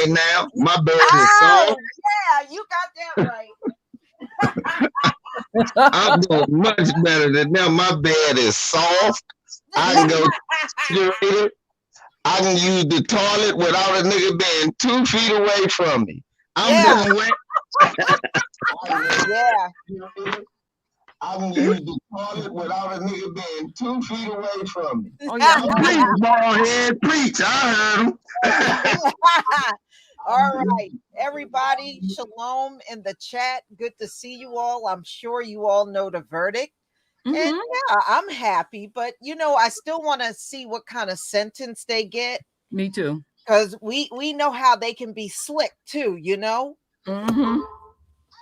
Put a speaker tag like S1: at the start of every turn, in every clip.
S1: right now. My bed is
S2: Oh,
S1: soft.
S2: yeah, you got that right.
S1: I'm doing much better than them. My bed is soft. I can go refrigerator. I can use the toilet without a nigga being 2 feet away from me. I'm
S2: Yeah,
S1: doing wet.
S2: yeah.
S1: I can use the toilet without a nigga being 2 feet away from me.
S3: Oh yeah,
S1: Preach, bald head, preach. I heard him.
S2: All right, everybody, shalom in the chat. Good to see you all. I'm sure you all know the verdict. And yeah, I'm happy, but I still want to see what kind of sentence they get.
S3: Me too.
S2: Because we know how they can be slick too,
S1: Well,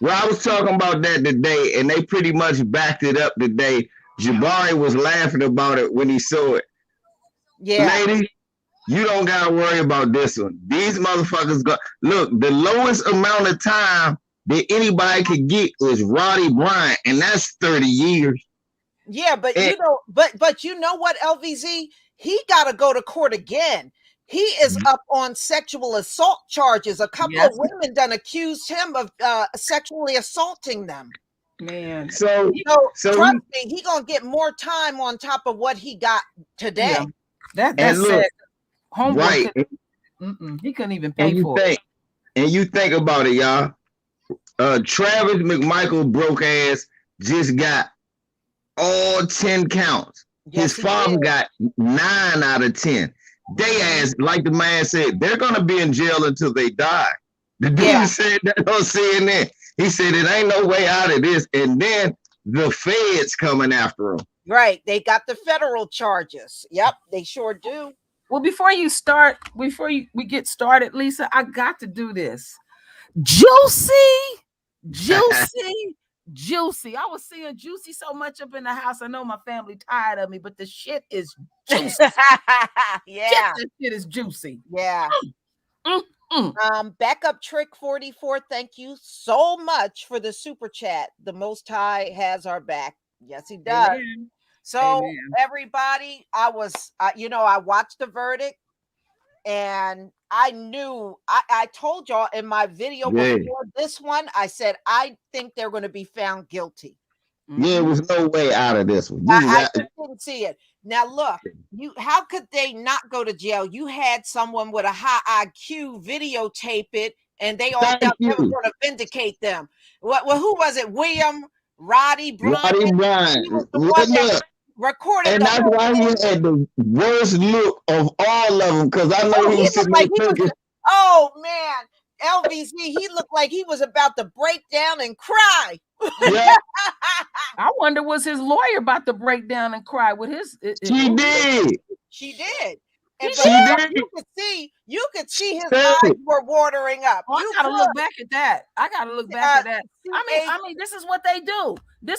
S1: I was talking about that today, and they pretty much backed it up today. Jabari was laughing about it when he saw it.
S2: Yeah.
S1: Lady, you don't gotta worry about this one. These motherfuckers go look, the lowest amount of time that anybody could get was Roddy Bryant, and that's 30 years.
S2: Yeah, but but you know what, LVZ? He gotta go to court again. He is up on sexual assault charges. A couple of women done accused him of sexually assaulting them.
S3: Man.
S1: So
S2: trust me, he gonna get more time on top of what he got today.
S3: Yeah. That's sad. Homeboy
S1: right.
S3: He couldn't even pay for it.
S1: And you think about it, y'all. Travis McMichael broke ass just got all 10 counts.
S2: Yes,
S1: his father got 9 out of 10. They ass, like the man said, they're gonna be in jail until they die. The dude said that on CNN. He said it ain't no way out of this. And then the feds coming after him.
S2: Right. They got the federal charges. Yep, they sure do.
S3: Well, before we get started, Lisa, I got to do this. Juicy. I was seeing Juicy so much up in the house. I know my family tired of me, but the shit is juicy.
S2: Yeah.
S3: That shit is juicy.
S2: Yeah. Backup Trick 44, thank you so much for the super chat. The Most High has our back. Yes, he does.
S3: Amen.
S2: So everybody, I watched the verdict, and I knew I told y'all in my video before this one, I said I think they're going to be found guilty.
S1: Yeah, there was no way out of this one.
S2: I just didn't see it. Now look, how could they not go to jail? You had someone with a high IQ videotape it, and they all thought they were going to vindicate them. Well, who was it? Roddy Bryant. He was the one that recorded,
S1: and that's why he had the worst look of all of them. Because I know he was sitting there thinking,
S2: "Oh man, LVZ, he looked like he was about to break down and cry."
S1: Yeah.
S3: I wonder, was his lawyer about to break down and cry with his?
S1: She did.
S2: And you could see his eyes were watering up.
S3: I gotta look back at that. I mean, this is what they do. I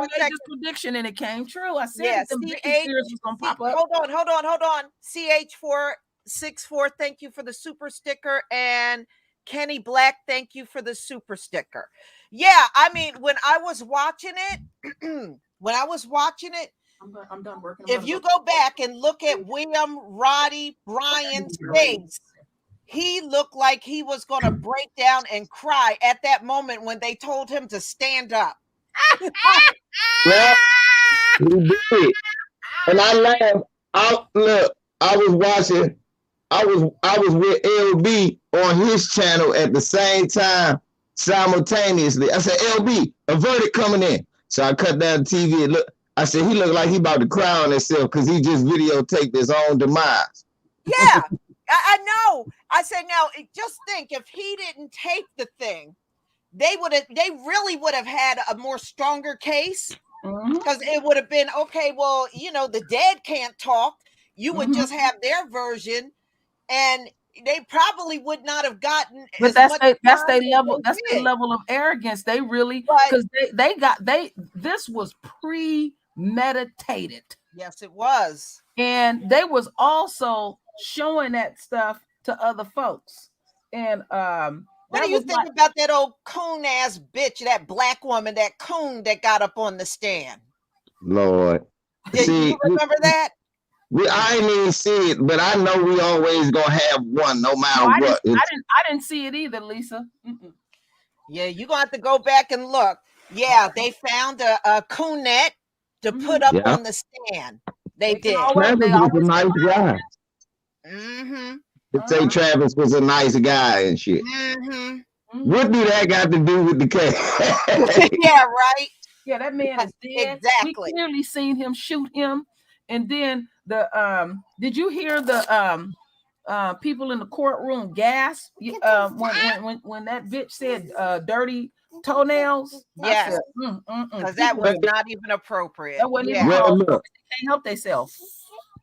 S3: made this prediction and it came true. I said that the Britney Spears was gonna pop up.
S2: Hold on. CH464, thank you for the super sticker, and Kenny Black, thank you for the super sticker. Yeah, I mean, when I was watching it, I'm done working. If you go back and look at Roddy Bryant's face, he looked like he was going to break down and cry at that moment when they told him to stand up.
S1: Yeah, he did. And I laughed. I was watching. I was with LB on his channel at the same time, simultaneously. I said, LB, a verdict coming in. So I cut down the TV and look. I said, he looked like he about to cry on himself because he just videotaped his own demise.
S2: Yeah, I know. I said, now just think, if he didn't tape the thing, they really would have had a more stronger case, because it would have been, okay, well, the dead can't talk. You would just have their version, and they probably would not have gotten.
S3: But that's their level. That's their level of arrogance. They really, because this was premeditated.
S2: Yes, it was.
S3: And they was also showing that stuff to other folks. And
S2: what do you think about that old coon ass bitch, that black woman, that coon that got up on the stand?
S1: Lord,
S2: Did you remember that?
S1: I ain't even see it, but I know we always gonna have one, no matter what.
S3: I didn't see it either, Lisa.
S2: Yeah, you're gonna have to go back and look. Yeah, they found a coonette to put up on the stand. They did.
S1: Travis was a nice guy. They say Travis was a nice guy and shit. What do that got to do with the case?
S2: Yeah, right.
S3: Yeah, that man is dead.
S2: Exactly.
S3: We clearly seen him shoot him. And then did you hear the people in the courtroom gasp when that bitch said dirty toenails?
S2: Yes, because that was not even appropriate.
S3: That wasn't even appropriate. They can't help themselves.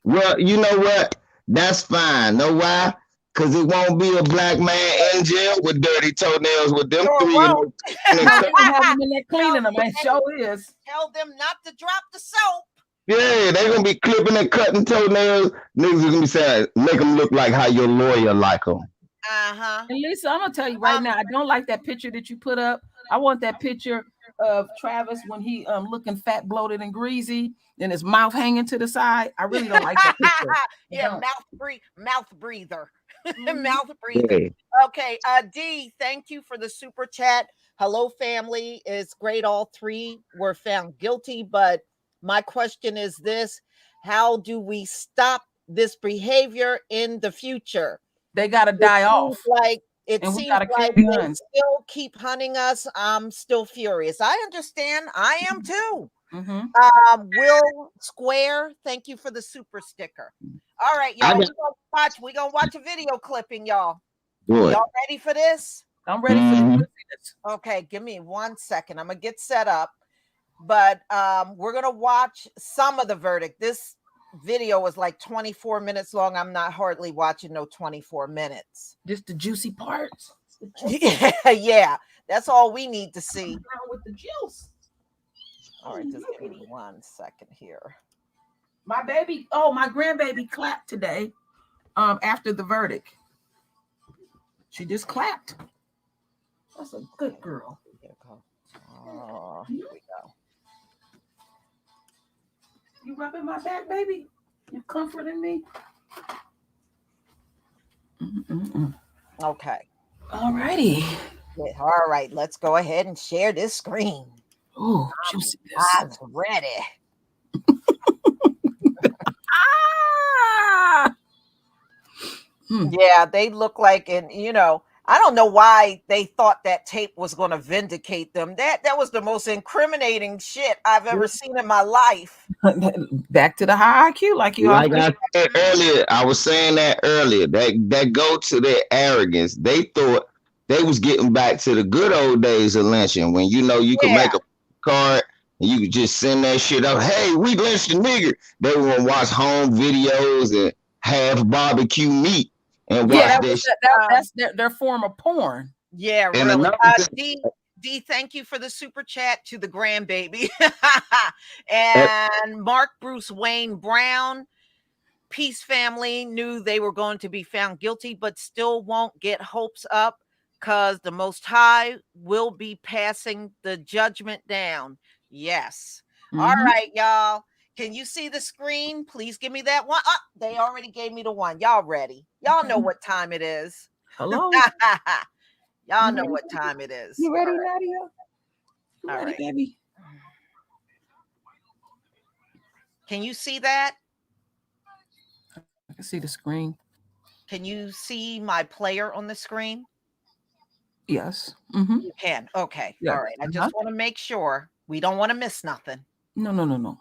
S1: Well, you know what? That's fine. Know why? Because it won't be a black man in jail with dirty toenails with them three.
S3: Have them in there cleaning them. It sure is.
S2: Tell them not to drop the soap.
S1: Yeah, they're gonna be clipping and cutting toenails. Niggas are gonna be saying, make them look like how your lawyer like them.
S3: And Lisa, I'm gonna tell you right now, I don't like that picture that you put up. I want that picture of Travis when he looking fat, bloated, and greasy, and his mouth hanging to the side. I really don't like that picture.
S2: Yeah, mouth breather. Mouth breather. Okay, D, thank you for the super chat. Hello, family. It's great. All three were found guilty, but my question is this: how do we stop this behavior in the future?
S3: They got to die off.
S2: It seems like they still keep hunting us. I'm still furious. I understand. I am too. Will Square, thank you for the super sticker. All right, y'all. We're gonna watch a video clipping, y'all. Y'all ready for this?
S3: I'm ready for this.
S2: Okay, give me 1 second. I'm gonna get set up. But we're gonna watch some of the verdict. This video was like 24 minutes long. I'm not hardly watching no 24 minutes.
S3: Just the juicy parts.
S2: Yeah, that's all we need to see.
S3: With the juice.
S2: All right, just give me 1 second here.
S3: My grandbaby clapped today after the verdict. She just clapped. That's a good girl.
S2: Here we go.
S3: You rubbing my back, baby? You comforting me?
S2: Okay.
S3: All righty.
S2: All right, let's go ahead and share this screen.
S3: Oh, juicy.
S2: I'm ready. Yeah, they look like, and I don't know why they thought that tape was going to vindicate them. That was the most incriminating shit I've ever seen in my life.
S3: Back to the high IQ,
S1: like I said earlier. I was saying that earlier. That go to their arrogance. They thought they was getting back to the good old days of lynching when you could make a card and you could just send that shit up. Hey, we lynched a nigger. They were gonna watch home videos and have barbecue meat. And
S3: that's their form of porn.
S2: Yeah, really. D, thank you for the super chat to the grandbaby. And Mark Bruce Wayne Brown, Peace family knew they were going to be found guilty, but still won't get hopes up because the Most High will be passing the judgment down. Yes. All right, y'all. Can you see the screen? Please give me that one. Oh, they already gave me the one. Y'all ready? Y'all know what time it is.
S3: Hello.
S2: Y'all know what time it is.
S3: You ready, Nadia?
S2: You ready, baby? Can you see that?
S3: I can see the screen.
S2: Can you see my player on the screen?
S3: Yes.
S2: You can. Okay.
S3: Yeah.
S2: All right. I just want to make sure we don't want to miss nothing.
S3: No.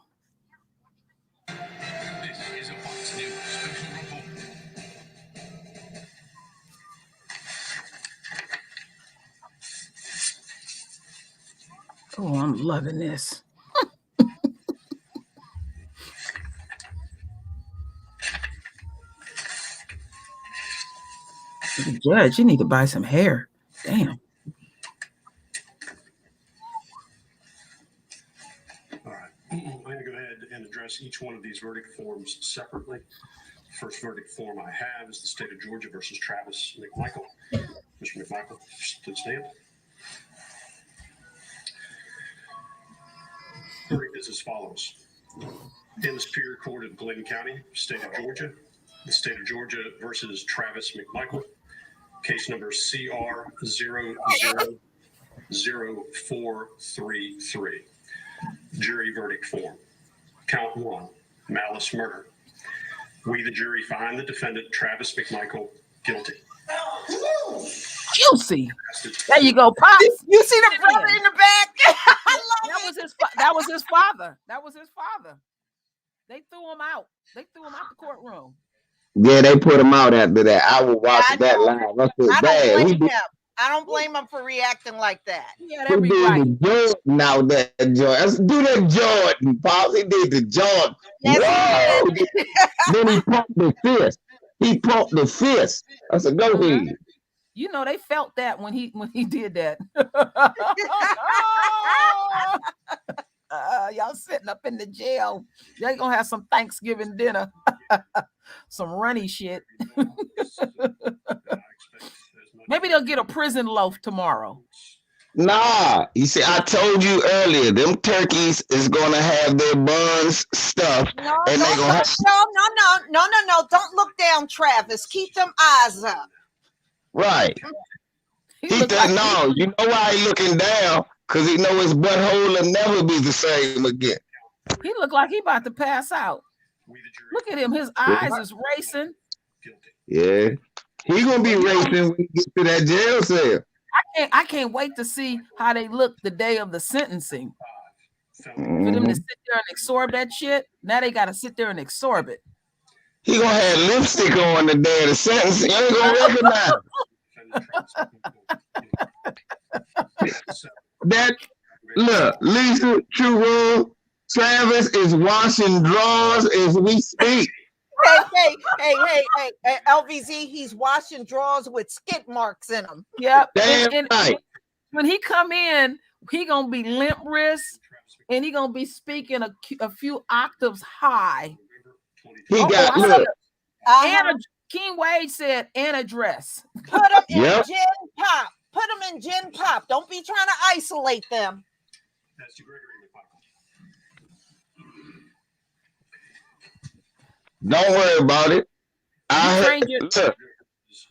S3: Oh, I'm loving this. Judge, you need to buy some hair. Damn.
S4: All right. I'm going to go ahead and address each one of these verdict forms separately. The first verdict form I have is the state of Georgia versus Travis McMichael. Mr. McMichael, please stand. Verdict is as follows. In the Superior Court of Glenn County, State of Georgia, the State of Georgia versus Travis McMichael, case number CR 000433. Jury verdict form. Count 1, malice murder. We, the jury, find the defendant, Travis McMichael, guilty.
S3: Juicy. There you go, Pops.
S2: You see the brother in the back?
S3: That was his father. That was his father. They threw him out. They threw him out the courtroom.
S1: Yeah, they put him out after that. I was watching that live. I said,
S2: I don't blame him for reacting like that.
S3: Yeah, every right.
S1: Jordan out there, Jordan. Do that Jordan, Pops. He did the Jordan.
S2: Yes,
S1: Then he pumped the fist. I said, go ahead.
S3: You know, they felt that when he did that. Y'all sitting up in the jail. They gonna have some Thanksgiving dinner. Some runny shit. Maybe they'll get a prison loaf tomorrow.
S1: Nah, you see, I told you earlier, them turkeys is gonna have their buns stuffed.
S2: No. Don't look down, Travis. Keep them eyes up.
S1: Right. He said, no, you know why he looking down? Because he know his butthole will never be the same again.
S3: He looked like he about to pass out. Look at him. His eyes is racing.
S1: Yeah. He gonna be racing when he get to that jail cell.
S3: I can't wait to see how they look the day of the sentencing. For them to sit there and absorb that shit. Now they gotta sit there and absorb it.
S1: He gonna have lipstick on the day of the sentencing. You ain't gonna recognize him. That look, Lisa, True, Travis is washing drawers as we speak.
S2: Hey, LVZ, he's washing drawers with skid marks in them.
S3: Yep.
S1: Damn right.
S3: When he come in, he gonna be limp wrist, and he gonna be speaking a few octaves high.
S1: He got look.
S3: King Wade said an address.
S2: Put them in gin pop. Put them in gin pop. Don't be trying to isolate them.
S1: Don't worry about it.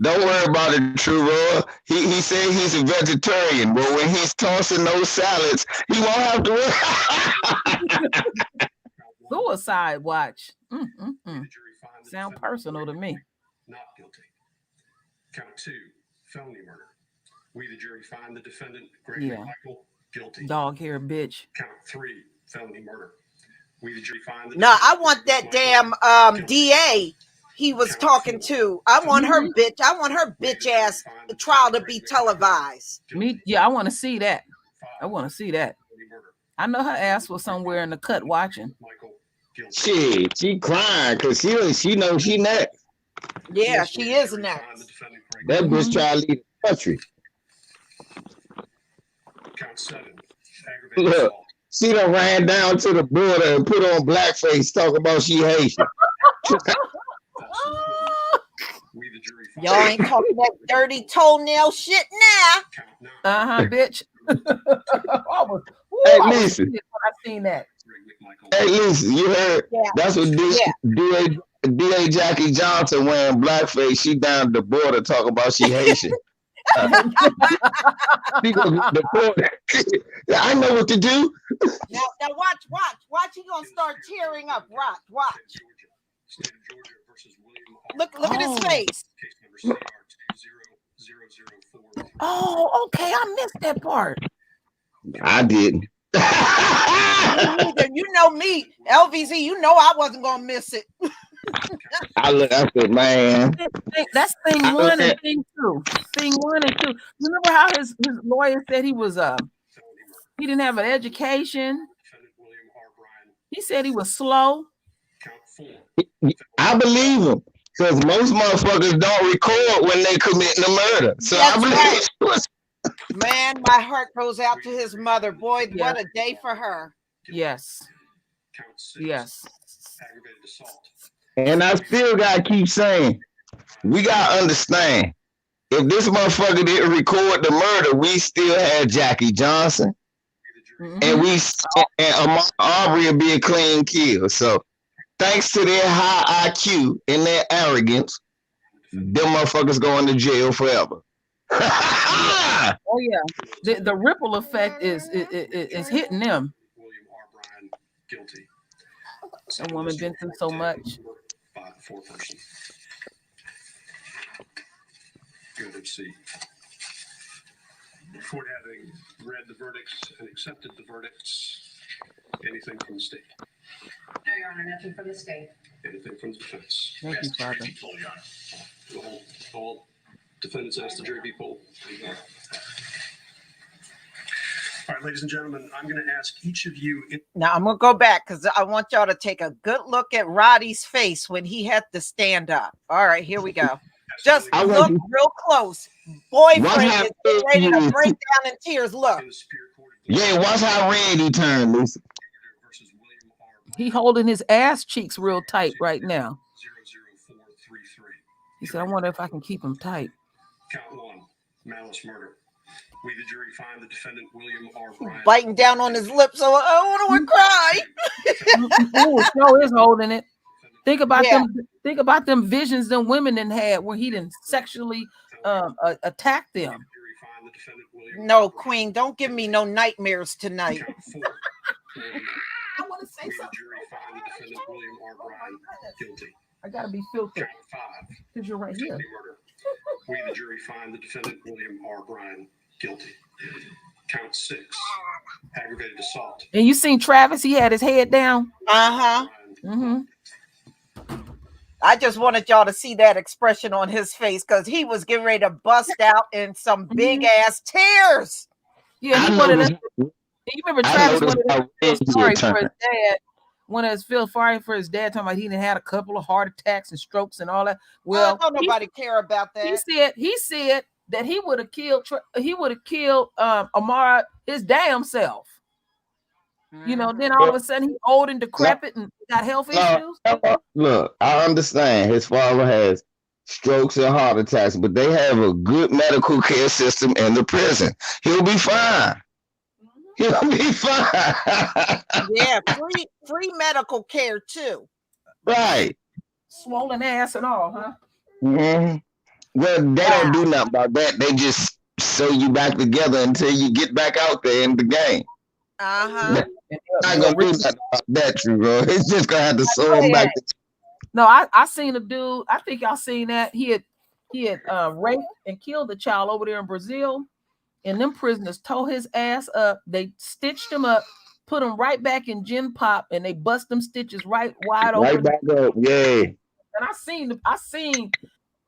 S1: Don't worry about it, True Roy. He said he's a vegetarian, but when he's tossing those salads, he won't have to worry.
S3: Suicide watch. Sound personal to me.
S4: Not guilty. Count 2, felony murder. We, the jury, find the defendant, Greg McMichael, guilty.
S3: Dog hair bitch.
S4: Count 3, felony murder. We, the jury, find the
S2: I want that damn DA he was talking to. I want her bitch. I want her bitch ass trial to be televised.
S3: I want to see that. I want to see that. I know her ass was somewhere in the cut watching.
S1: Shit, she crying because she knows she next.
S2: Yeah, she is next.
S1: That bitch try to leave the country.
S4: Count 7.
S1: Look, she done ran down to the border and put on blackface talking about she Haitian.
S2: Y'all ain't talking that dirty toenail shit now.
S3: Bitch.
S1: Hey, listen.
S3: I seen that.
S1: Hey, listen, you heard? Yeah. That's what DA Jackie Johnson wearing blackface. She down at the border talking about she Haitian. She gonna deport her. I know what to do.
S2: Now watch. He gonna start tearing up. Watch. Look at his face.
S3: Oh, okay. I missed that part.
S1: I didn't.
S2: You know me, LVZ. You know I wasn't gonna miss it.
S1: I said, man.
S3: That's thing 1 and thing 2. Thing 1 and 2. Remember how his lawyer said he was he didn't have an education. He said he was slow.
S1: I believe him because most motherfuckers don't record when they commit the murder. So
S2: that's
S1: I believe
S2: right. Man, my heart goes out to his mother. Boy, what a day for her.
S3: Yes. Yes.
S1: And I still gotta keep saying, we gotta understand, if this motherfucker didn't record the murder, we still had Jackie Johnson, and Ahmaud Arbery would be a clean kill. So thanks to their high IQ and their arrogance, them motherfuckers going to jail forever.
S3: Oh yeah, the ripple effect is hitting them.
S4: William R. Bryan guilty.
S3: That woman been through so much.
S4: By the foreperson. Go ahead and see. Before having read the verdicts and accepted the verdicts, anything from the state?
S5: No, Your Honor, nothing from the state.
S4: Anything from the defense?
S3: Thank you, Father.
S4: All defendants ask the jury be polled. All right, ladies and gentlemen, I'm going to ask each of you.
S2: Now I'm gonna go back because I want y'all to take a good look at Roddy's face when he had to stand up. All right, here we go. Just look real close. Boyfriend is ready to break down in tears. Look.
S1: Yeah, watch how red he turned, Lisa.
S3: He holding his ass cheeks real tight right now. He said, I wonder if I can keep him tight.
S4: Count one, malice murder. We, the jury, find the defendant William R. Bryan
S2: biting down on his lips, so I want to cry.
S3: Oh, Snow is holding it. Think about them. Think about them visions them women then had where he didn't sexually attack them.
S2: No, Queen, don't give me no nightmares tonight.
S3: I want to say something. I gotta be filthy because you're right here.
S4: We, the jury, find the defendant William R. Bryan guilty. Count 6, aggravated assault.
S3: And you seen Travis? He had his head down.
S2: I just wanted y'all to see that expression on his face because he was getting ready to bust out in some big ass tears.
S3: Yeah, he wanted us. You remember Travis wanted us to feel sorry for his dad. Wanted us to feel sorry for his dad, talking about he didn't had a couple of heart attacks and strokes and all that. Well,
S2: don't nobody care about that.
S3: He said that he would have killed Ahmaud his damn self. You know, then all of a sudden he's old and decrepit and got health issues.
S1: Look, I understand his father has strokes and heart attacks, but they have a good medical care system in the prison. He'll be fine. He'll be fine.
S2: Yeah, free medical care too.
S1: Right.
S3: Swollen ass and all, huh?
S1: Mm-hmm. Well, they don't do nothing about that. They just sew you back together until you get back out there in the game. Not gonna do nothing about that, bro. It's just gonna have to sew him back.
S3: No, I seen a dude. I think y'all seen that. He had raped and killed a child over there in Brazil, and them prisoners tore his ass up. They stitched him up, put him right back in gin pop, and they bust them stitches right wide open.
S1: Right back up, yeah.
S3: And I seen.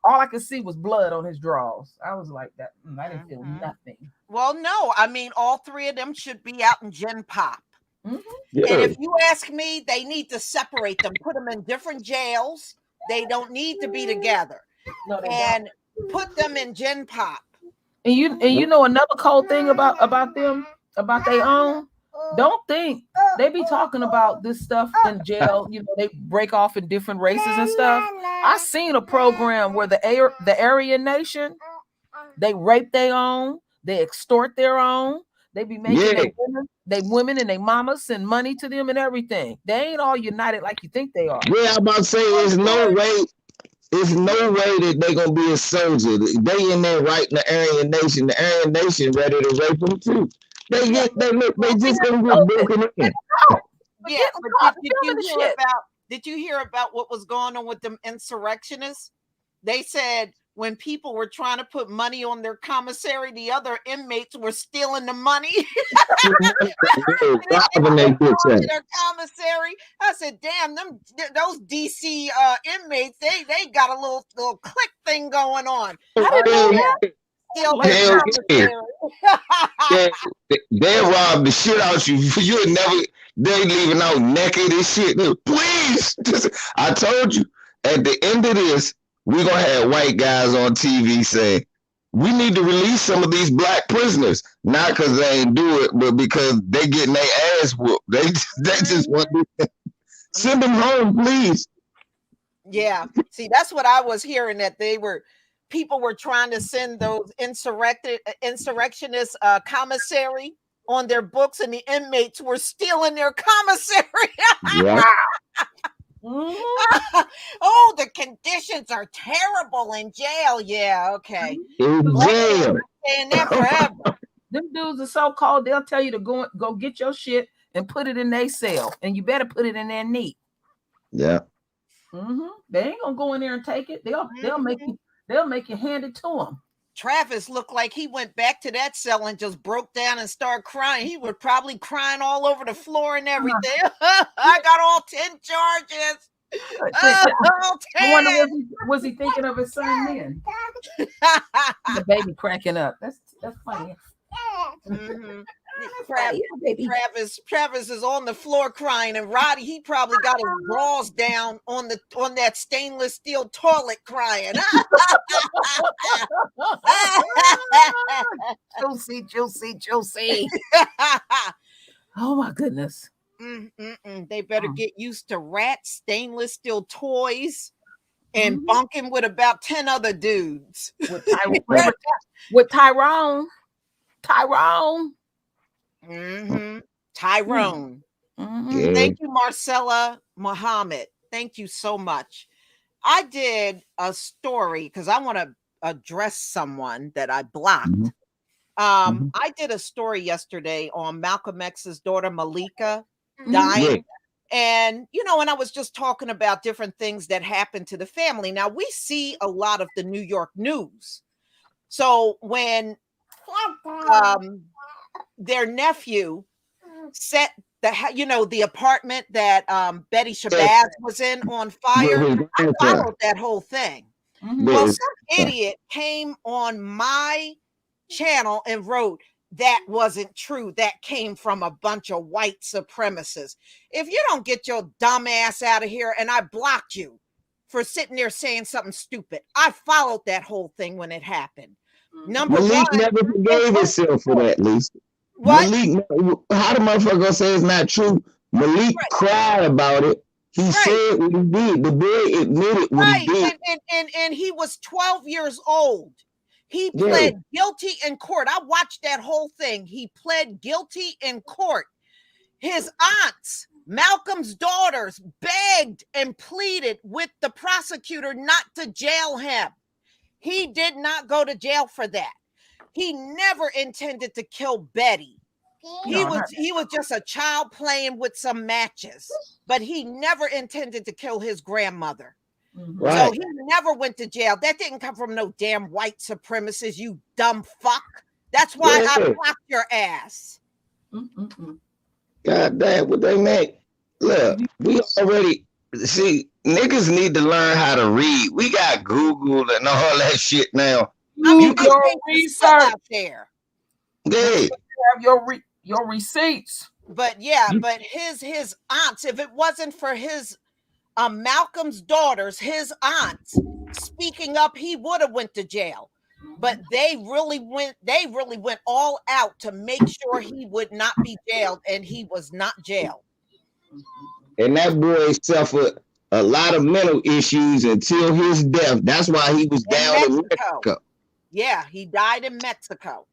S3: All I could see was blood on his drawers. I was like that. I didn't feel nothing.
S2: Well, no, I mean, all three of them should be out in Gen Pop.
S1: Yeah.
S2: And if you ask me, they need to separate them, put them in different jails. They don't need to be together.
S3: No,
S2: and put them in Gen Pop.
S3: And you know another cold thing about them, about their own. Don't think they be talking about this stuff in jail. You know, they break off in different races and stuff. I seen a program where the Aryan Nation, they rape their own, they extort their own, they be making they women and their mamas send money to them and everything. They ain't all united like you think they are.
S1: Yeah, I'm about to say there's no way that they gonna be a soldier. They in there writing the Aryan Nation. The Aryan Nation ready to rape them too. They just gonna get broken in.
S2: Yeah, but did you hear about what was going on with them insurrectionists? They said when people were trying to put money on their commissary, the other inmates were stealing the money. Their commissary. I said, "Damn, those DC inmates, they got a little click thing going on." I didn't know that.
S1: They rob the shit out you. You never. They leaving out naked and shit. Please, I told you. At the end of this, we're gonna have white guys on TV saying we need to release some of these black prisoners, not because they ain't do it, but because they getting their ass whooped. They just want to send them home, please.
S2: Yeah, see, that's what I was hearing, that people were trying to send those insurrectionist commissary on their books, and the inmates were stealing their commissary.
S1: Yeah.
S2: Oh, the conditions are terrible in jail. Yeah, okay.
S1: In jail.
S2: Staying there forever.
S3: Them dudes are so cold, they'll tell you to go get your shit and put it in their cell. And you better put it in there neat.
S1: Yeah.
S3: They ain't gonna go in there and take it. They'll make you hand it to them.
S2: Travis looked like he went back to that cell and just broke down and started crying. He was probably crying all over the floor and everything. I got all 10 charges.
S3: I wonder, was he thinking of his son then? The baby cracking up. That's funny.
S2: Travis is on the floor crying, and Roddy, he probably got his bras down on that stainless steel toilet crying.
S3: Juicy. Oh my goodness.
S2: They better get used to rat stainless steel toys and bunking with about 10 other dudes.
S3: With Tyrone.
S2: Tyrone. Thank you, Marcella Muhammad. Thank you so much. I did a story because I want to address someone that I blocked. I did a story yesterday on Malcolm X's daughter Malika dying. And, and I was just talking about different things that happened to the family. Now, we see a lot of the New York news. So when their nephew set the apartment that Betty Shabazz was in on fire, I followed that whole thing. Well, some idiot came on my channel and wrote, that wasn't true. That came from a bunch of white supremacists. If you don't get your dumb ass out of here, and I blocked you for sitting there saying something stupid. I followed that whole thing when it happened. Number
S1: Malik
S2: one,
S1: never forgave himself for that, Lisa.
S2: What?
S1: Malik, how the motherfucker gonna say it's not true? Malik cried about it. He said what he did. The boy admitted what he did.
S2: And he was 12 years old. He pled guilty in court. I watched that whole thing. He pled guilty in court. His aunts, Malcolm's daughters, begged and pleaded with the prosecutor not to jail him. He did not go to jail for that. He never intended to kill Betty. He was just a child playing with some matches, but he never intended to kill his grandmother. So he never went to jail. That didn't come from no damn white supremacists, you dumb fuck. That's why I blocked your ass.
S1: God damn, what they make. Look, we already see niggas need to learn how to read. We got Google and all that shit now.
S2: I mean, they research out there.
S1: Yeah.
S3: Have your receipts.
S2: But but his aunts, if it wasn't for his Malcolm's daughters, his aunts speaking up, he would have went to jail. But they really went all out to make sure he would not be jailed, and he was not jailed.
S1: And that boy suffered a lot of mental issues until his death. That's why he was down in Mexico.
S2: Yeah, he died in Mexico.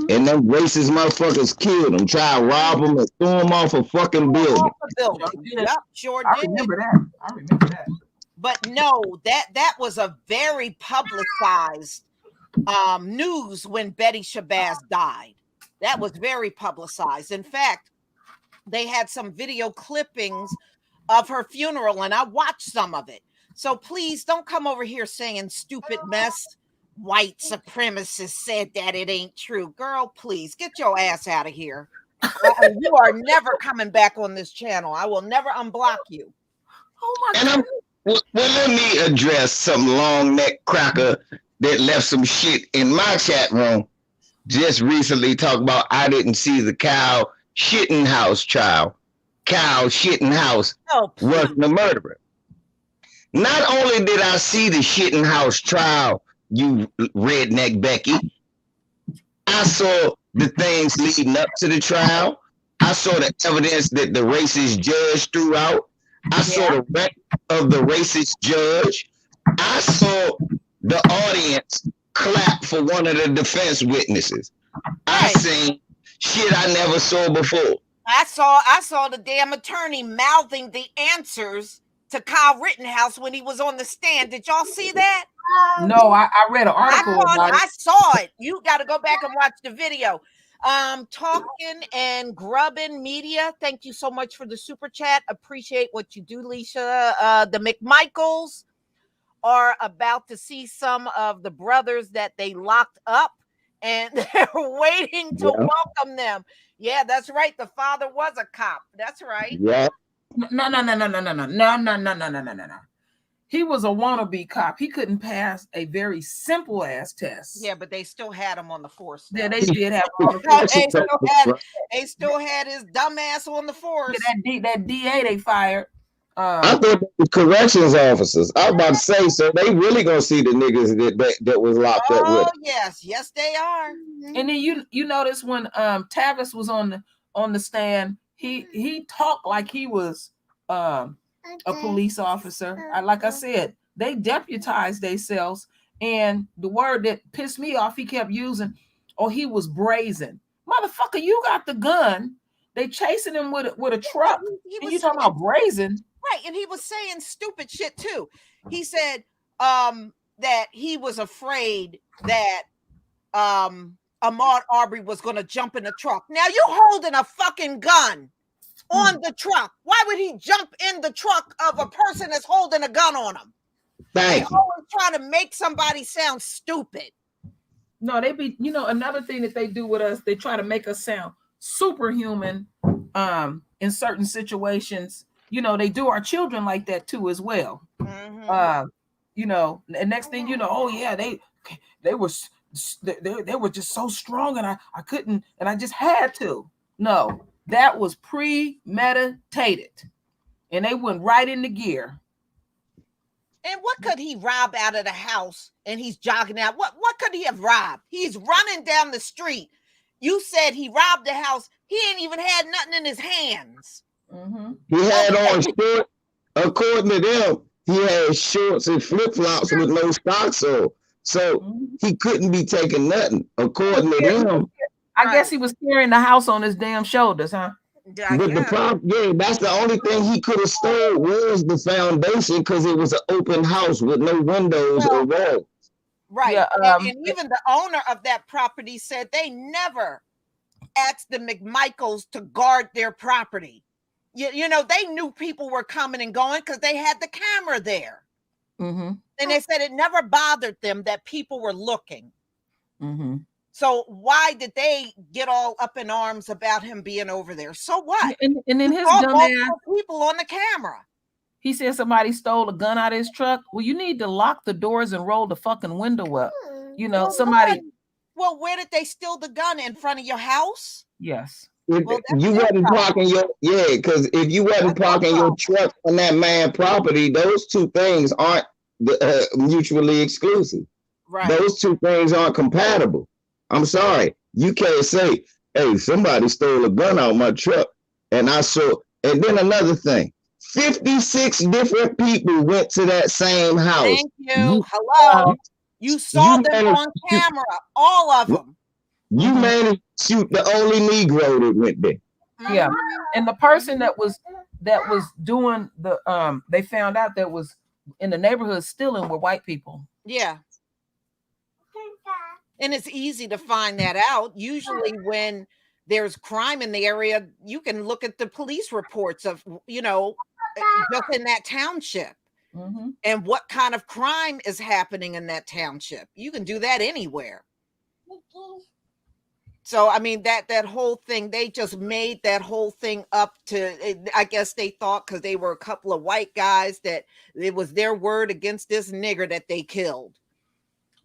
S1: And them racist motherfuckers killed him, tried to rob him and threw him off a fucking building.
S2: Yep, sure
S3: I
S2: did.
S3: remember that.
S2: But no, that was a very publicized news when Betty Shabazz died. That was very publicized. In fact, they had some video clippings of her funeral, and I watched some of it. So please don't come over here saying stupid mess. White supremacists said that it ain't true. Girl, please get your ass out of here. You are never coming back on this channel. I will never unblock you.
S3: Oh my God.
S1: Well, let me address some long neck cracker that left some shit in my chat room just recently. Talk about I didn't see the cow shitting house trial. Cow shitting house wasn't the murderer. Not only did I see the shitting house trial, you redneck Becky, I saw the things leading up to the trial. I saw the evidence that the racist judge threw out. I saw the record of the racist judge. I saw the audience clap for one of the defense witnesses. I seen shit I never saw before.
S2: I saw the damn attorney mouthing the answers to Kyle Rittenhouse when he was on the stand. Did y'all see that?
S3: No, I read an article about it.
S2: I saw it. You got to go back and watch the video. Talking and Grubbin Media, thank you so much for the super chat. Appreciate what you do, Leisha. The McMichaels are about to see some of the brothers that they locked up, and they're waiting to welcome them. Yeah, that's right. The father was a cop. That's right.
S1: Yeah.
S3: No. He was a wannabe cop. He couldn't pass a very simple ass test.
S2: Yeah, but they still had him on the force.
S3: Yeah, they did have him on the force.
S2: They still had his dumb ass on the force.
S3: Yeah, that DA they fired.
S1: I thought they were corrections officers. I was about to say, so they really gonna see the niggas that was locked up with.
S2: Oh yes, they are.
S3: And then you notice when Tavis was on the stand, he talked like he was a police officer. Like I said, they deputized themselves, and the word that pissed me off, he kept using, oh, he was brazen. Motherfucker, you got the gun. They chasing him with a truck. And you talking about brazen?
S2: Right, and he was saying stupid shit too. He said that he was afraid that Ahmaud Arbery was going to jump in the truck. Now you holding a fucking gun on the truck. Why would he jump in the truck of a person that's holding a gun on him? They always trying to make somebody sound stupid.
S3: No, they be, another thing that they do with us, they try to make us sound superhuman in certain situations. They do our children like that too as well. And next thing you know, oh yeah, they were just so strong, and I couldn't, and I just had to. No, that was premeditated, and they went right into gear.
S2: And what could he rob out of the house? And he's jogging out. What could he have robbed? He's running down the street. You said he robbed the house. He ain't even had nothing in his hands.
S1: He had on shorts. According to them, he had shorts and flip-flops with no socks on. So he couldn't be taking nothing. According to them.
S3: I guess he was carrying the house on his damn shoulders, huh?
S1: But the problem, that's the only thing he could have stole was the foundation, because it was an open house with no windows or walls.
S2: Right. Yeah, and even the owner of that property said they never asked the McMichaels to guard their property. They knew people were coming and going because they had the camera there. And they said it never bothered them that people were looking. So why did they get all up in arms about him being over there? So what?
S3: And then his dumbass
S2: people on the camera.
S3: He said somebody stole a gun out of his truck. Well, you need to lock the doors and roll the fucking window up. Somebody.
S2: Well, where did they steal the gun? In front of your house?
S3: Yes.
S1: You wasn't parking because if you wasn't parking your truck on that man property, those two things aren't mutually exclusive.
S2: Right.
S1: Those two things aren't compatible. I'm sorry. You can't say, hey, somebody stole a gun out of my truck. And I saw, and then another thing, 56 different people went to that same house.
S2: Thank you. Hello. You saw them on camera, all of them.
S1: You managed to shoot the only Negro that went there.
S3: Yeah. And the person that was doing the they found out that was in the neighborhood stealing were white people.
S2: Yeah. And it's easy to find that out. Usually when there's crime in the area, you can look at the police reports of, just in that township and what kind of crime is happening in that township. You can do that anywhere. So, I mean, that whole thing, they just made that whole thing up to, I guess they thought because they were a couple of white guys that it was their word against this nigger that they killed.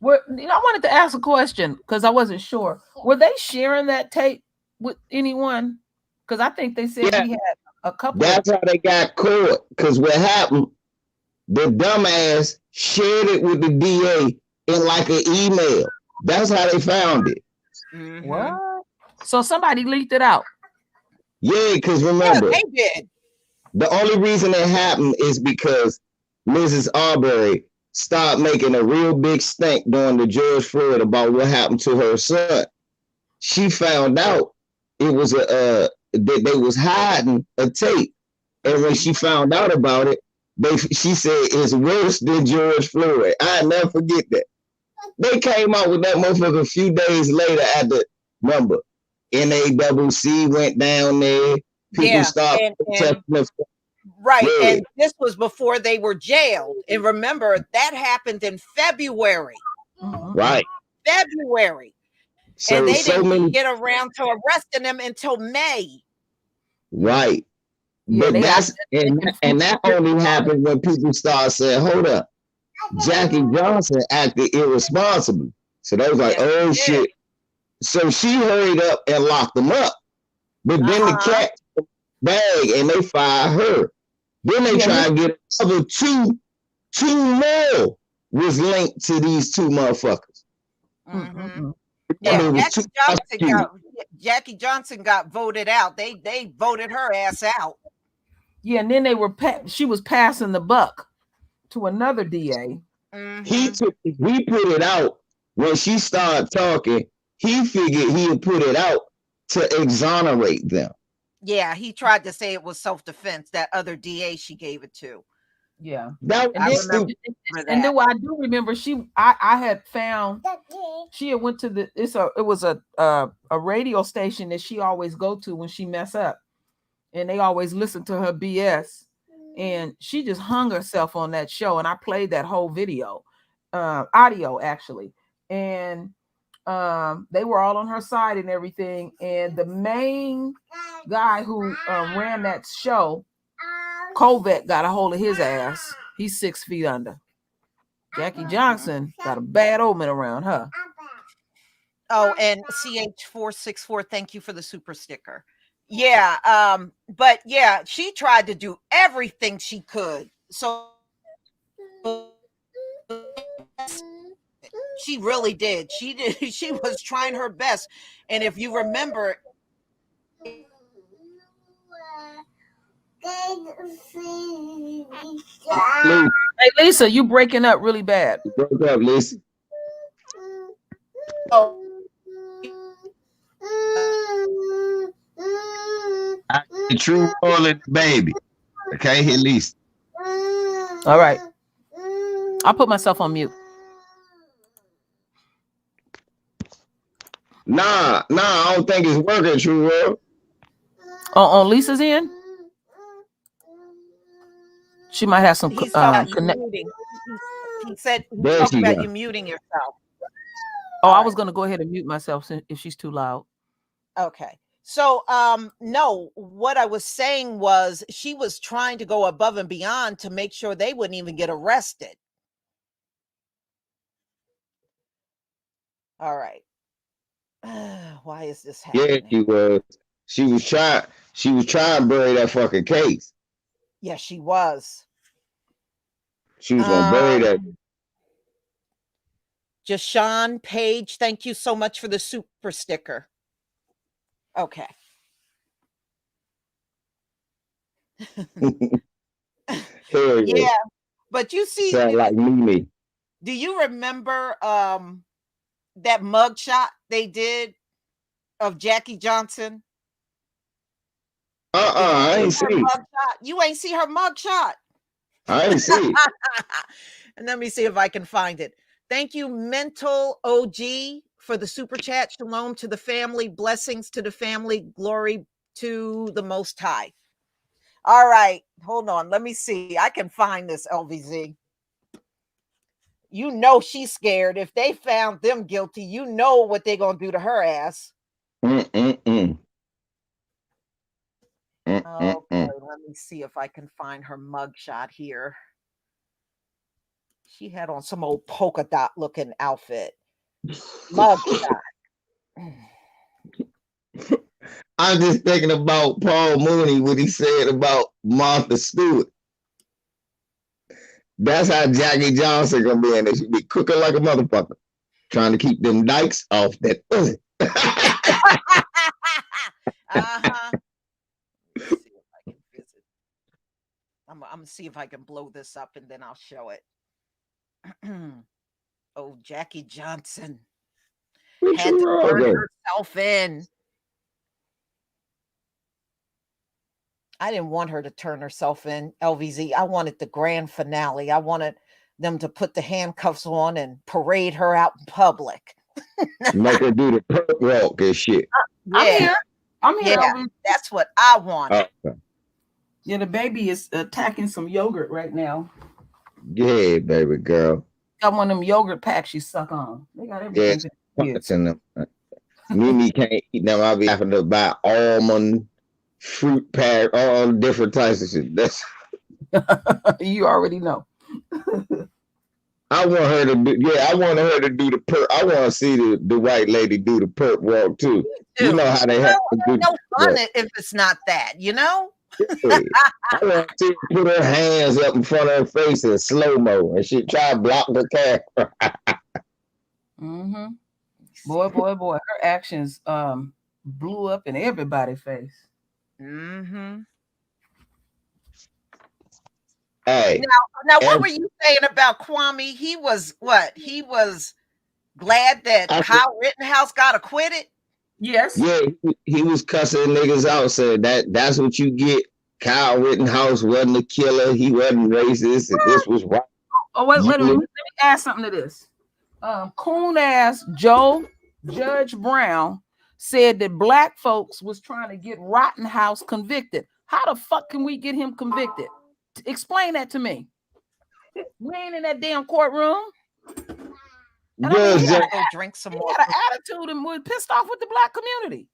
S3: I wanted to ask a question because I wasn't sure. Were they sharing that tape with anyone? Because I think they said he had a couple.
S1: That's how they got caught. Because what happened, the dumbass shared it with the DA in like an email. That's how they found it.
S3: What? So somebody leaked it out.
S1: Yeah, because remember,
S2: they did.
S1: The only reason it happened is because Mrs. Arbery started making a real big stink during the George Floyd about what happened to her son. She found out it was that they was hiding a tape, and when she found out about it, she said it's worse than George Floyd. I never forget that. They came out with that motherfucker a few days later at the number. NACC went down there. People
S2: Yeah,
S1: stopped protesting.
S2: right.
S1: Yeah.
S2: And this was before they were jailed. And remember, that happened in February.
S1: Right.
S2: February.
S1: So
S2: and they
S1: so
S2: didn't
S1: many
S2: get around to arresting them until May.
S1: right.
S3: Yeah,
S1: But that's and that only happened when people start saying, hold up, Jackie Johnson acted irresponsibly. So they was like, oh shit. So she hurried up and locked them up. But then the cat bag and they fired her. Then they tried to get another two more was linked to these two motherfuckers.
S2: Yeah, Jackie Johnson got voted out. They voted her ass out.
S3: Yeah, and then she was passing the buck to another DA.
S1: He put it out when she started talking. He figured he would put it out to exonerate them.
S2: Yeah, he tried to say it was self-defense. That other DA she gave it to.
S3: Yeah,
S1: that was stupid.
S3: And then I do remember I had found she had went to it was a radio station that she always go to when she mess up, and they always listen to her BS, and she just hung herself on that show, and I played that whole video, audio actually, and they were all on her side and everything, and the main guy who ran that show, Colvett, got a hold of his ass. He's 6 feet under. Jackie Johnson got a bad omen around her.
S2: Oh, and CH464, thank you for the super sticker. Yeah, but yeah, she tried to do everything she could. So she really did. She did. She was trying her best. And if you remember,
S3: hey Lisa, you breaking up really bad.
S1: You broke up, Lisa.
S2: Oh.
S1: The true rolling baby. Okay, at least.
S3: All right. I'll put myself on mute.
S1: Nah, I don't think it's working, True World.
S3: On Lisa's end? She might have some
S2: muting. He said talking about you muting yourself.
S3: Oh, I was gonna go ahead and mute myself if she's too loud.
S2: Okay. So no, what I was saying was she was trying to go above and beyond to make sure they wouldn't even get arrested. All right. Why is this happening?
S1: Yeah, she was trying to bury that fucking case.
S2: Yeah, she was.
S1: She was gonna bury that.
S2: Jashawn Page, thank you so much for the super sticker. Okay. Yeah, but you see,
S1: sound like Mimi.
S2: Do you remember that mugshot they did of Jackie Johnson?
S1: I ain't see it.
S2: You ain't see her mugshot.
S1: I ain't see it.
S2: And let me see if I can find it. Thank you, Mental OG, for the super chat. Shalom to the family, blessings to the family, glory to the Most High. All right, hold on. Let me see. I can find this, LVZ. You know she's scared. If they found them guilty, you know what they're going to do to her ass. Okay, let me see if I can find her mugshot here. She had on some old polka dot looking outfit. Mugshot.
S1: I'm just thinking about Paul Mooney, what he said about Martha Stewart. That's how Jackie Johnson gonna be in there. She be cooking like a motherfucker, trying to keep them dykes off that pussy.
S2: I'm gonna see if I can blow this up and then I'll show it. Oh, Jackie Johnson had to turn herself in. I didn't want her to turn herself in, LVZ. I wanted the grand finale. I wanted them to put the handcuffs on and parade her out in public.
S1: Make her do the perk walk and shit.
S3: I'm
S2: Yeah,
S3: here. I'm here.
S2: yeah, that's what I wanted.
S3: Yeah, the baby is attacking some yogurt right now.
S1: Yeah, baby girl.
S3: Got one of them yogurt packs you suck on. They got everything for kids.
S1: In them. Mimi can't eat them. I'll be having to buy almond fruit pack, all different types of shit. That's
S3: You already know.
S1: I want her to do. Yeah, I want her to do the perk. I want to see the white lady do the perk walk too. You know how they have to do.
S2: No fun if it's not that, you know.
S1: I want to see her put her hands up in front of her face in slow mo, and she try to block the camera.
S3: Mm-hmm. Boy. Her actions blew up in everybody's face.
S2: Mm-hmm.
S1: Hey.
S2: Now, what were you saying about Kwame? He was what? He was glad that Kyle Rittenhouse got acquitted.
S3: Yes.
S1: Yeah, he was cussing niggas out, saying that's what you get. Kyle Rittenhouse wasn't a killer. He wasn't racist. And this was right.
S3: Oh, wait a minute. Let me add something to this. Coon ass Judge Brown said that black folks was trying to get Rittenhouse convicted. How the fuck can we get him convicted? Explain that to me. We ain't in that damn courtroom. And
S2: he gotta go drink some more.
S3: He had an attitude and was pissed off with the black community.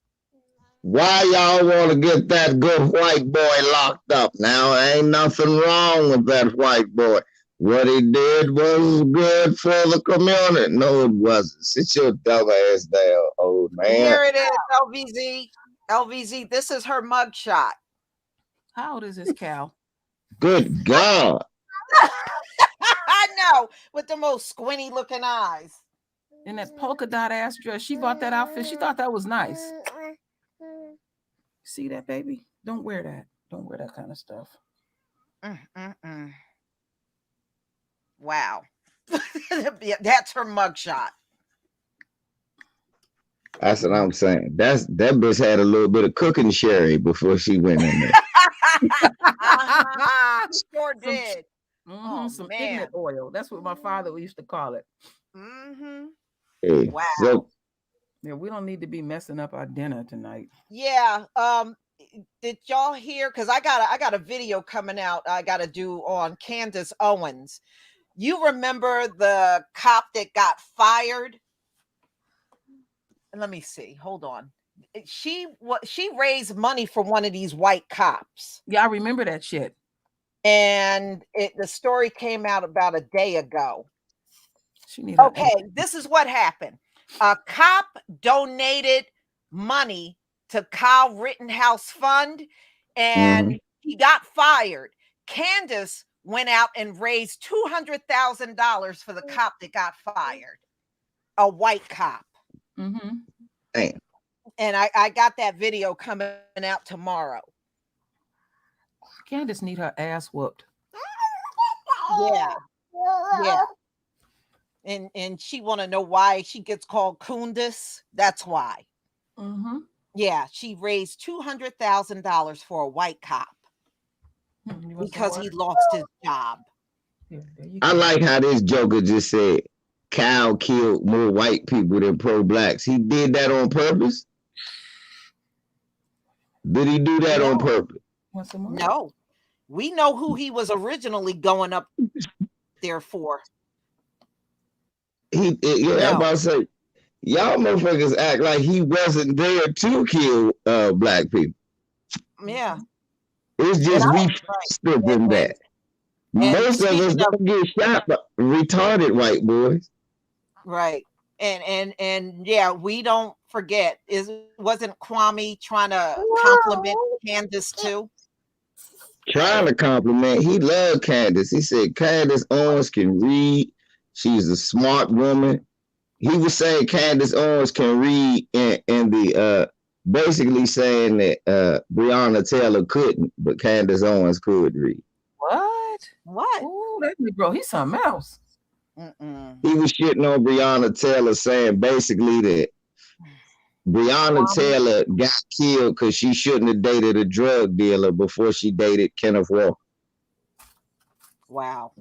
S1: Why y'all want to get that good white boy locked up? Now, ain't nothing wrong with that white boy. What he did was good for the community. No, it wasn't. Sit your dumb ass down, old man.
S2: Here it is, LVZ. LVZ, this is her mugshot.
S3: How old is this cow?
S1: Good God.
S2: I know, with the most squinty looking eyes.
S3: And that polka dot ass dress. She bought that outfit. She thought that was nice. See that, baby? Don't wear that. Don't wear that kind of stuff.
S2: Wow. That's her mugshot.
S1: That's what I'm saying. That bitch had a little bit of cooking sherry before she went in there.
S2: Sure did.
S3: Some ignorant oil. That's what my father used to call it.
S1: Hey,
S2: wow.
S1: So,
S3: yeah, we don't need to be messing up our dinner tonight.
S2: Yeah. Did y'all hear? Because I got a video coming out I gotta do on Candace Owens. You remember the cop that got fired? Let me see. Hold on. She raised money for one of these white cops.
S3: Yeah, I remember that shit.
S2: And the story came out about a day ago. Okay, this is what happened. A cop donated money to Kyle Rittenhouse Fund, and he got fired. Candace went out and raised $200,000 for the cop that got fired, a white cop.
S1: Damn.
S2: And I got that video coming out tomorrow.
S3: Candace need her ass whooped.
S2: Yeah. And she want to know why she gets called Kundus. That's why. Yeah, she raised $200,000 for a white cop because he lost his job.
S1: I like how this joker just said Kyle killed more white people than pro-blacks. He did that on purpose? Did he do that on purpose?
S2: No. We know who he was originally going up there for.
S1: I'm about to say, y'all motherfuckers act like he wasn't there to kill black people.
S2: Yeah.
S1: It's just we faster than that. Most of us don't get shot by retarded white boys.
S2: Right. And yeah, we don't forget. Wasn't Kwame trying to compliment Candace too?
S1: Trying to compliment. He loved Candace. He said Candace Owens can read. She's a smart woman. He was saying Candace Owens can read, and the basically saying that Breonna Taylor couldn't, but Candace Owens could read.
S2: What?
S3: Oh, that bro, he's something else.
S1: He was shitting on Breonna Taylor, saying basically that Breonna Taylor got killed because she shouldn't have dated a drug dealer before she dated Kenneth Walker.
S2: Wow.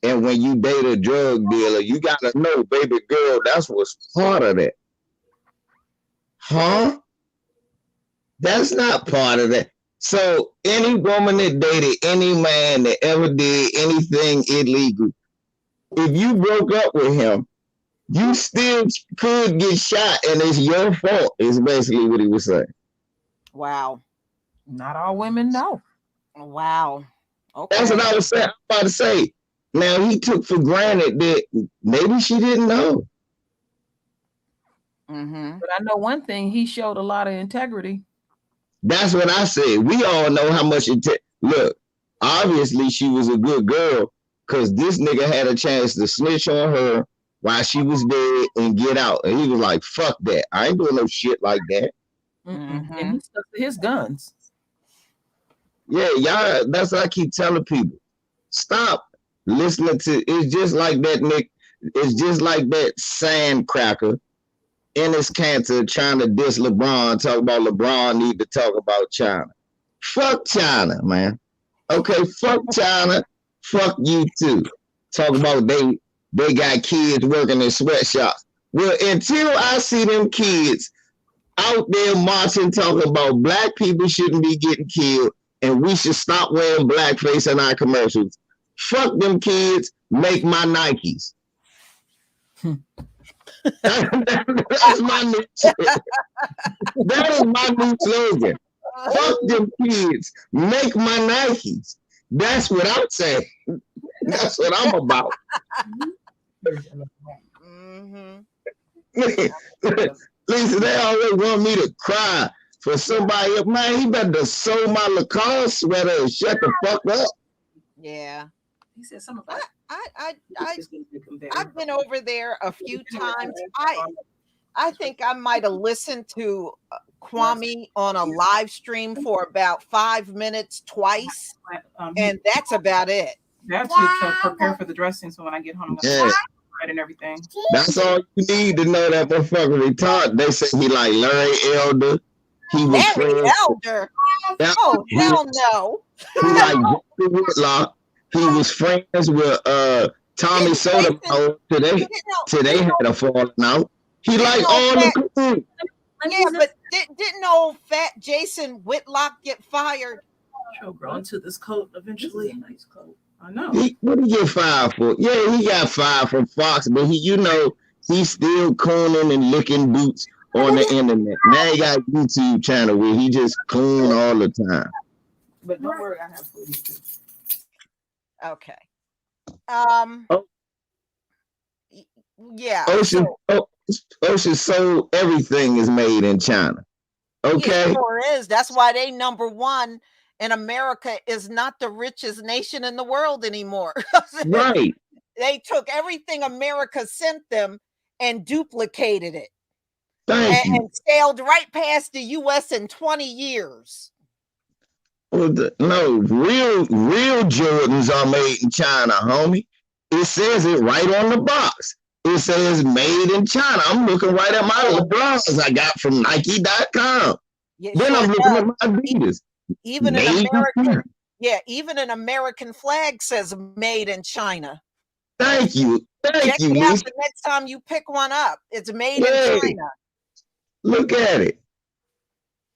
S1: And when you date a drug dealer, you gotta know, baby girl, that's what's part of that. Huh? That's not part of that. So any woman that dated any man that ever did anything illegal, if you broke up with him, you still could get shot, and it's your fault. Is basically what he was saying.
S2: Wow.
S3: Not all women know.
S2: Wow. Okay.
S1: That's what I was saying. I'm about to say. Now he took for granted that maybe she didn't know.
S2: Mm-hmm.
S3: But I know one thing, he showed a lot of integrity.
S1: That's what I said. We all know how much it look, obviously she was a good girl because this nigga had a chance to snitch on her while she was dead and get out. And he was like, fuck that. I ain't doing no shit like that.
S3: Mm-hmm. And he stuck to his guns.
S1: Yeah, y'all, that's what I keep telling people. Stop listening to, it's just like that, Nick. It's just like that sandcracker in his cancer trying to diss LeBron, talk about LeBron need to talk about China. Fuck China, man. Okay, fuck China. Fuck you too. Talk about they got kids working in sweatshops. Well, until I see them kids out there marching, talking about black people shouldn't be getting killed and we should stop wearing blackface in our commercials. Fuck them kids, make my Nikes. That's my new that is my new slogan. Fuck them kids, make my Nikes. That's what I'm saying. That's what I'm about.
S2: Mm-hmm.
S1: Lisa, they always want me to cry for somebody else. Man, he better sew my Lacoste sweater and shut the fuck up.
S2: Yeah.
S3: He said something about
S2: I've been over there a few times. I think I might have listened to Kwame on a live stream for about 5 minutes twice, and that's about it.
S3: That's to prepare for the dressing. So when I get home, I'm gonna right and everything.
S1: That's all you need to know. That motherfucker retarded. They say he like Larry Elder. He was
S2: Larry Elder. Oh hell no.
S1: He like Jeffrey Whitlock. He was friends with Tommy Sotomayor today had a falling out. He like all the cool.
S2: Yeah, but didn't old fat Jason Whitlock get fired?
S3: He'll grow into this coat eventually. Nice coat. I know.
S1: What did he get fired for? Yeah, he got fired from Fox, but he's still cooning and licking boots on the internet. Now he got a YouTube channel where he just coon all the time.
S3: But don't worry, I have food too.
S2: Okay. Yeah.
S1: Ocean sold everything is made in China. Okay.
S2: It sure is. That's why they number one, and America is not the richest nation in the world anymore.
S1: Right.
S2: They took everything America sent them and duplicated it.
S1: And
S2: sailed right past the US in 20 years.
S1: Well, no, real Jordans are made in China, homie. It says it right on the box. It says made in China. I'm looking right at my LeBrons I got from Nike.com.
S2: Yeah,
S1: then I'm looking at my Adidas.
S2: Even an American, even an American flag says made in China.
S1: Thank you.
S2: Check it out the next time you pick one up. It's made in China.
S1: Look at it.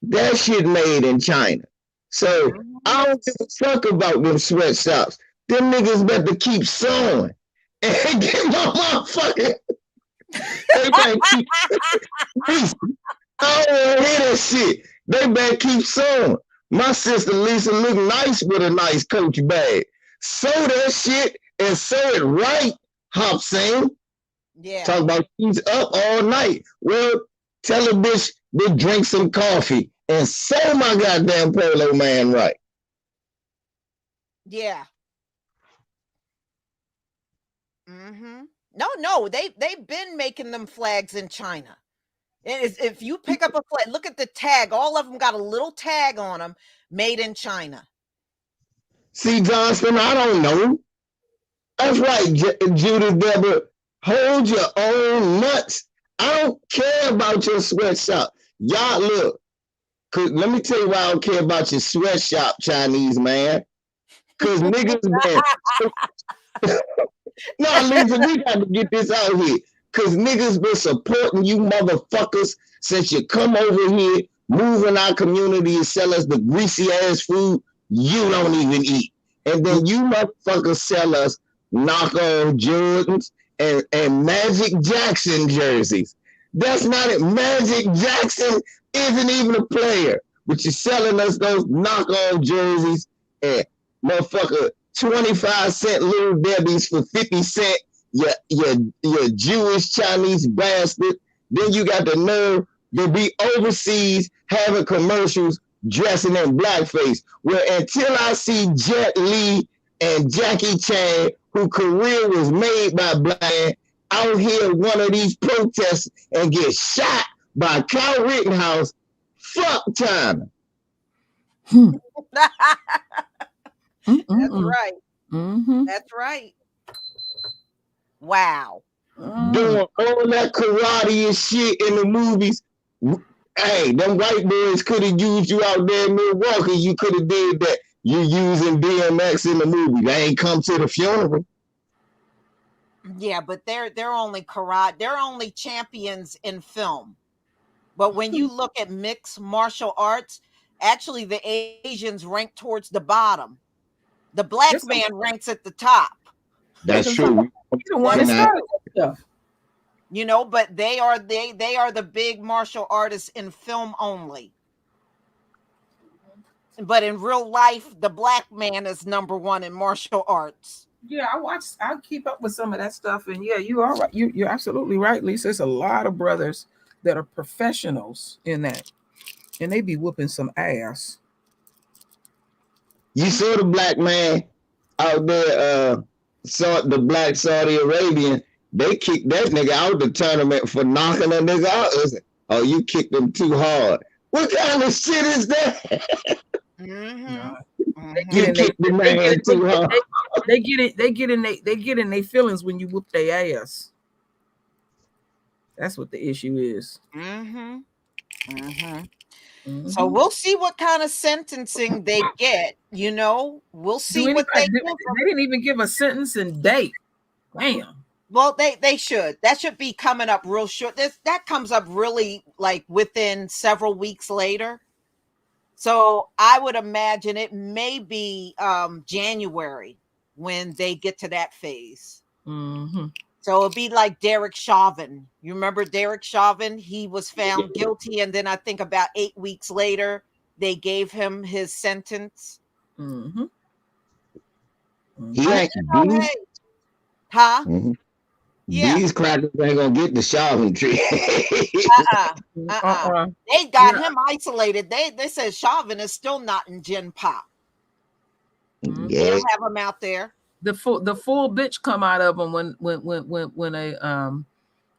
S1: That shit made in China. So I don't give a fuck about them sweatshops. Them niggas better keep sewing and get my motherfucking. They better keep. I don't want to hear that shit. They better keep sewing. My sister Lisa look nice with a nice Coach bag. Sew that shit and sew it right, Hobson.
S2: Yeah.
S1: Talk about she's up all night. Well, tell a bitch to drink some coffee and sew my goddamn Polo man right.
S2: Yeah. Mm-hmm. No, they've been making them flags in China. If you pick up a flag, look at the tag. All of them got a little tag on them, made in China.
S1: See, Johnston, I don't know. That's right, Judith Deborah. Hold your own nuts. I don't care about your sweatshop. Y'all look. Let me tell you why I don't care about your sweatshop, Chinese man. Cause niggas, man. No, Lisa, we got to get this out here. Cause niggas been supporting you motherfuckers since you come over here, move in our community and sell us the greasy ass food you don't even eat. And then you motherfuckers sell us knockoff Jordans and Magic Jackson jerseys. That's not it. Magic Jackson isn't even a player, but you're selling us those knockoff jerseys and motherfucker 25-cent little Debbie's for 50 cents. Your Jewish Chinese bastard. Then you got the nerve to be overseas having commercials dressing in blackface. Well, until I see Jet Li and Jackie Chan, whose career was made by black, out here one of these protests and get shot by Kyle Rittenhouse, fuck China.
S2: That's right. That's right. Wow.
S1: Doing all that karate and shit in the movies. Hey, them white boys could have used you out there in Milwaukee. You could have did that. You using DMX in the movie. They ain't come to the funeral.
S2: Yeah, but they're only karate. They're only champions in film. But when you look at mixed martial arts, actually the Asians rank towards the bottom. The black man ranks at the top.
S1: That's true.
S2: You know, but they are the big martial artists in film only. But in real life, the black man is number one in martial arts.
S3: Yeah, I keep up with some of that stuff, and yeah, you are right. You're absolutely right, Lisa. There's a lot of brothers that are professionals in that, and they be whooping some ass.
S1: You saw the black man out there, saw the black Saudi Arabian. They kicked that nigga out the tournament for knocking a nigga out. Oh, you kicked him too hard. What kind of shit is that?
S3: They get in their feelings when you whoop their ass. That's what the issue is.
S2: So we'll see what kind of sentencing they get. You know, we'll see what they do.
S3: They didn't even give a sentence and date. Damn.
S2: Well, they should. That should be coming up real short. That comes up really like within several weeks later. So I would imagine it may be January when they get to that phase. So it'll be like Derek Chauvin. You remember Derek Chauvin? He was found guilty, and then I think about 8 weeks later, they gave him his sentence. Yeah.
S1: These crackers ain't gonna get the Chauvin tree.
S2: They got him isolated. They said Chauvin is still not in Gen Pop. They don't have him out there.
S3: The full bitch come out of them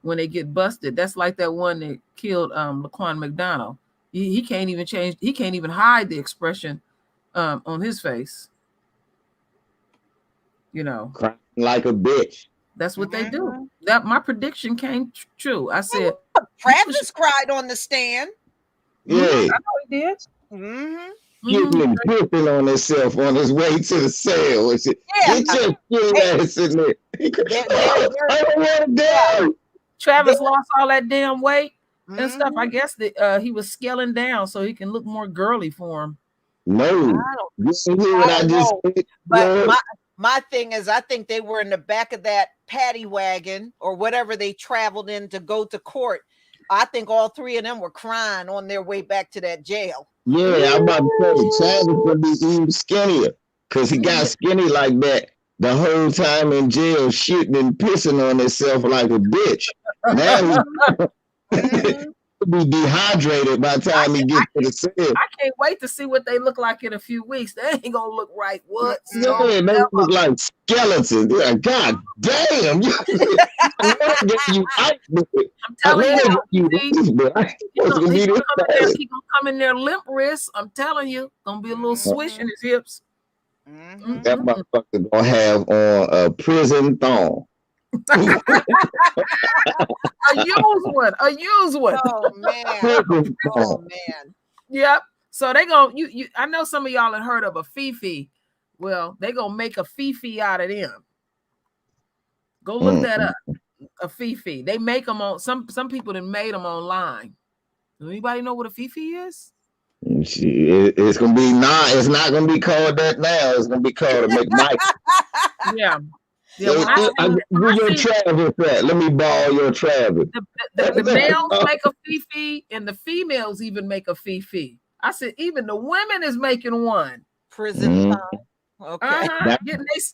S3: when they get busted. That's like that one that killed Laquan McDonald. He can't even change. He can't even hide the expression on his face. You know,
S1: crying like a bitch.
S3: That's what they do. That my prediction came true. I said
S2: Travis cried on the stand.
S1: Yeah, I
S3: know he did.
S1: Getting dripping on himself on his way to the cell. Get your ass in there. I don't want to go.
S3: Travis lost all that damn weight and stuff. I guess that he was scaling down so he can look more girly for him.
S1: No, you see what I just said?
S2: But my thing is, I think they were in the back of that paddy wagon or whatever they traveled in to go to court. I think all three of them were crying on their way back to that jail.
S1: Yeah, I'm about to say Travis would be even skinnier because he got skinny like that the whole time in jail, shitting and pissing on himself like a bitch. Now he'll be dehydrated by the time he gets to the cell.
S3: I can't wait to see what they look like in a few weeks. They ain't gonna look right. What?
S1: Yeah, they look like skeletons. Yeah, God damn. I'm
S3: telling you, he's gonna come in there limp wrist. I'm telling you, gonna be a little swish in his hips.
S1: That motherfucker gonna have on a prison thong.
S3: A used one.
S2: Oh man. Oh man.
S3: Yep. So they gonna you. I know some of y'all have heard of a Fifi. Well, they gonna make a Fifi out of them. Go look that up. A Fifi. They make them on some people that made them online. Does anybody know what a Fifi is?
S1: It's gonna be it's not gonna be called that now. It's gonna be called a McMichael.
S3: Yeah.
S1: Yeah, your Travis that. Let me borrow your Travis.
S3: The males make a Fifi and the females even make a Fifi. I said, even the women is making one.
S2: Prison time. Okay.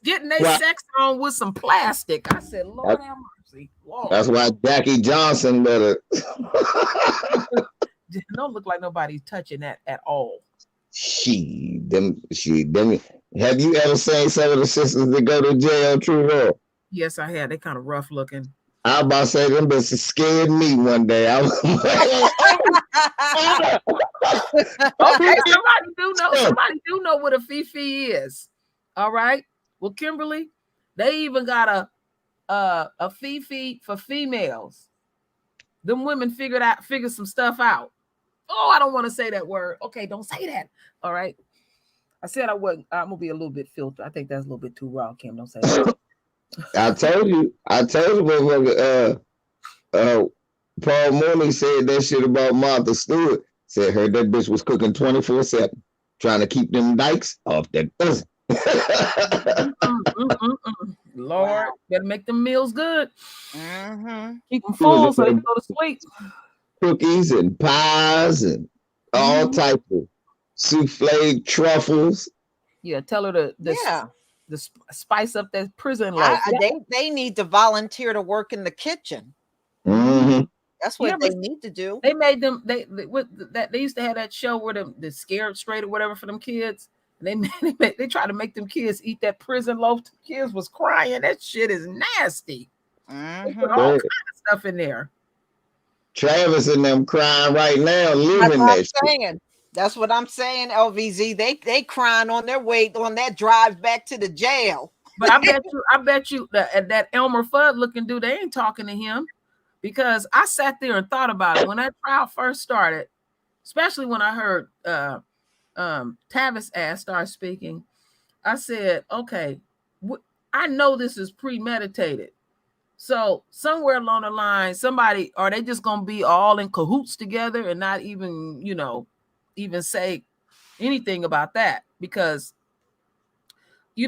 S3: Getting their sex on with some plastic. I said, Lord have mercy. Lord.
S1: That's why Jackie Johnson better.
S3: Don't look like nobody's touching that at all.
S1: Them. Have you ever seen some of the sisters that go to jail, True Lord?
S3: Yes, I had. They kind of rough looking.
S1: I was about to say them bitches scared me one day. I was
S3: okay, somebody do know what a Fifi is. All right. Well, Kimberly, they even got a Fifi for females. Them women figured some stuff out. Oh, I don't want to say that word. Okay, don't say that. All right. I said I wasn't. I'm gonna be a little bit filtered. I think that's a little bit too raw, Kim. Don't say that.
S1: I told you, Paul Mooney said that shit about Martha Stewart. Said heard that bitch was cooking 24/7, trying to keep them dykes off that pussy.
S3: Lord, better make them meals good.
S2: Mm-hmm.
S3: Keep them full so they can go to sleep.
S1: Cookies and pies and all types of souffle truffles.
S3: Yeah, tell her to spice up that prison life.
S2: They need to volunteer to work in the kitchen.
S1: Mm-hmm.
S2: That's what they need to do.
S3: They made them. They used to have that show where the Scared Straight or whatever for them kids. And they try to make them kids eat that prison loaf. The kids was crying. That shit is nasty. They put all kinds of stuff in there.
S1: Travis and them crying right now, living that shit.
S2: That's what I'm saying, LVZ. They crying on their way on that drive back to the jail.
S3: But I bet you that Elmer Fudd looking dude, they ain't talking to him, because I sat there and thought about it when that trial first started, especially when I heard Tavis ass start speaking. I said, okay, I know this is premeditated. So somewhere along the line, are they just gonna be all in cahoots together and not even, even say anything about that? Because, he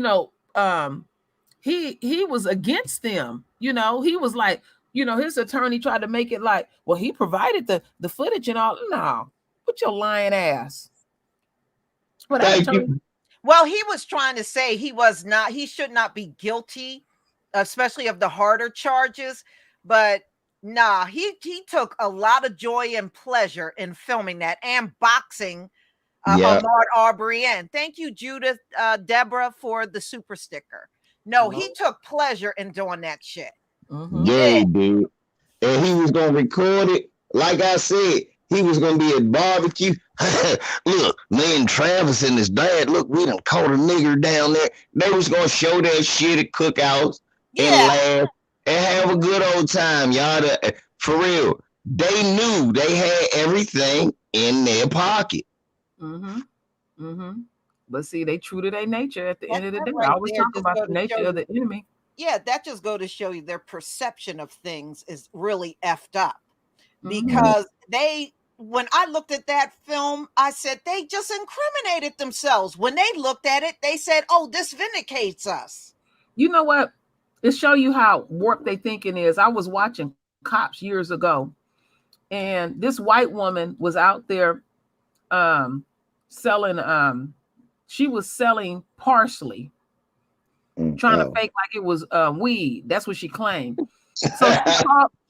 S3: was against them. He was like, his attorney tried to make it like, well, he provided the footage and all. No, put your lying ass.
S1: Thank you.
S2: Well, he was trying to say he should not be guilty, especially of the harder charges. But nah, he took a lot of joy and pleasure in filming that and boxing Ahmaud Arbery in. Thank you, Judith, Deborah, for the super sticker. No, he took pleasure in doing that shit.
S1: Yeah, dude. And he was gonna record it. Like I said, he was gonna be at barbecue. Look, me and Travis and his dad, look, we done caught a nigger down there. They was gonna show that shit at cookouts and laugh and have a good old time, y'all. For real, they knew they had everything in their pocket.
S3: But see, they true to their nature at the end of the day. I always talk about the nature of the enemy.
S2: Yeah, that just go to show you their perception of things is really effed up. Because when I looked at that film, I said they just incriminated themselves. When they looked at it, they said, oh, this vindicates us.
S3: You know what? It show you how warped they thinking is. I was watching Cops years ago, and this white woman was out there selling she was selling parsley, trying to fake like it was weed. That's what she claimed. So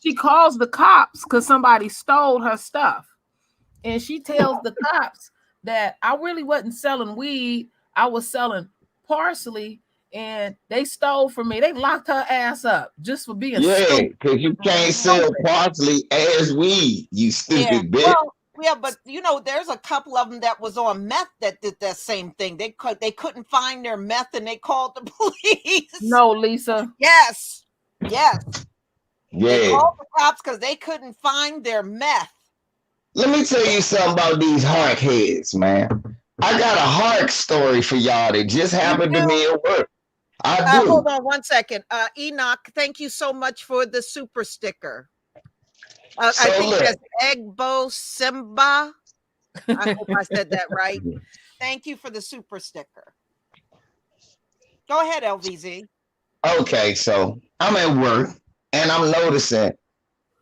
S3: she calls the cops because somebody stole her stuff. And she tells the cops that I really wasn't selling weed. I was selling parsley, and they stole from me. They locked her ass up just for being stupid.
S1: Because you can't sell parsley as weed, you stupid bitch.
S2: Well, but there's a couple of them that was on meth that did that same thing. They couldn't find their meth and they called the police.
S3: No, Lisa.
S2: Yes. Yes. They
S1: Yeah.
S2: called the cops because they couldn't find their meth.
S1: Let me tell you something about these hark heads, man. I got a hark story for y'all that just happened to me at work. I do.
S2: Hold on 1 second. Enoch, thank you so much for the super sticker. I think that's Egbo Simba. I hope I said that right. Thank you for the super sticker. Go ahead, LVZ.
S1: Okay, so I'm at work and I'm noticing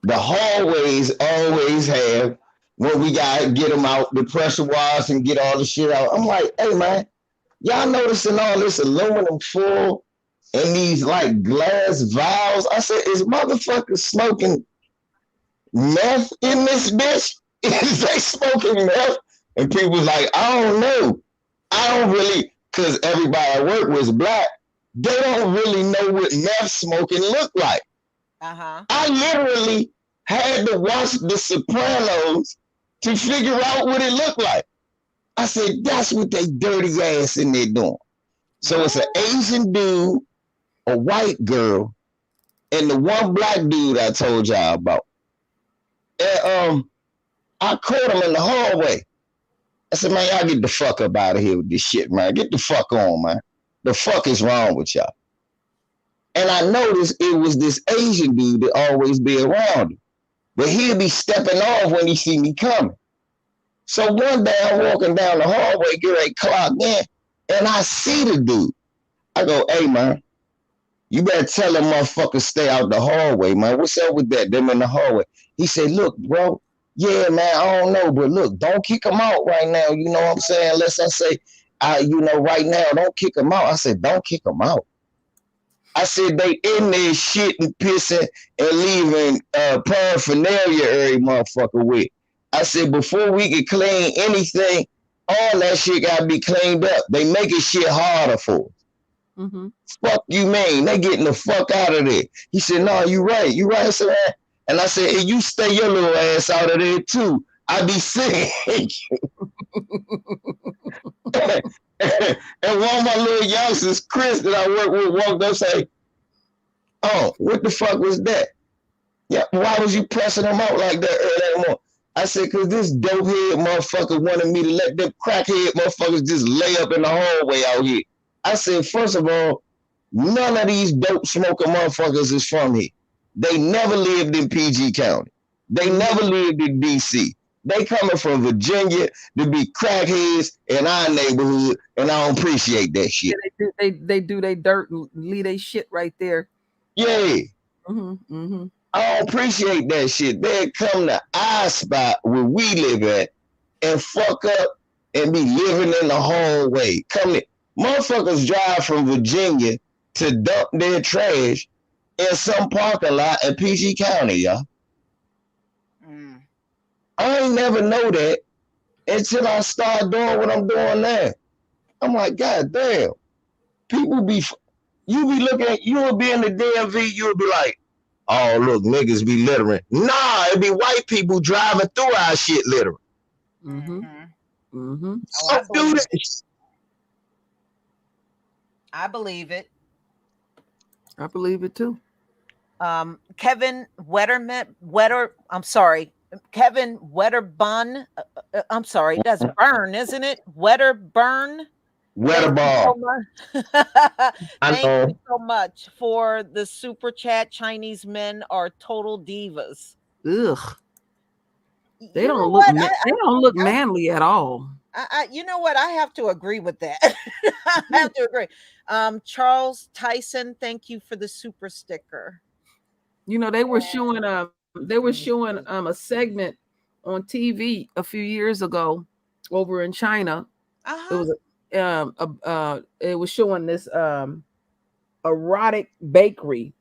S1: the hallways always have when we gotta get them out, the pressure washers and get all the shit out. I'm like, hey man, y'all noticing all this aluminum foil and these like glass vials? I said, is motherfuckers smoking meth in this bitch? Is they smoking meth? And people was like, I don't know. I don't really, because everybody at work was black. They don't really know what meth smoking look like. I literally had to watch The Sopranos to figure out what it looked like. I said, that's what they dirty ass in there doing. So it's an Asian dude, a white girl, and the one black dude I told y'all about. And I caught him in the hallway. I said, man, y'all get the fuck up out of here with this shit, man. Get the fuck on, man. The fuck is wrong with y'all? And I noticed it was this Asian dude that always be around him. But he'd be stepping off when he see me coming. So one day I'm walking down the hallway, get ready to clock in, and I see the dude. I go, hey, man, you better tell them motherfuckers stay out the hallway, man. What's up with that? Them in the hallway. He said, look, bro, yeah, man, I don't know, but look, don't kick them out right now. You know what I'm saying? Unless I say, right now, don't kick them out. I said, don't kick them out. I said, they in there shitting, pissing, and leaving paraphernalia every motherfucker with. I said, before we can clean anything, all that shit got to be cleaned up. They making shit harder for us. Mm-hmm. Fuck you, man. They getting the fuck out of there. He said, no, you right. You right, sir. And I said, hey, you stay your little ass out of there, too. I be sick. And one of my little youngsters, Chris, that I work with, walked up and say, oh, what the fuck was that? Yeah, why was you pressing them out like that early morning? I said, because this dope head motherfucker wanted me to let them crackhead motherfuckers just lay up in the hallway out here. I said, first of all, none of these dope smoking motherfuckers is from here. They never lived in PG County. They never lived in DC. They coming from Virginia to be crackheads in our neighborhood, and I don't appreciate that shit.
S3: Yeah, they do their dirt and leave their shit right there.
S1: Yeah. I don't appreciate that shit. They come to our spot where we live at and fuck up and be living in the hallway. Motherfuckers drive from Virginia to dump their trash in some parking lot in PG County, y'all. I ain't never know that until I start doing what I'm doing now. I'm like, God damn. You'll be in the DMV, you'll be like, oh, look, niggas be littering. Nah, it be white people driving through our shit littering. So do this.
S2: I believe it.
S3: I believe it too.
S2: Kevin Wetterbun. I'm sorry, that's Burn, isn't it? Wetterburn.
S1: Wetterball.
S2: Thank you so much for the super chat. Chinese men are total divas.
S3: Ugh. They don't look manly at all.
S2: You know what? I have to agree with that. I have to agree. Charles Tyson, thank you for the super sticker.
S3: You know, they were showing a segment on TV a few years ago over in China. It was showing this erotic bakery,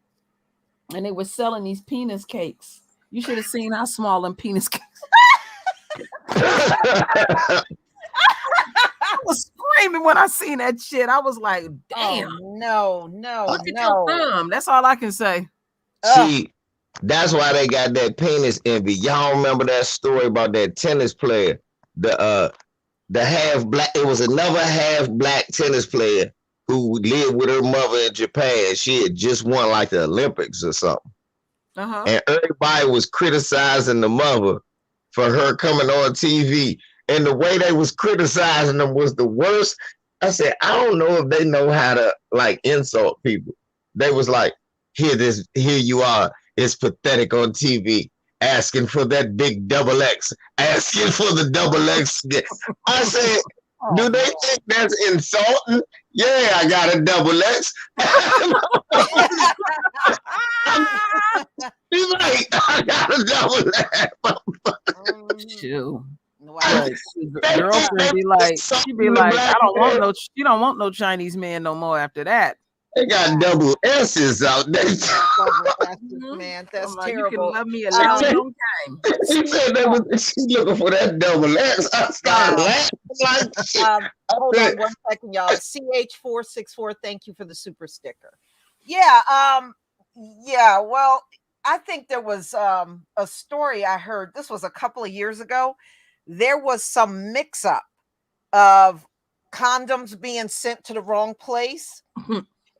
S3: and they were selling these penis cakes. You should have seen how small them penis cakes. I was screaming when I seen that shit. I was like, damn.
S2: Oh, no.
S3: Look at your thumb. That's all I can say.
S1: See, that's why they got that penis envy. Y'all remember that story about that tennis player? The half black, it was another half black tennis player who lived with her mother in Japan. She had just won like the Olympics or something. And everybody was criticizing the mother for her coming on TV. And the way they was criticizing them was the worst. I said, I don't know if they know how to like insult people. They was like, here you are. It's pathetic on TV. Asking for that big double X. Asking for the double X. I said, do they think that's insulting? Yeah, I got a double X. He's like, I got a double X.
S3: Shoot.
S2: Wow.
S3: Girlfriend be like, she be like, I don't want no, she don't want no Chinese man no more after that.
S1: They got double S's out there.
S2: Man, that's
S3: like,
S2: terrible.
S3: You can love me a long time.
S1: She said she's looking for that double X. I started laughing like shit.
S2: Hold on 1 second, y'all. CH464, thank you for the super sticker. Yeah, well, I think there was a story I heard. This was a couple of years ago. There was some mix-up of condoms being sent to the wrong place.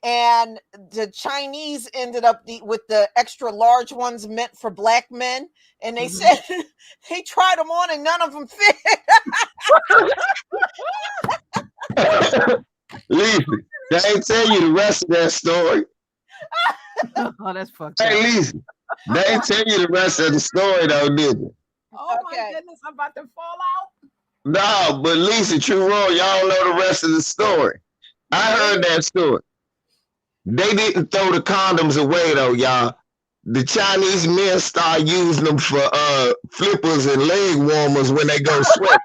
S2: And the Chinese ended up with the extra large ones meant for black men. And they said they tried them on and none of them fit.
S1: Lisa, they ain't tell you the rest of that story.
S3: Oh, that's fucked up.
S1: Hey, Lisa, they ain't tell you the rest of the story, though, did they?
S3: Oh, my goodness, I'm about to fall out.
S1: No, but Lisa, true wrong, y'all know the rest of the story. I heard that story. They didn't throw the condoms away, though, y'all. The Chinese men start using them for flippers and leg warmers when they go swimming.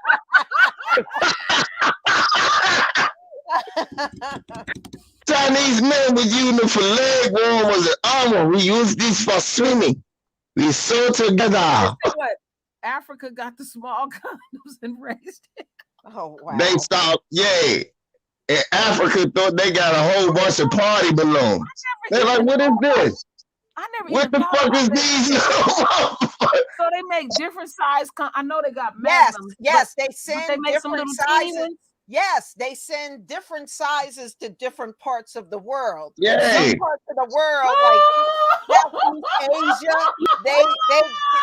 S1: Chinese men were using them for leg warmers and armor. We use these for swimming. We sew together.
S3: What? Africa got the small condoms and raised it.
S2: Oh, wow.
S1: They stopped, yeah. In Africa, thought they got a whole bunch of party balloons. They're like, what is this? What the fuck is these?
S3: So they make different size. I know they got magnums.
S2: Yes, they send
S3: they make some
S2: different
S3: little teeny
S2: sizes.
S3: ones.
S2: Yes, they send different sizes to different parts of the world.
S1: Yeah.
S2: Some parts of the world, like Southeast Asia,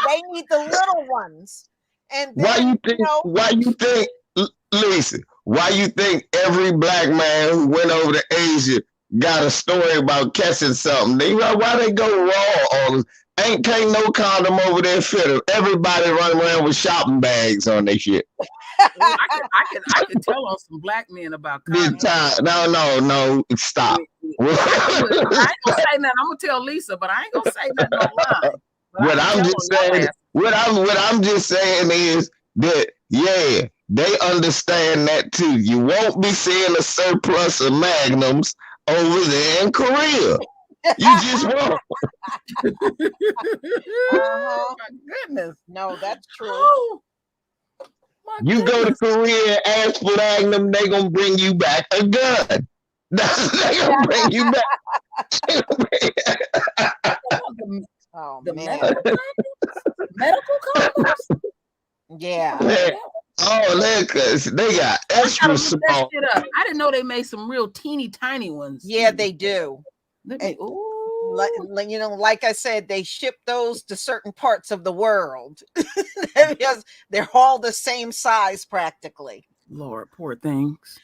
S2: they need the little ones. And then,
S1: why you think, Lisa, why you think every black man who went over to Asia got a story about catching something? Why they go raw on us? Can't no condom over there fit them. Everybody running around with shopping bags on their shit.
S3: I can tell on some black men about condoms.
S1: No, stop.
S3: I ain't gonna say nothing. I'm gonna tell Lisa, but I ain't gonna say nothing online.
S1: What I'm just saying is that they understand that too. You won't be seeing a surplus of magnums over there in Korea. You just won't.
S2: My
S3: goodness.
S2: No, that's true.
S3: Oh,
S1: you go to Korea and ask for magnum, they gonna bring you back a gun. They gonna bring you back.
S3: Medical condoms?
S2: Yeah.
S1: They got extra small.
S3: I didn't know they made some real teeny tiny ones.
S2: Yeah, they do. Like I said, they ship those to certain parts of the world because they're all the same size practically.
S3: Lord, poor things.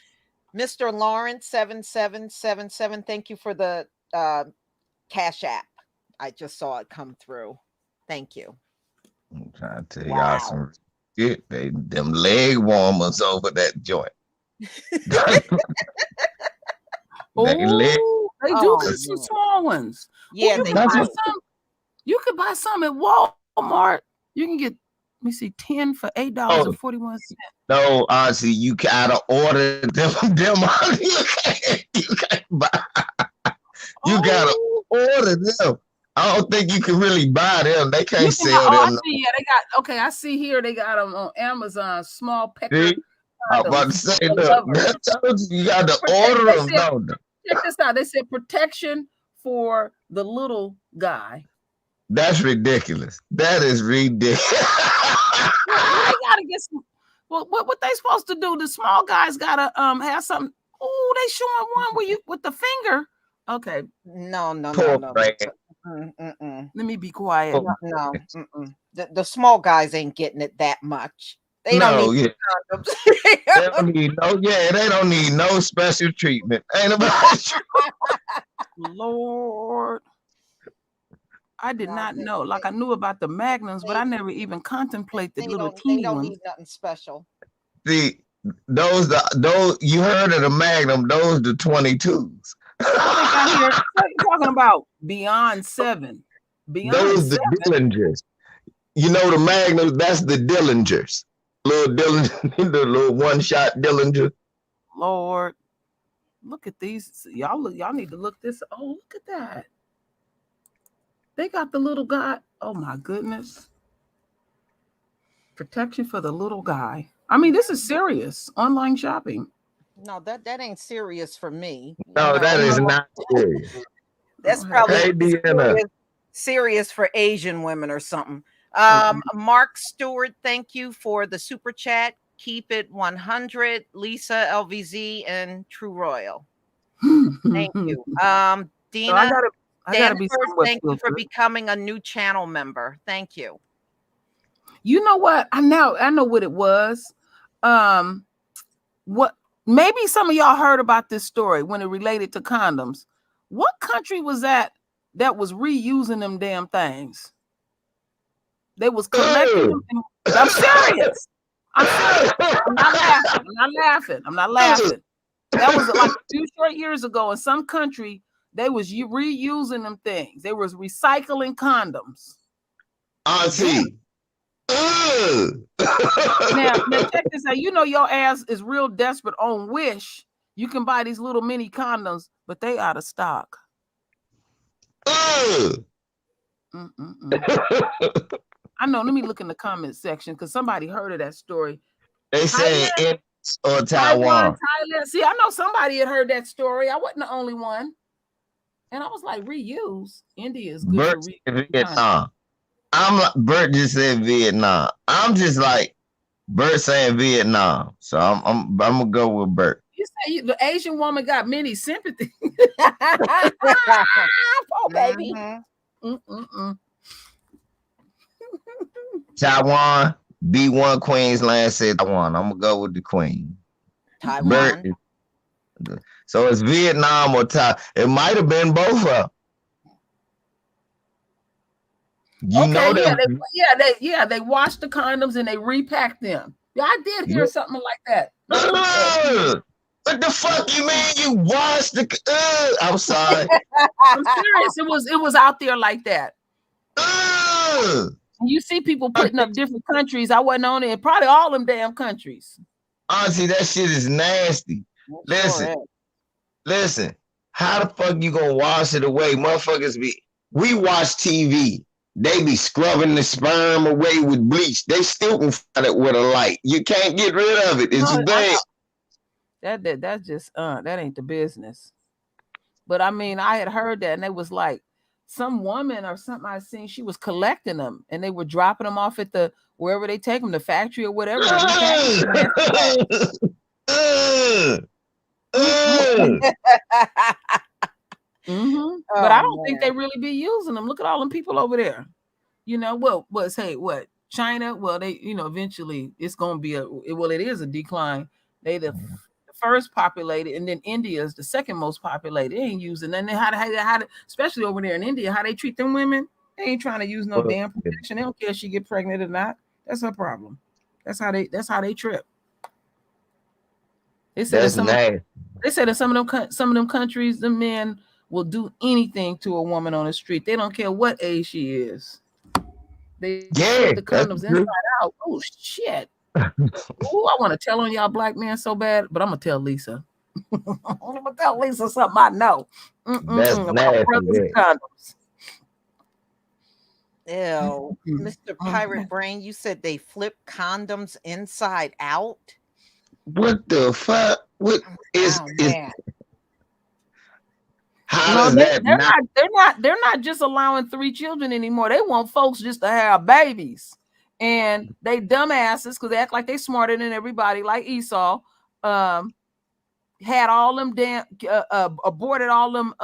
S2: Mr. Lawrence 7777, thank you for the Cash App. I just saw it come through. Thank you.
S1: I'm trying to tell y'all some shit. Them leg warmers over that joint.
S3: They do some small ones.
S2: Yeah,
S3: you could buy some at Walmart. You can get, let me see, 10 for $8.41.
S1: No, honestly, you gotta order them. You can't buy. You gotta order them. I don't think you can really buy them. They can't sell them.
S3: I see here they got them on Amazon. Small pecker.
S1: I'm about to say, look, you got to order them.
S3: Check this out. They said protection for the little guy.
S1: That's ridiculous. That is ridiculous.
S3: They gotta get some. Well, what they supposed to do? The small guys gotta have something. Oh, they showing one where you with the finger. Okay,
S2: No.
S1: Poor man.
S3: let me be quiet.
S2: No. The small guys ain't getting it that much. They don't
S1: No,
S2: need
S1: yeah.
S2: condoms.
S1: They don't need they don't need no special treatment. Ain't about
S3: Lord, I did
S2: No,
S3: not
S2: they-
S3: know. Like I knew about the magnums, but I never even contemplated the
S2: They
S3: little
S2: don't
S3: teeny ones.
S2: need nothing special.
S1: See, those you heard of the Magnum, those the 22s.
S3: I think I hear what you talking about. Beyond 7. Beyond
S1: Those the
S3: 7.
S1: Dillingers. You know the Magnum, that's the Dillingers. Little Dillinger, the little one-shot Dillinger.
S3: Lord, look at these. Y'all need to look this. Oh, look at that. They got the little guy. Oh my goodness. Protection for the little guy. I mean, this is serious. Online shopping.
S2: No, that ain't serious for me.
S1: No, that is not serious.
S2: That's
S3: Oh,
S2: probably
S1: Hey, Deanna.
S2: serious for Asian women or something. Mark Stewart, thank you for the super chat. Keep it 100. Lisa LVZ and True Royal. Thank you. Dina,
S3: So I gotta be
S2: Danford,
S3: somewhat
S2: thank you for
S3: filtered.
S2: becoming a new channel member. Thank you.
S3: You know what? I know what it was. What maybe some of y'all heard about this story when it related to condoms. What country was that was reusing them damn things? They was collecting them. I'm serious. I'm serious. I'm not laughing. That was like a few short years ago in some country. They was reusing them things. They was recycling condoms.
S1: Auntie.
S3: Now check this out. You know your ass is real desperate on Wish. You can buy these little mini condoms, but they out of stock. I know. Let me look in the comment section because somebody heard of that story.
S1: They say in or Taiwan.
S3: Thailand. See, I know somebody had heard that story. I wasn't the only one. And I was like, reuse. India is good
S1: Bert
S3: for
S1: Vietnam. I'm like, Bert just said Vietnam. I'm just like Bert saying Vietnam. So I'm gonna go with Bert.
S3: You say the Asian woman got many sympathy. Oh, baby.
S1: Taiwan, B1 Queensland said Taiwan. I'm gonna go with the Queen.
S2: Taiwan.
S1: So it's Vietnam or Thai. It might have been both of them.
S3: They washed the condoms and they repacked them. Yeah, I did hear something like that.
S1: What the fuck you mean you washed the? I'm sorry.
S3: I'm serious. It was out there like that. You see people putting up different countries. I wasn't on it. Probably all them damn countries.
S1: Honestly, that shit is nasty. Listen. How the fuck you gonna wash it away? Motherfuckers we watch TV. They be scrubbing the sperm away with bleach. They still can fight it with a light. You can't get rid of it. It's bad.
S3: That's just that ain't the business. But I mean, I had heard that, and it was like some woman or something I seen. She was collecting them, and they were dropping them off at the wherever they take them, the factory or whatever. But I don't think they really be using them. Look at all them people over there. You know, what China? Well, they, eventually it's gonna be it is a decline. They the first populated, and then India is the second most populated. They ain't using, and then how especially over there in India, how they treat them women. They ain't trying to use no damn protection. They don't care if she get pregnant or not. That's her problem. That's how they trip. They said in some of them countries, the men will do anything to a woman on the street. They don't care what age she is. They put the condoms inside out. Oh shit! Oh, I want to tell on y'all black men so bad, but I'm gonna tell Lisa. I'm gonna tell Lisa something I know.
S1: That's nasty.
S3: Condoms.
S2: Ew, Mr. Pirate Brain, you said they flip condoms inside out.
S1: What the fuck? What is?
S3: How no, they're not just allowing 3 children anymore. They want folks just to have babies, and they dumbasses because they act like they smarter than everybody, like Esau. had all them damn aborted all them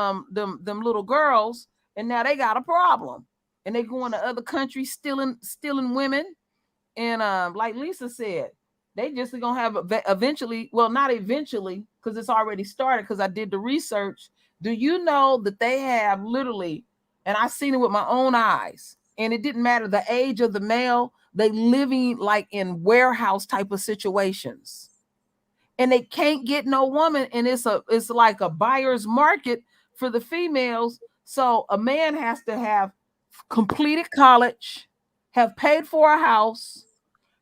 S3: little girls, and now they got a problem, and they going to other countries stealing women, and like Lisa said, they just are gonna have eventually, well, not eventually, because it's already started, because I did the research. Do you know that they have literally, and I seen it with my own eyes, and it didn't matter the age of the male, they living like in warehouse type of situations, and they can't get no woman, and it's like a buyer's market for the females. So a man has to have completed college, have paid for a house,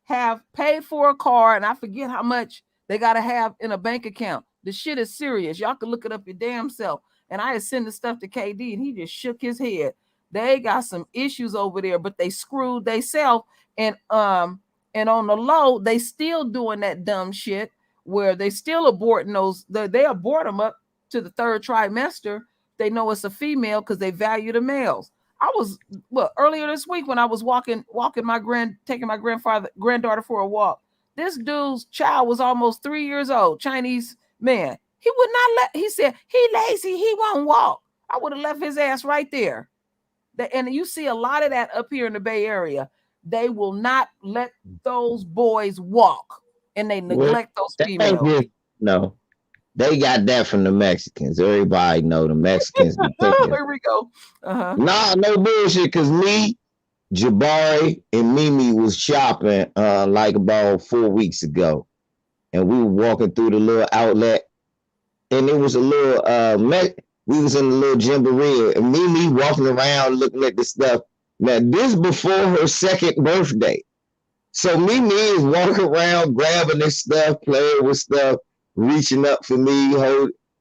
S3: have paid for a car, and I forget how much they got to have in a bank account. The shit is serious. Y'all can look it up your damn self. And I had sent the stuff to KD, and he just shook his head. They got some issues over there, but they screwed theyself. And on the low, they still doing that dumb shit where they still aborting those. They abort them up to the 3rd trimester. They know it's a female because they value the males. I was earlier this week when I was taking my granddaughter for a walk. This dude's child was almost 3 years old, Chinese man. He would not he said, he lazy, he won't walk. I would have left his ass right there. And you see a lot of that up here in the Bay Area. They will not let those boys walk, and they neglect those females.
S1: No, they got that from the Mexicans. Everybody know the Mexicans.
S3: Here we go.
S1: Nah, no bullshit. Cause me, Jabari, and Mimi was shopping like about 4 weeks ago, and we were walking through the little outlet, and it was a little we was in the little jamboree, and Mimi walking around looking at the stuff. Now this before her 2nd birthday, so Mimi is walking around grabbing this stuff, playing with stuff, reaching up for me,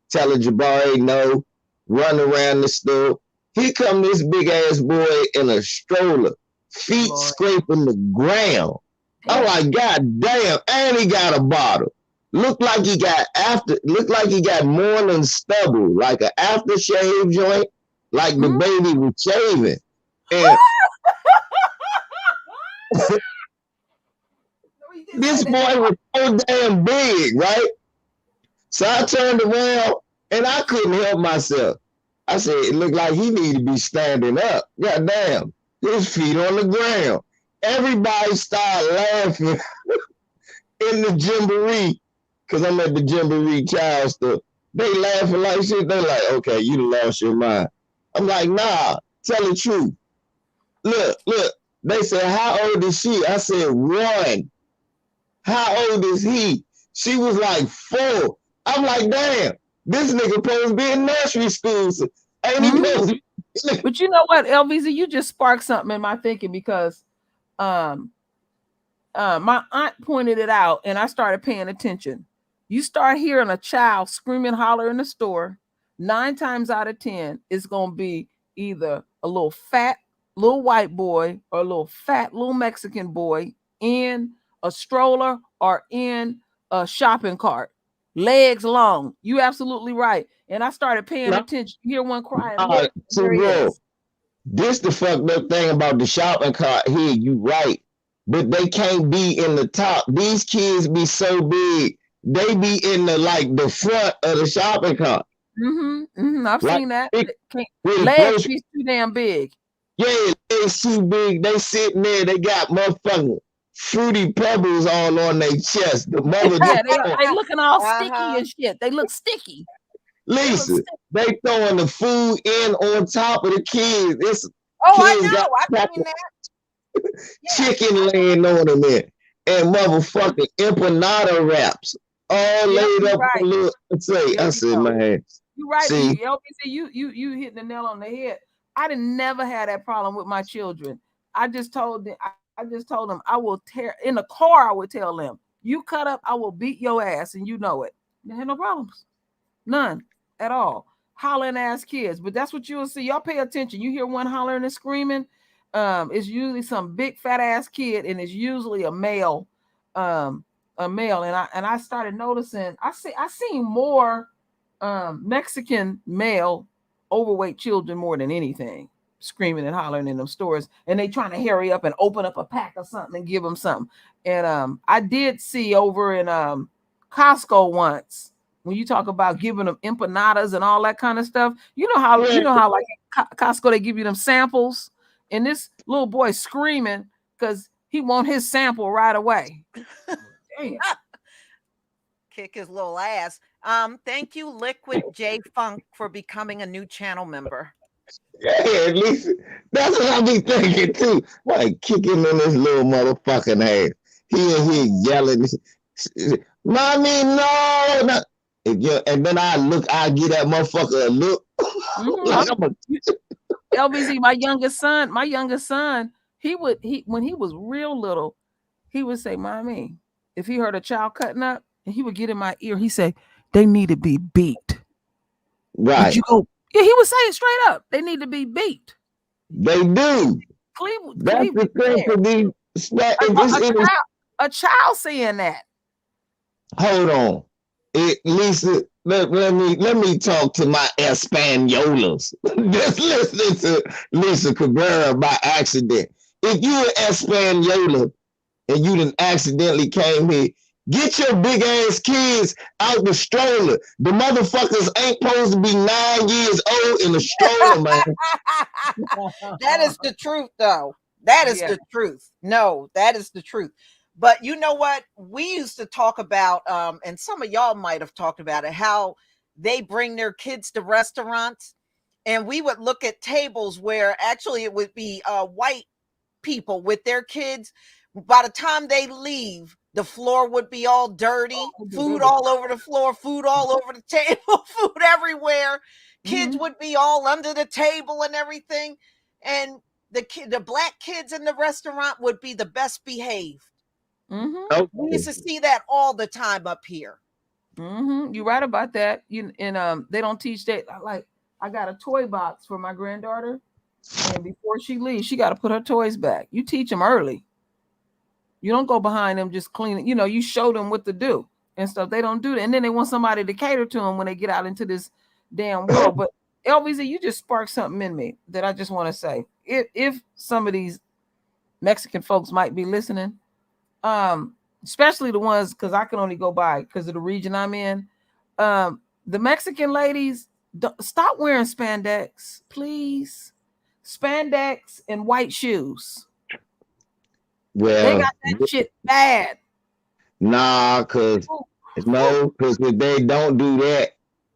S1: telling Jabari no, running around the store. Here come this big ass boy in a stroller, feet scraping the ground. I'm like, God damn, and he got a bottle. Looked like he got morning stubble, like an aftershave joint, like the baby was shaving. And this boy was so damn big, right? So I turned around and I couldn't help myself. I said, it looked like he needed to be standing up. God damn, his feet on the ground. Everybody started laughing in the jamboree, because I'm at the jamboree child stuff. They laughing like shit. They like, okay, you done lost your mind. I'm like, nah, tell the truth. Look. They said, how old is she? I said, 1. How old is he? She was like 4. I'm like, damn, this nigga supposed to be in nursery school. So ain't he supposed to?
S3: But you know what, LVZ, you just sparked something in my thinking, because my aunt pointed it out, and I started paying attention. You start hearing a child screaming, holler in the store, 9 times out of 10, it's going to be either a little fat little white boy or a little fat little Mexican boy in a stroller or in a shopping cart, legs long. You absolutely right. And I started paying attention. You hear one crying.
S1: So bro, this the fucked up thing about the shopping cart here. You right, but they can't be in the top. These kids be so big, they be in the front of the shopping cart.
S3: I've seen that. Legs be too damn big.
S1: Yeah, legs too big. They sitting there. They got motherfucking Fruity Pebbles all on their chest. The mother,
S3: they looking all sticky and shit. They look sticky.
S1: Lisa, they throwing the food in on top of the kids. Kids
S2: I know. I've seen that.
S1: Chicken laying on them there, and motherfucking empanada wraps all laid up on little. I said, man,
S3: you right. See, you hitting the nail on the head. I didn't never had that problem with my children. I just told them I will tear in the car. I would tell them, you cut up, I will beat your ass, and you know it. They had no problems, none at all. Hollering ass kids, but that's what you'll see. Y'all pay attention. You hear one hollering and screaming, it's usually some big fat ass kid, and it's usually a male. And I started noticing. I seen more Mexican male overweight children more than anything, screaming and hollering in them stores, and they trying to hurry up and open up a pack of something and give them something. And I did see over in Costco once, when you talk about giving them empanadas and all that kind of stuff. You know how like at Costco they give you them samples, and this little boy screaming because he want his sample right away. Damn.
S2: Kick his little ass. Thank you, Liquid J Funk, for becoming a new channel member.
S1: Yeah, at least that's what I be thinking too. Like kick him in his little motherfucking ass. He and he yelling, "Mommy, no!" And then I give that motherfucker a look. Like I'm a
S3: LBZ, my youngest son, when he was real little, he would say, "Mommy," if he heard a child cutting up, and he would get in my ear, he say, "They need to be beat."
S1: right.
S3: Would you go? Yeah, he would say it straight up. They need to be beat.
S1: They do. That's the thing to be.
S3: A child saying that.
S1: Hold on, Lisa. Let me talk to my Espanolas. Just listening to Lisa Cabrera by accident. If you an Espanola and you done accidentally came here, get your big ass kids out the stroller. The motherfuckers ain't supposed to be 9 years old in the stroller, man.
S2: That is the truth, though. That is the truth. No, that is the truth. But you know what? We used to talk about, and some of y'all might have talked about it, how they bring their kids to restaurants, and we would look at tables where actually it would be white people with their kids. By the time they leave, the floor would be all dirty, food all over the floor, food all over the table, food everywhere. Kids would be all under the table and everything. And the black kids in the restaurant would be the best behaved.
S1: Okay.
S2: We used to see that all the time up here.
S3: You're right about that. They don't teach that. Like, I got a toy box for my granddaughter, and before she leaves, she got to put her toys back. You teach them early. You don't go behind them just cleaning. You show them what to do and stuff. They don't do that, and then they want somebody to cater to them when they get out into this damn world. But LVZ, you just sparked something in me that I just want to say. If some of these Mexican folks might be listening, especially the ones, because I can only go by because of the region I'm in. The Mexican ladies, stop wearing spandex, please. Spandex and white shoes.
S1: Well,
S3: they got that shit bad.
S1: Nah, because if they don't do that,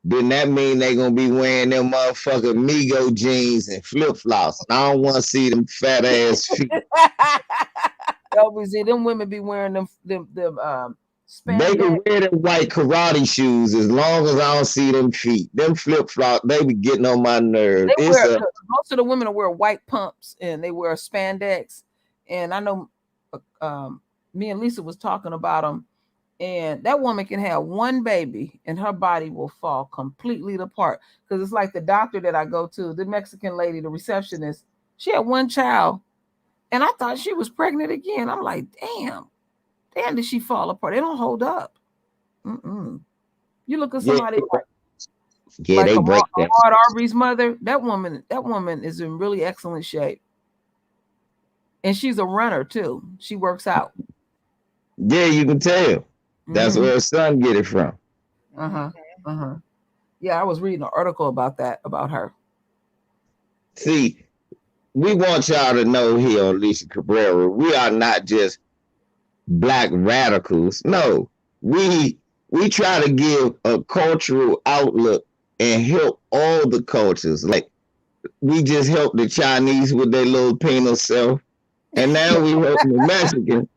S1: then that mean they gonna be wearing them motherfucking Migo jeans and flip flops. I don't want to see them fat ass feet.
S3: LBZ, them women be wearing them spandex.
S1: They can wear them white karate shoes as long as I don't see them feet. Them flip flops, they be getting on my nerves.
S3: Most of the women wear white pumps and they wear spandex. And I know me and Lisa was talking about them. And that woman can have one baby and her body will fall completely apart. Because it's like the doctor that I go to, the Mexican lady, the receptionist, she had one child. And I thought she was pregnant again. I'm like, damn, did she fall apart? They don't hold up. You look at somebody like
S1: they break that.
S3: Ahmaud Arbery's mother. That woman is in really excellent shape. And she's a runner too. She works out.
S1: Yeah, you can tell. That's where her son get it from.
S3: Yeah, I was reading an article about that, about her.
S1: See, we want y'all to know here on Lisa Cabrera, we are not just black radicals. No, we try to give a cultural outlook and help all the cultures. Like, we just help the Chinese with their little penal self, and now we help the Mexican.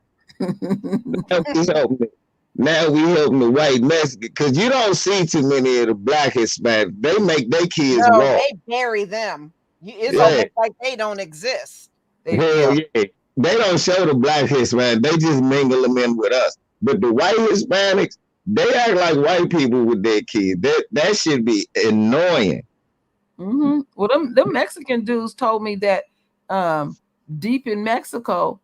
S1: Now we helping the white Mexican, because you don't see too many of the black Hispanics. They make their kids raw.
S2: They bury them. It's almost like they don't exist.
S1: They don't show the black Hispanics. They just mingle them in with us. But the white Hispanics, they act like white people with their kids. That should be annoying.
S3: Well, them Mexican dudes told me that deep in Mexico,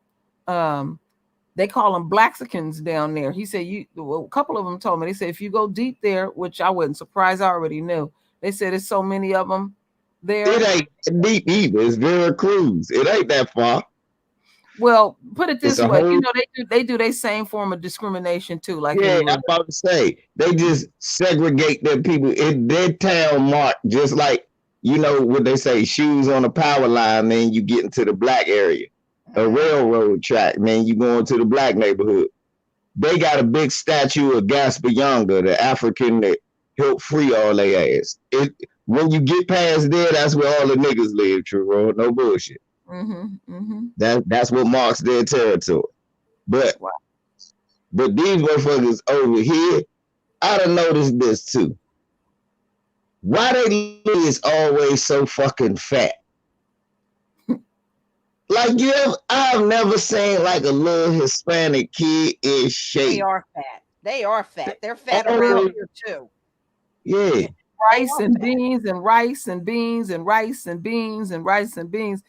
S3: they call them Blaxicans down there. He said, a couple of them told me, they said, if you go deep there, which I wasn't surprised, I already knew. They said there's so many of them there.
S1: It ain't deep either. It's Veracruz. It ain't that far.
S3: Well, put it
S1: It's
S3: this
S1: a
S3: way,
S1: whole
S3: they do their same form of discrimination too, like
S1: yeah. I'm
S3: anywhere.
S1: about to say they just segregate their people in their town mark, just like what they say, shoes on a power line. Then you get into the black area, a railroad track. Man, you go into the black neighborhood. They got a big statue of Gaspar Younger, the African that helped free all their ass. When you get past there, that's where all the niggas live, true, bro. No bullshit. That's what marks their territory. But
S3: Wow.
S1: but these motherfuckers over here, I done noticed this too. Why they is always so fucking fat? Like I've never seen like a little Hispanic kid in shape.
S2: They are fat. They are fat. They're fat
S1: Oh,
S2: around here too.
S1: yeah.
S3: Rice and beans and rice and beans and rice and beans and rice and beans.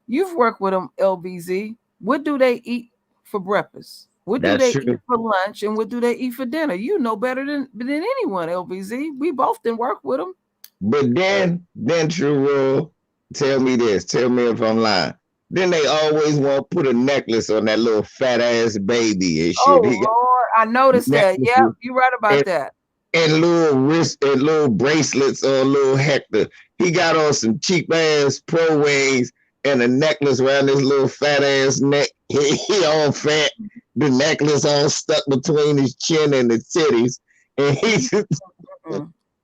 S3: You've worked with them, LBZ. What do they eat for breakfast? What do
S1: That's
S3: they
S1: true.
S3: eat for lunch? And what do they eat for dinner? You know better than anyone, LBZ. We both didn't work with them.
S1: But then True Rule, tell me this. Tell me if I'm lying. Then they always want to put a necklace on that little fat ass baby and shit.
S3: Oh Lord, I noticed that. Yeah, you're right about that.
S1: And little wrist and little bracelets on little Hector. He got on some cheap ass pro wings and a necklace around his little fat ass neck. He all fat. The necklace all stuck between his chin and the titties. And he just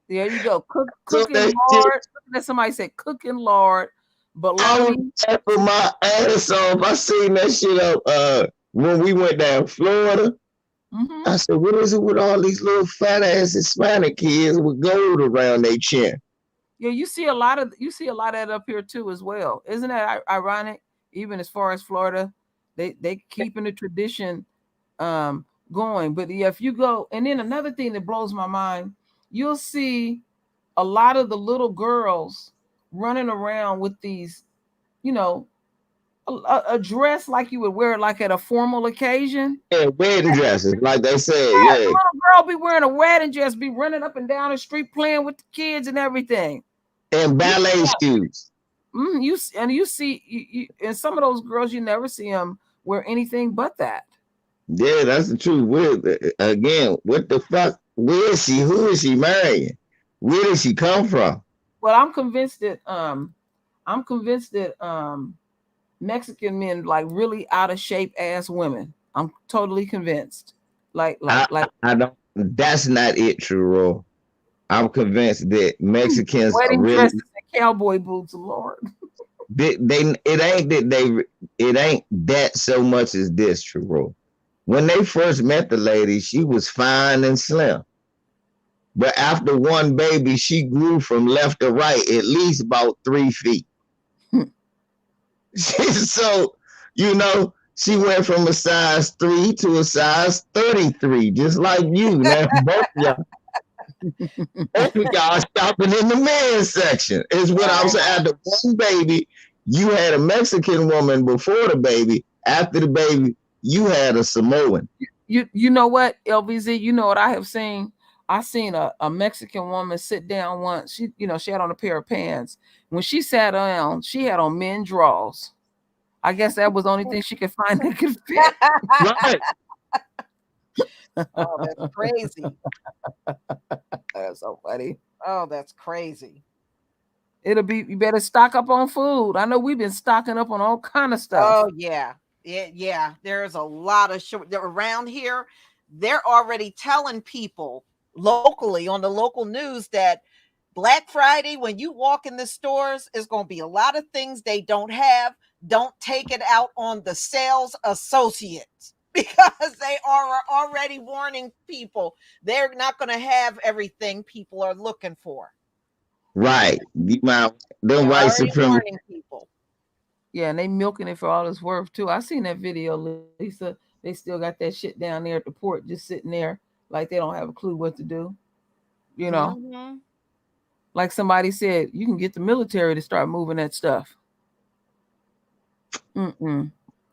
S3: There you go. Cooking lard. Somebody said cooking lard.
S1: I was tapping my ass off. I seen that shit up when we went down Florida. I said, what is it with all these little fat ass Hispanic kids with gold around their chin?
S3: Yeah, you see a lot of that up here too as well. Isn't that ironic? Even as far as Florida, they keeping the tradition going. But yeah, if you go, and then another thing that blows my mind, you'll see a lot of the little girls running around with these, a dress like you would wear like at a formal occasion.
S1: Yeah, wedding dresses, like they said.
S3: Yeah,
S1: Yeah,
S3: the little girl be wearing a wedding dress, be running up and down the street playing with the kids and everything.
S1: And ballet shoes.
S3: You see, and some of those girls, you never see them wear anything but that.
S1: Yeah, that's the truth. Again, what the fuck? Where is she? Who is she marrying? Where did she come from?
S3: Well, I'm convinced that Mexican men like really out of shape ass women. I'm totally convinced. I
S1: don't. That's not it, True. I'm convinced that Mexicans
S3: wedding
S1: are really
S3: dresses and cowboy boots, Lord.
S1: It ain't that so much as this, True. When they first met the lady, she was fine and slim. But after one baby, she grew from left to right at least about 3 feet. So, she went from a size 3 to a size 33, just like you. Now, both of y'all shopping in the men's section. Is what I'm saying. After one baby, you had a Mexican woman before the baby. After the baby, you had a Samoan.
S3: You know what, LVZ? You know what I have seen? I seen a Mexican woman sit down once. She had on a pair of pants. When she sat down, she had on men's drawers. I guess that was the only thing she could find that could fit.
S1: Right.
S2: Oh, that's crazy.
S3: That's so funny.
S2: Oh, that's crazy.
S3: You better stock up on food. I know we've been stocking up on all kind of stuff.
S2: Oh, yeah. Yeah. There's a lot of around here. They're already telling people locally on the local news that Black Friday, when you walk in the stores, is going to be a lot of things they don't have. Don't take it out on the sales associates because they are already warning people they're not going to have everything people are looking for.
S1: Right. Them white supremacists.
S3: Yeah, and they milking it for all it's worth too. I seen that video, Lisa. They still got that shit down there at the port, just sitting there like they don't have a clue what to do. Like somebody said, you can get the military to start moving that stuff.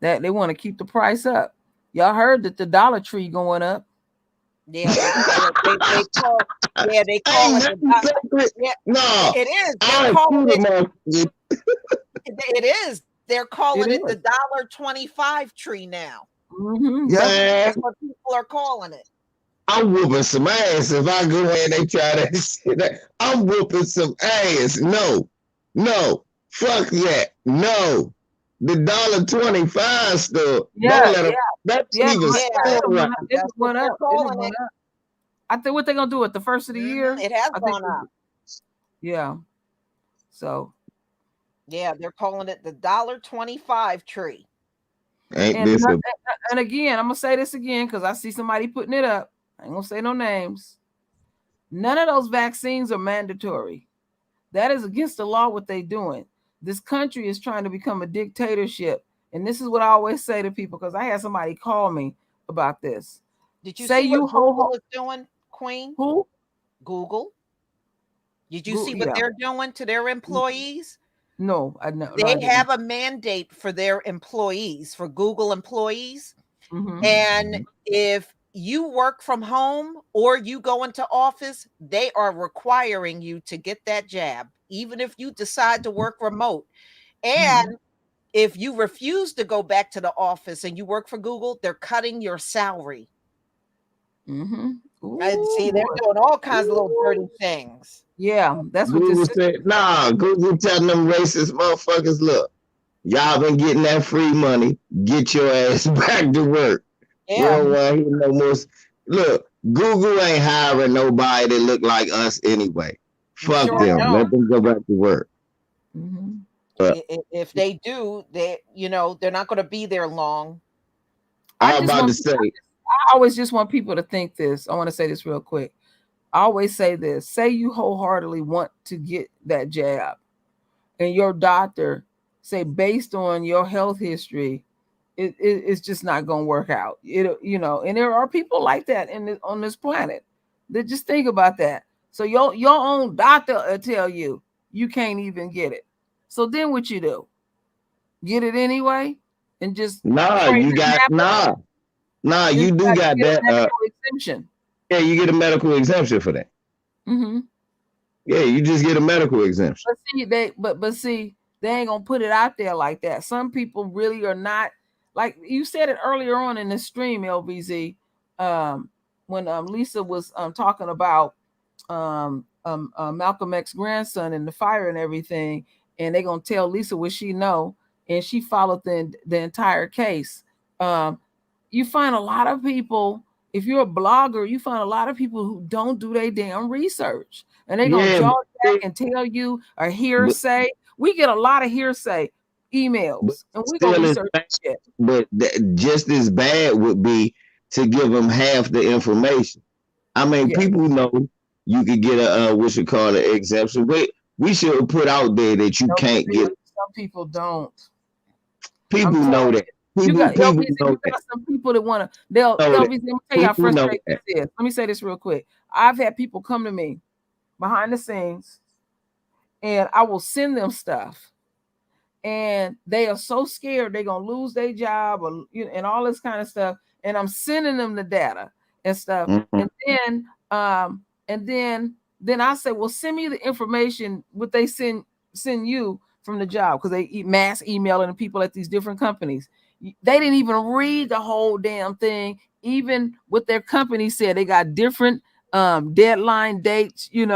S3: That they want to keep the price up. Y'all heard that the Dollar Tree going up.
S2: Yeah, they call it. Yeah, no, it is. It is They're calling it
S3: is.
S2: the $1.25 tree now.
S3: Yep.
S2: That's what people are calling it.
S1: I'm whooping some ass if I go in and they try that shit. I'm whooping some ass. No, fuck that. No, the $1.25 stuff.
S3: Yeah,
S1: Don't let them. That's
S3: yeah.
S1: even still right.
S3: It
S2: That's what
S3: went
S2: they're
S3: up.
S2: calling it.
S3: I think what they're gonna do at the first of the year.
S2: It has
S3: I think
S2: gone up.
S3: Yeah. So.
S2: Yeah, they're calling it the $1.25 tree.
S1: Ain't
S3: And,
S1: this a
S3: and again, I'm gonna say this again because I see somebody putting it up. I ain't gonna say no names. None of those vaccines are mandatory. That is against the law what they're doing. This country is trying to become a dictatorship. And this is what I always say to people because I had somebody call me about this.
S2: Did you
S3: say
S2: see
S3: you
S2: what Google is doing, Queen?
S3: Who?
S2: Google. Did you see what
S3: Yeah.
S2: they're doing to their employees?
S3: No, I know.
S2: They have a mandate for their employees, for Google employees.
S3: Mm-hmm.
S2: And if you work from home or you go into office, they are requiring you to get that jab, even if you decide to work remote. And if you refuse to go back to the office and you work for Google, they're cutting your salary. And see, they're doing all kinds of little dirty things.
S3: Yeah, that's what
S1: Google
S3: this
S1: said. Nah, Google telling them racist motherfuckers, look, y'all been getting that free money. Get your ass back to work.
S2: Yeah.
S1: We don't want to hear no more. Look, Google ain't hiring nobody that look like us anyway. Fuck them.
S2: Don't.
S1: Let them go back to work.
S2: If they do, they're not going to be there long.
S1: I was about to say.
S3: I always just want people to think this. I want to say this real quick. I always say this. Say you wholeheartedly want to get that jab, and your doctor say based on your health history, it's just not going to work out. And there are people like that on this planet. That just think about that. So your own doctor will tell you can't even get it. So then what you do? Get it anyway, and just
S1: you got you do got that
S3: exemption.
S1: Yeah, you get a medical exemption for that.
S3: Mm-hmm.
S1: Yeah, you just get a medical exemption.
S3: But see, they ain't gonna put it out there like that. Some people really are not, like you said it earlier on in the stream, LVZ, when Lisa was talking about Malcolm X's grandson and the fire and everything, and they gonna tell Lisa what she know, and she followed the entire case. You find a lot of people. If you're a blogger, you find a lot of people who don't do their damn research, and they're gonna jaw back and tell you a hearsay. We get a lot of hearsay emails, and we gonna research it.
S1: But just as bad would be to give them half the information. I mean, people know you could get a what you call an exemption, but we should put out there that you can't get it.
S3: Some people don't.
S1: People know that. People know
S3: that. Some people that want to. They'll let me tell you how frustrating this is. Let me say this real quick. I've had people come to me behind the scenes, and I will send them stuff, and they are so scared they're gonna lose their job and all this kind of stuff. And I'm sending them the data and stuff, and then I say, well, send me the information what they send you from the job, because they mass emailing the people at these different companies. They didn't even read the whole damn thing. Even what their company said, they got different deadline dates, and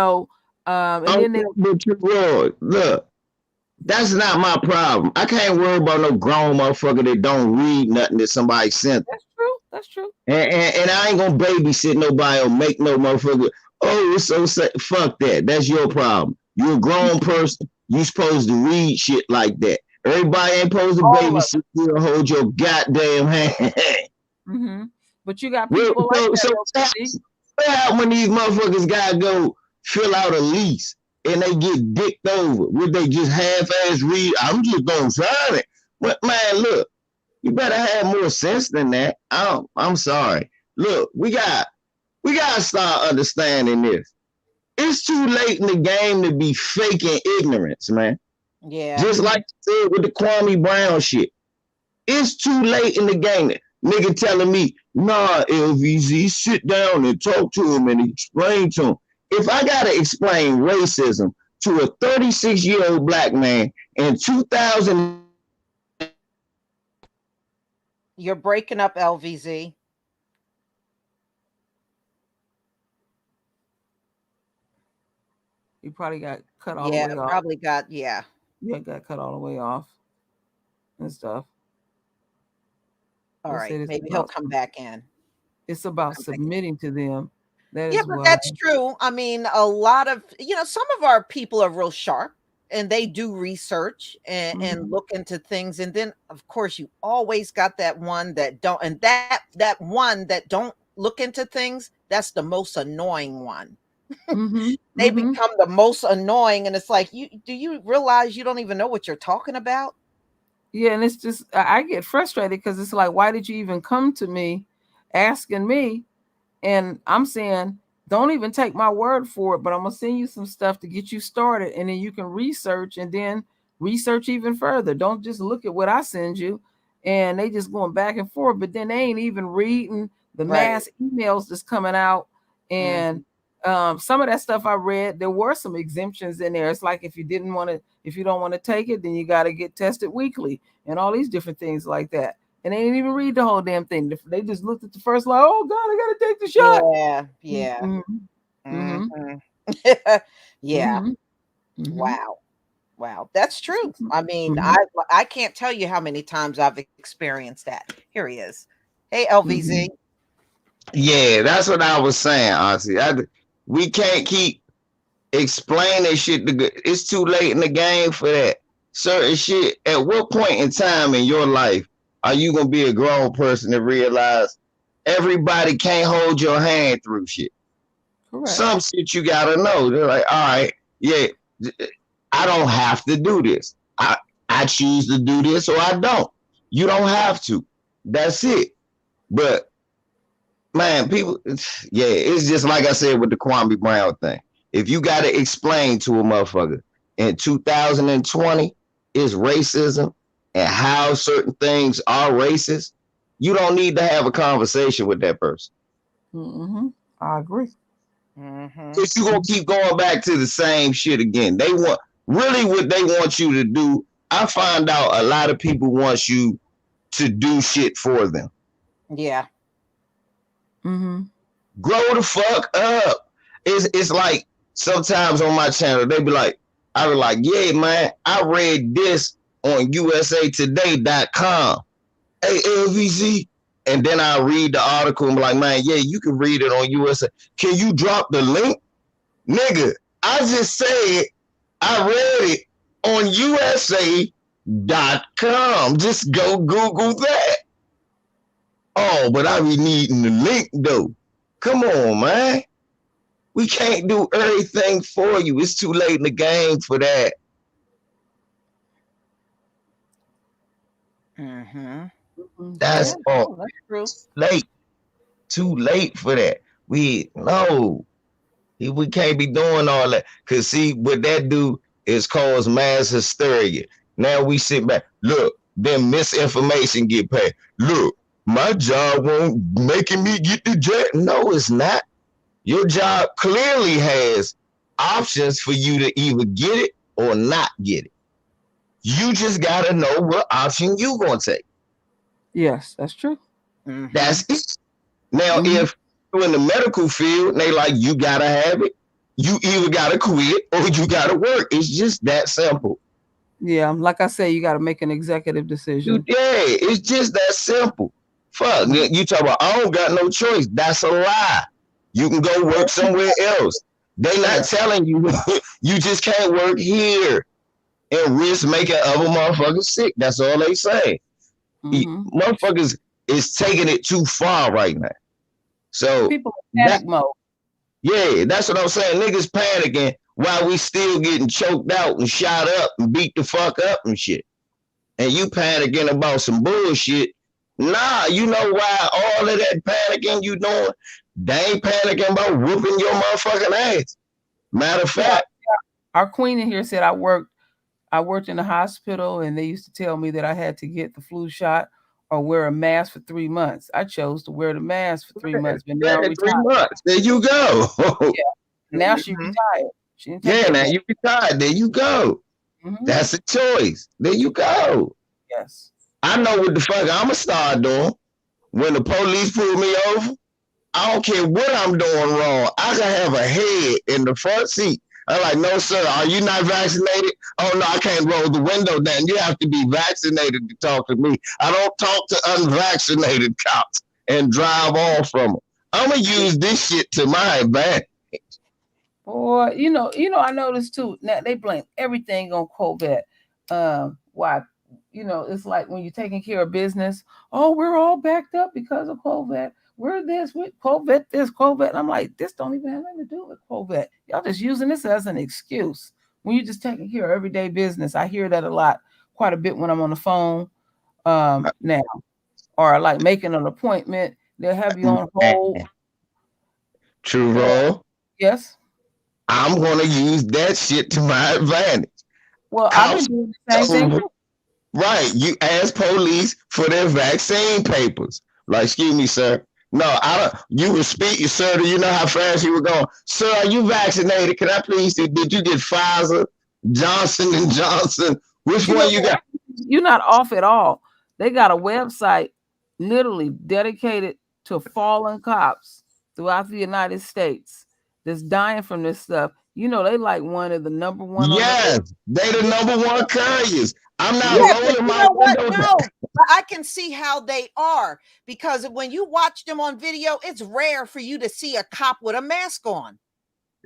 S3: then they
S1: look. That's not my problem. I can't worry about no grown motherfucker that don't read nothing that somebody sent.
S3: That's true.
S1: And I ain't gonna babysit nobody or make no motherfucker. Oh, it's so sad. Fuck that. That's your problem. You're a grown person. You supposed to read shit like that. Everybody ain't supposed to babysit you or hold your goddamn hand.
S3: But you got people like that.
S1: So when these motherfuckers gotta go fill out a lease and they get dicked over, would they just half-ass read? I'm just gonna sign it. But man, look, you better have more sense than that. I'm sorry. Look, we gotta start understanding this. It's too late in the game to be faking ignorance, man.
S2: Yeah.
S1: Just like you said with the Kwame Brown shit. It's too late in the game. Nigga telling me, nah, LVZ, sit down and talk to him and explain to him. If I gotta explain racism to a 36-year-old black man in 2000
S2: You're breaking up, LVZ.
S3: You probably got cut all the
S2: Yeah,
S3: way off.
S2: probably got, yeah.
S3: Yeah, got cut all the way off and stuff.
S2: All
S3: They
S2: right,
S3: said
S2: maybe he'll come back in.
S3: it's about
S2: Come back in.
S3: submitting to them. That
S2: Yeah,
S3: is
S2: but
S3: why.
S2: that's true. I mean, a lot of, some of our people are real sharp and they do research and look into things. And then, of course, you always got that one that don't, and that one that don't look into things, that's the most annoying one. They become the most annoying, and it's like, do you realize you don't even know what you're talking about?
S3: Yeah, and it's just I get frustrated because it's like, why did you even come to me asking me? And I'm saying, don't even take my word for it, but I'm gonna send you some stuff to get you started, and then you can research and then research even further. Don't just look at what I send you. And they just going back and forth, but then they ain't even reading the mass emails that's coming out. And some of that stuff I read, there were some exemptions in there. It's like if you don't want to take it, then you got to get tested weekly and all these different things like that. And they didn't even read the whole damn thing. They just looked at the first line. Oh God, I gotta take the shot.
S2: Yeah. Yeah. Wow. That's true. I mean, I can't tell you how many times I've experienced that. Here he is. Hey, LVZ.
S1: Yeah, that's what I was saying, Auntie. We can't keep explaining shit. It's too late in the game for that. Certain shit. At what point in time in your life are you gonna be a grown person and realize everybody can't hold your hand through shit? Correct. Some shit you gotta know. They're like, all right, yeah, I don't have to do this. I choose to do this or I don't. You don't have to. That's it. But man, people, it's just like I said with the Kwame Brown thing. If you got to explain to a motherfucker in 2020 is racism and how certain things are racist, you don't need to have a conversation with that person.
S3: I agree.
S1: If you're going to keep going back to the same shit again, really what they want you to do. I find out a lot of people want you to do shit for them.
S2: Yeah.
S1: Grow the fuck up. It's like sometimes on my channel, they be like, I be like, yeah, man, I read this on usatoday.com. Hey, LVZ. And then I read the article and be like, man, yeah, you can read it on USA. Can you drop the link? Nigga, I just said I read it on USA.com. Just go Google that. Oh, but I be needing the link though. Come on, man. We can't do everything for you. It's too late in the game for that. That's all.
S2: That's true.
S1: Late. Too late for that. We can't be doing all that. Cause see, what that do is cause mass hysteria. Now we sit back. Look, then misinformation get paid. Look, my job won't making me get the jet. No, it's not. Your job clearly has options for you to either get it or not get it. You just gotta know what option you gonna take.
S3: Yes, that's true.
S1: That's it. Now, if you're in the medical field and they like, you gotta have it, you either gotta quit or you gotta work. It's just that simple.
S3: Yeah, like I say, you gotta make an executive decision.
S1: It's just that simple. Fuck, you talk about, I don't got no choice. That's a lie. You can go work somewhere else. They not telling you, you just can't work here and risk making other motherfuckers sick. That's all they say. Motherfuckers is taking it too far right now. So
S3: people in panic mode.
S1: Yeah, that's what I'm saying. Niggas panicking while we still getting choked out and shot up and beat the fuck up and shit. And you panicking about some bullshit. Nah, you know why all of that panicking you doing? They ain't panicking about whooping your motherfucking ass. Matter of fact.
S3: Our queen in here said I worked in the hospital and they used to tell me that I had to get the flu shot or wear a mask for 3 months. I chose to wear the mask for 3 months. But now
S1: 3 months. There you go.
S3: Now she retired.
S1: Now you retired. There you go. That's a choice. There you go.
S3: Yes.
S1: I know what the fuck I'ma start doing. When the police pull me over, I don't care what I'm doing wrong. I can have a head in the front seat. I'm like, no, sir, are you not vaccinated? Oh, no, I can't roll the window down. You have to be vaccinated to talk to me. I don't talk to unvaccinated cops and drive off from them. I'm going to use this shit to my advantage.
S3: Or, I noticed too, now they blame everything on COVID. Why? It's like when you're taking care of business, oh, we're all backed up because of COVID. We're this with COVID, this COVID. I'm like, this don't even have nothing to do with COVID. Y'all just using this as an excuse when you're just taking care of everyday business. I hear that quite a bit when I'm on the phone now, or like making an appointment. They'll have you on hold.
S1: True, roll.
S3: Yes.
S1: I'm going to use that shit to my advantage.
S3: Well, I've been doing the same thing.
S1: Right. You ask police for their vaccine papers. Like, excuse me, sir. No, I don't. You were speaking, sir. Do you know how fast you were going? Sir, are you vaccinated? Can I please see? Did you get Pfizer, Johnson and Johnson? Which one you got?
S3: You're not off at all. They got a website literally dedicated to fallen cops throughout the United States that's dying from this stuff. They like one of the number one.
S1: Yes, they the number one couriers. I'm not rolling my windows.
S2: No, but I can see how they are, because when you watch them on video, it's rare for you to see a cop with a mask on.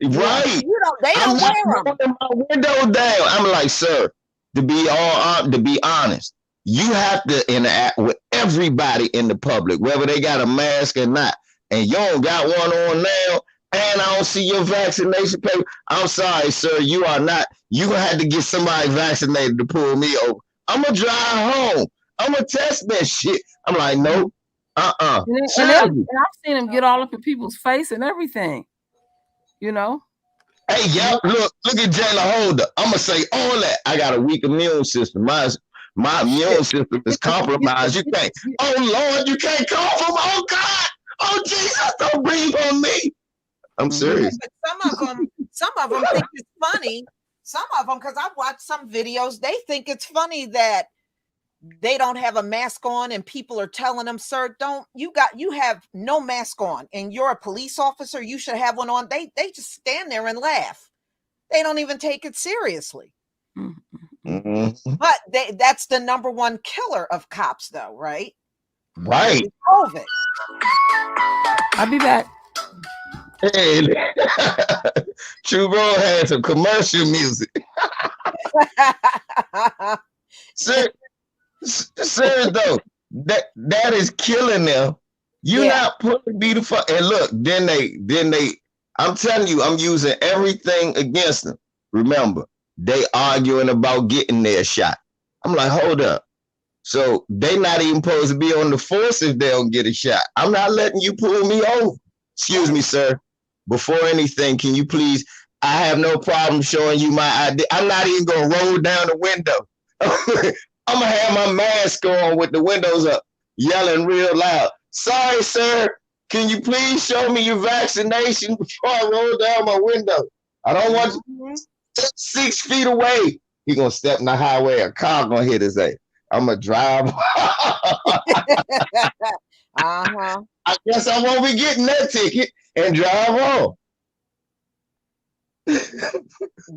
S1: Right.
S2: They don't wear them.
S1: Rolling my window down. I'm like, sir, to be honest, you have to interact with everybody in the public, whether they got a mask or not. And you don't got one on now, and I don't see your vaccination paper. I'm sorry, sir, you are not. You gonna have to get somebody vaccinated to pull me over. I'm gonna drive home. I'm gonna test that shit. I'm like, no,
S3: And I've seen them get all up in people's face and everything.
S1: Hey, yeah, look at Jayla Holder. I'm gonna say all that. I got a weak immune system. My immune system is compromised. You can't. Oh Lord, you can't cough them. Oh God. Oh Jesus, don't breathe on me. I'm serious.
S2: But some of them think it's funny. Some of them, because I've watched some videos, they think it's funny that they don't have a mask on and people are telling them, sir, you have no mask on and you're a police officer, you should have one on. They just stand there and laugh. They don't even take it seriously.
S1: Mm-hmm.
S2: But that's the number one killer of cops, though, right?
S1: Right.
S2: COVID.
S3: I'll be back.
S1: Hey, True Bro had some commercial music. Serious though, that is killing them. You're not putting beautiful. And look, then they. I'm telling you, I'm using everything against them. Remember, they arguing about getting their shot. I'm like, hold up. So they not even supposed to be on the force if they don't get a shot. I'm not letting you pull me over. Excuse me, sir. Before anything, can you please? I have no problem showing you my ID. I'm not even gonna roll down the window. I'm gonna have my mask on with the windows up, yelling real loud. Sorry, sir. Can you please show me your vaccination before I roll down my window? I don't want you 6 feet away. He gonna step in the highway. A car gonna hit his ass. I'm gonna drive. I guess I won't be getting that ticket and drive on.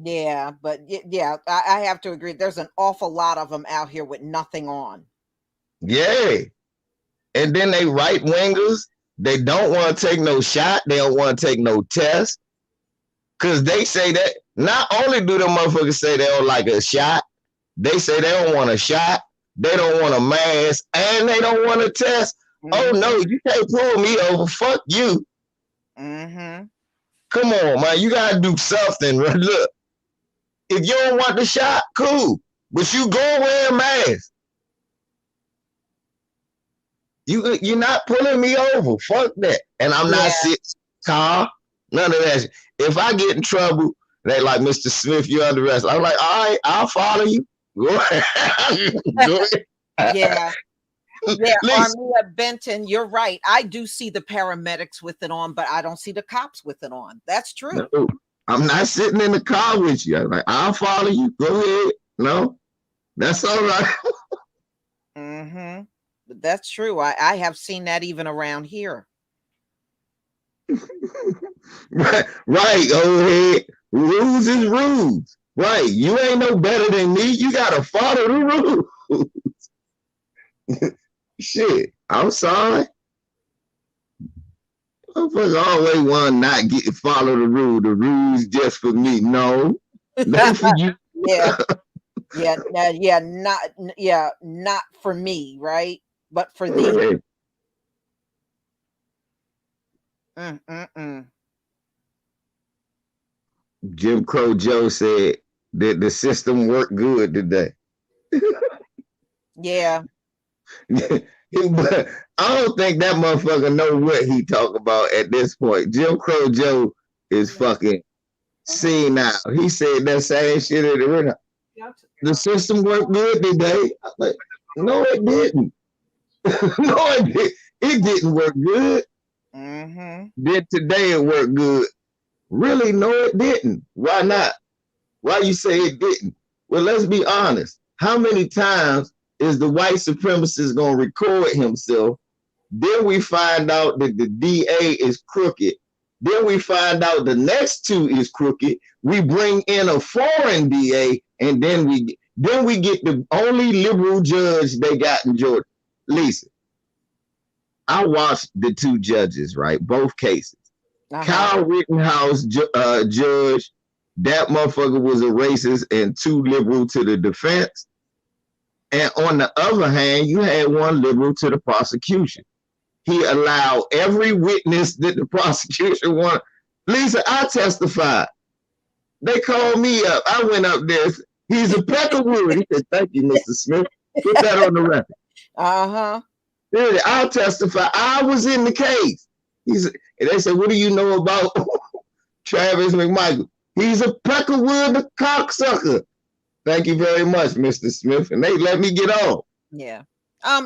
S2: Yeah, but yeah, I have to agree. There's an awful lot of them out here with nothing on.
S1: Yeah. And then they right wingers. They don't want to take no shot. They don't want to take no test. Because they say that not only do the motherfuckers say they don't like a shot, they say they don't want a shot. They don't want a mask. And they don't want a test. Oh, no, you can't pull me over. Fuck you. Come on, man. You got to do something. Look, if you don't want the shot, cool. But you go wear a mask. You're not pulling me over. Fuck that. And I'm not sitting car. None of that. If I get in trouble, they like, Mr. Smith, you're under arrest. I'm like, all right, I'll follow you. Go ahead.
S2: Yeah. Yeah, Armia Benton, you're right. I do see the paramedics with it on, but I don't see the cops with it on. That's true.
S1: No, I'm not sitting in the car with you. I'm like, I'll follow you. Go ahead. No, that's all right.
S2: Mm-hmm. That's true. I have seen that even around here.
S1: Right, old head. Rules is rules. Right. You ain't no better than me. You gotta follow the rules. Shit. I'm sorry. Motherfucker always want to not get follow the rule. The rules just for me. No, they for you.
S2: Yeah. Yeah, not for me, right? But for thee. Mm-mm-mm.
S1: Jim Crow Joe said that the system worked good today.
S2: Yeah.
S1: But I don't think that motherfucker know what he talk about at this point. Jim Crow Joe is fucking senile. He said that same shit at the arena. The system worked good today. I'm like, no, it didn't. No, it didn't. It didn't work good.
S2: Mm-hmm.
S1: Did today it work good? Really? No, it didn't. Why not? Why you say it didn't? Well, let's be honest. How many times is the white supremacist gonna record himself? Then we find out that the DA is crooked. Then we find out the next two is crooked. We bring in a foreign DA, and then we get the only liberal judge they got in Georgia. Lisa, I watched the two judges, right? Both cases. Kyle Rittenhouse judge, that motherfucker was a racist and too liberal to the defense. And on the other hand, you had one liberal to the prosecution. He allowed every witness that the prosecution wanted. Lisa, I testified. They called me up. I went up there. He's a peck of wood. He said, thank you, Mr. Smith. Put that on the record.
S2: Uh-huh.
S1: Really, I'll testify. I was in the case. And they said, what do you know about Travis McMichael? He's a peck of wood, a cocksucker. Thank you very much, Mr. Smith. And they let me get on.
S2: Yeah.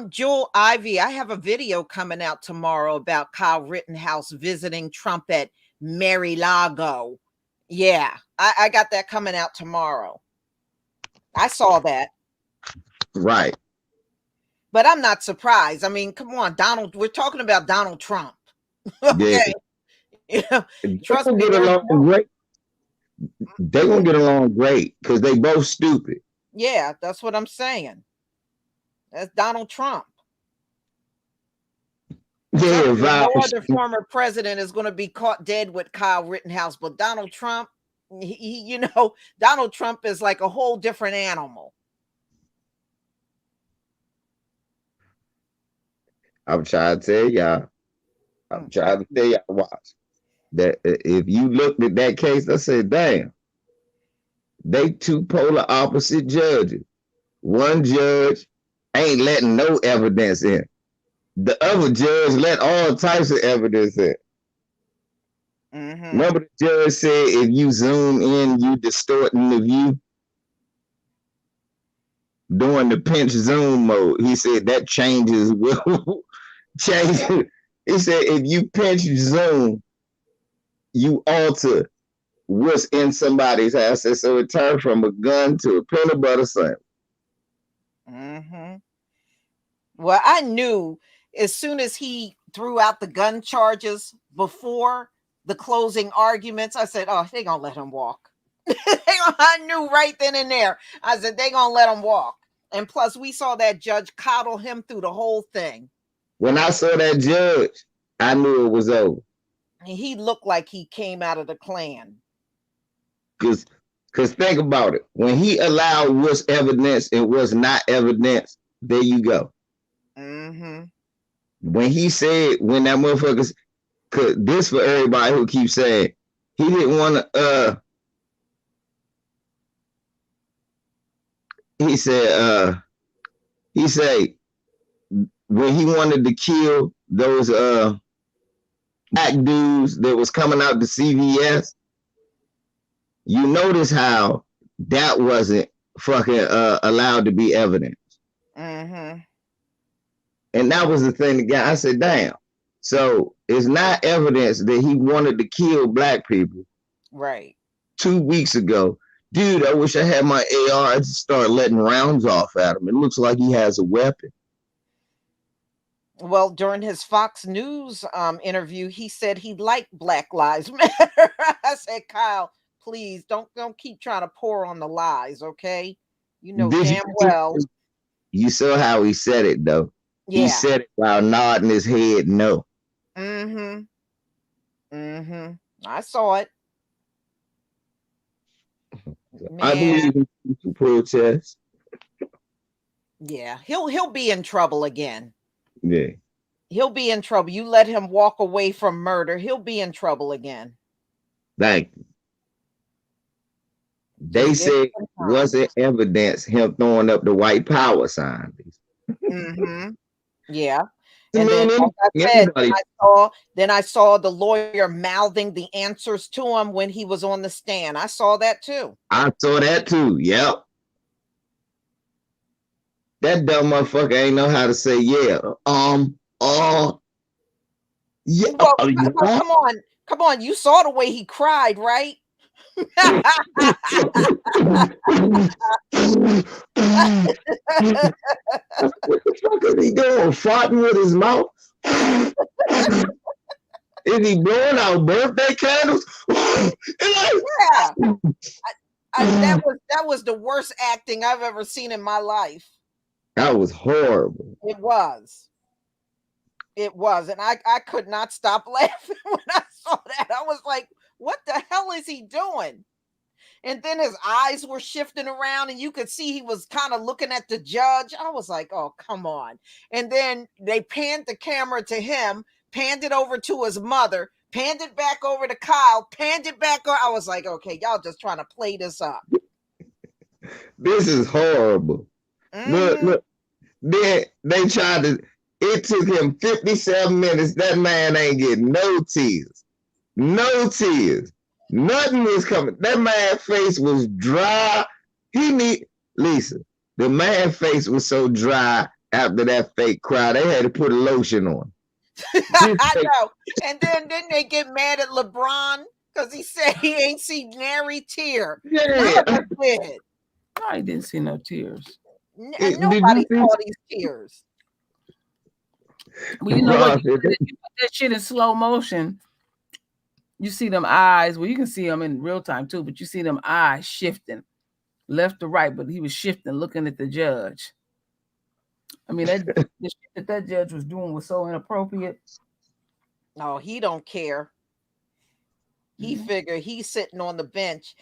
S2: Joel Ivy, I have a video coming out tomorrow about Kyle Rittenhouse visiting Trump at Mar-a-Lago. Yeah, I got that coming out tomorrow. I saw that.
S1: Right.
S2: But I'm not surprised. I mean, come on, we're talking about Donald Trump. Okay.
S1: Yeah. Trust me, they're gonna get along great because they both stupid.
S2: Yeah, that's what I'm saying. That's Donald Trump.
S1: Yeah,
S2: no other former president is going to be caught dead with Kyle Rittenhouse, but Donald Trump, Donald Trump is like a whole different animal.
S1: I'm trying to tell y'all. Watch. That if you looked at that case, I said, damn, they two polar opposite judges. One judge ain't letting no evidence in. The other judge let all types of evidence in. Mm-hmm. Remember the judge said if you zoom in, you distorting the view? During the pinch zoom mode, he said that changes. Changes. He said if you pinch zoom, you alter what's in somebody's house. So it turned from a gun to a peanut butter sandwich.
S2: Mm-hmm. Well, I knew as soon as he threw out the gun charges before the closing arguments, I said, oh, they're going to let him walk. I knew right then and there. I said, they're going to let him walk. And plus, we saw that judge coddle him through the whole thing.
S1: When I saw that judge, I knew it was over.
S2: He looked like he came out of the Klan.
S1: Because think about it. When he allowed what's evidence and what's not evidence, there you go.
S2: Mm-hmm.
S1: When he said, when that motherfucker, this for everybody who keeps saying, he didn't want to, he said when he wanted to kill those black dudes that was coming out to CVS, you notice how that wasn't fucking allowed to be evidence.
S2: Mm-hmm.
S1: And that was the thing. The guy, I said, damn. So it's not evidence that he wanted to kill black people.
S2: Right.
S1: 2 weeks ago. Dude, I wish I had my AR to start letting rounds off at him. It looks like he has a weapon.
S2: Well, during his Fox News interview, he said he liked Black Lives Matter. I said, Kyle, please don't keep trying to pour on the lies, okay? You know
S1: Did
S2: damn well.
S1: you saw how he said it though? He
S2: Yeah.
S1: said it while nodding his head no.
S2: Mm-hmm. Mm-hmm. I saw it.
S1: I
S2: Man,
S1: believe in peaceful protest.
S2: yeah. He'll be in trouble again.
S1: Yeah.
S2: He'll be in trouble. You let him walk away from murder, he'll be in trouble again.
S1: Thank you. They
S2: Just give
S1: said
S2: him time.
S1: wasn't evidence him throwing up the white power sign.
S2: Mm-hmm. Yeah.
S1: I
S2: And then,
S1: mean,
S2: like I said,
S1: anybody.
S2: then I saw the lawyer mouthing the answers to him when he was on the stand. I saw that too.
S1: I saw that too. Yep. That dumb motherfucker ain't know how to say yeah. Yeah.
S2: Well,
S1: Yeah.
S2: come on. You saw the way he cried, right?
S1: What the fuck is he doing? Farting with his mouth? Is he blowing out birthday candles?
S2: Yeah. That was the worst acting I've ever seen in my life.
S1: That was horrible.
S2: It was. It was. And I could not stop laughing when I saw that. I was like, what the hell is he doing? And then his eyes were shifting around, and you could see he was kind of looking at the judge. I was like, oh, come on. And then they panned the camera to him, panned it over to his mother, panned it back over to Kyle, panned it back over. I was like, okay, y'all just trying to play this up.
S1: This is horrible. Look. Then they tried to, it took him 57 minutes. That man ain't getting no tears. No tears. Nothing was coming. That man's face was dry. Lisa, the man's face was so dry after that fake cry, they had to put a lotion on.
S2: I know. And then didn't they get mad at LeBron because he said he ain't seen nary tear?
S1: Yeah.
S2: None of us did.
S3: I didn't see no tears.
S2: Nobody saw these tears.
S3: Well, you know what? You put that shit in slow motion. You see them eyes. Well, you can see them in real time too, but you see them eyes shifting left to right. But he was shifting, looking at the judge. I mean, the shit that judge was doing was so inappropriate.
S2: No, he don't care. He figured he's sitting on the bench,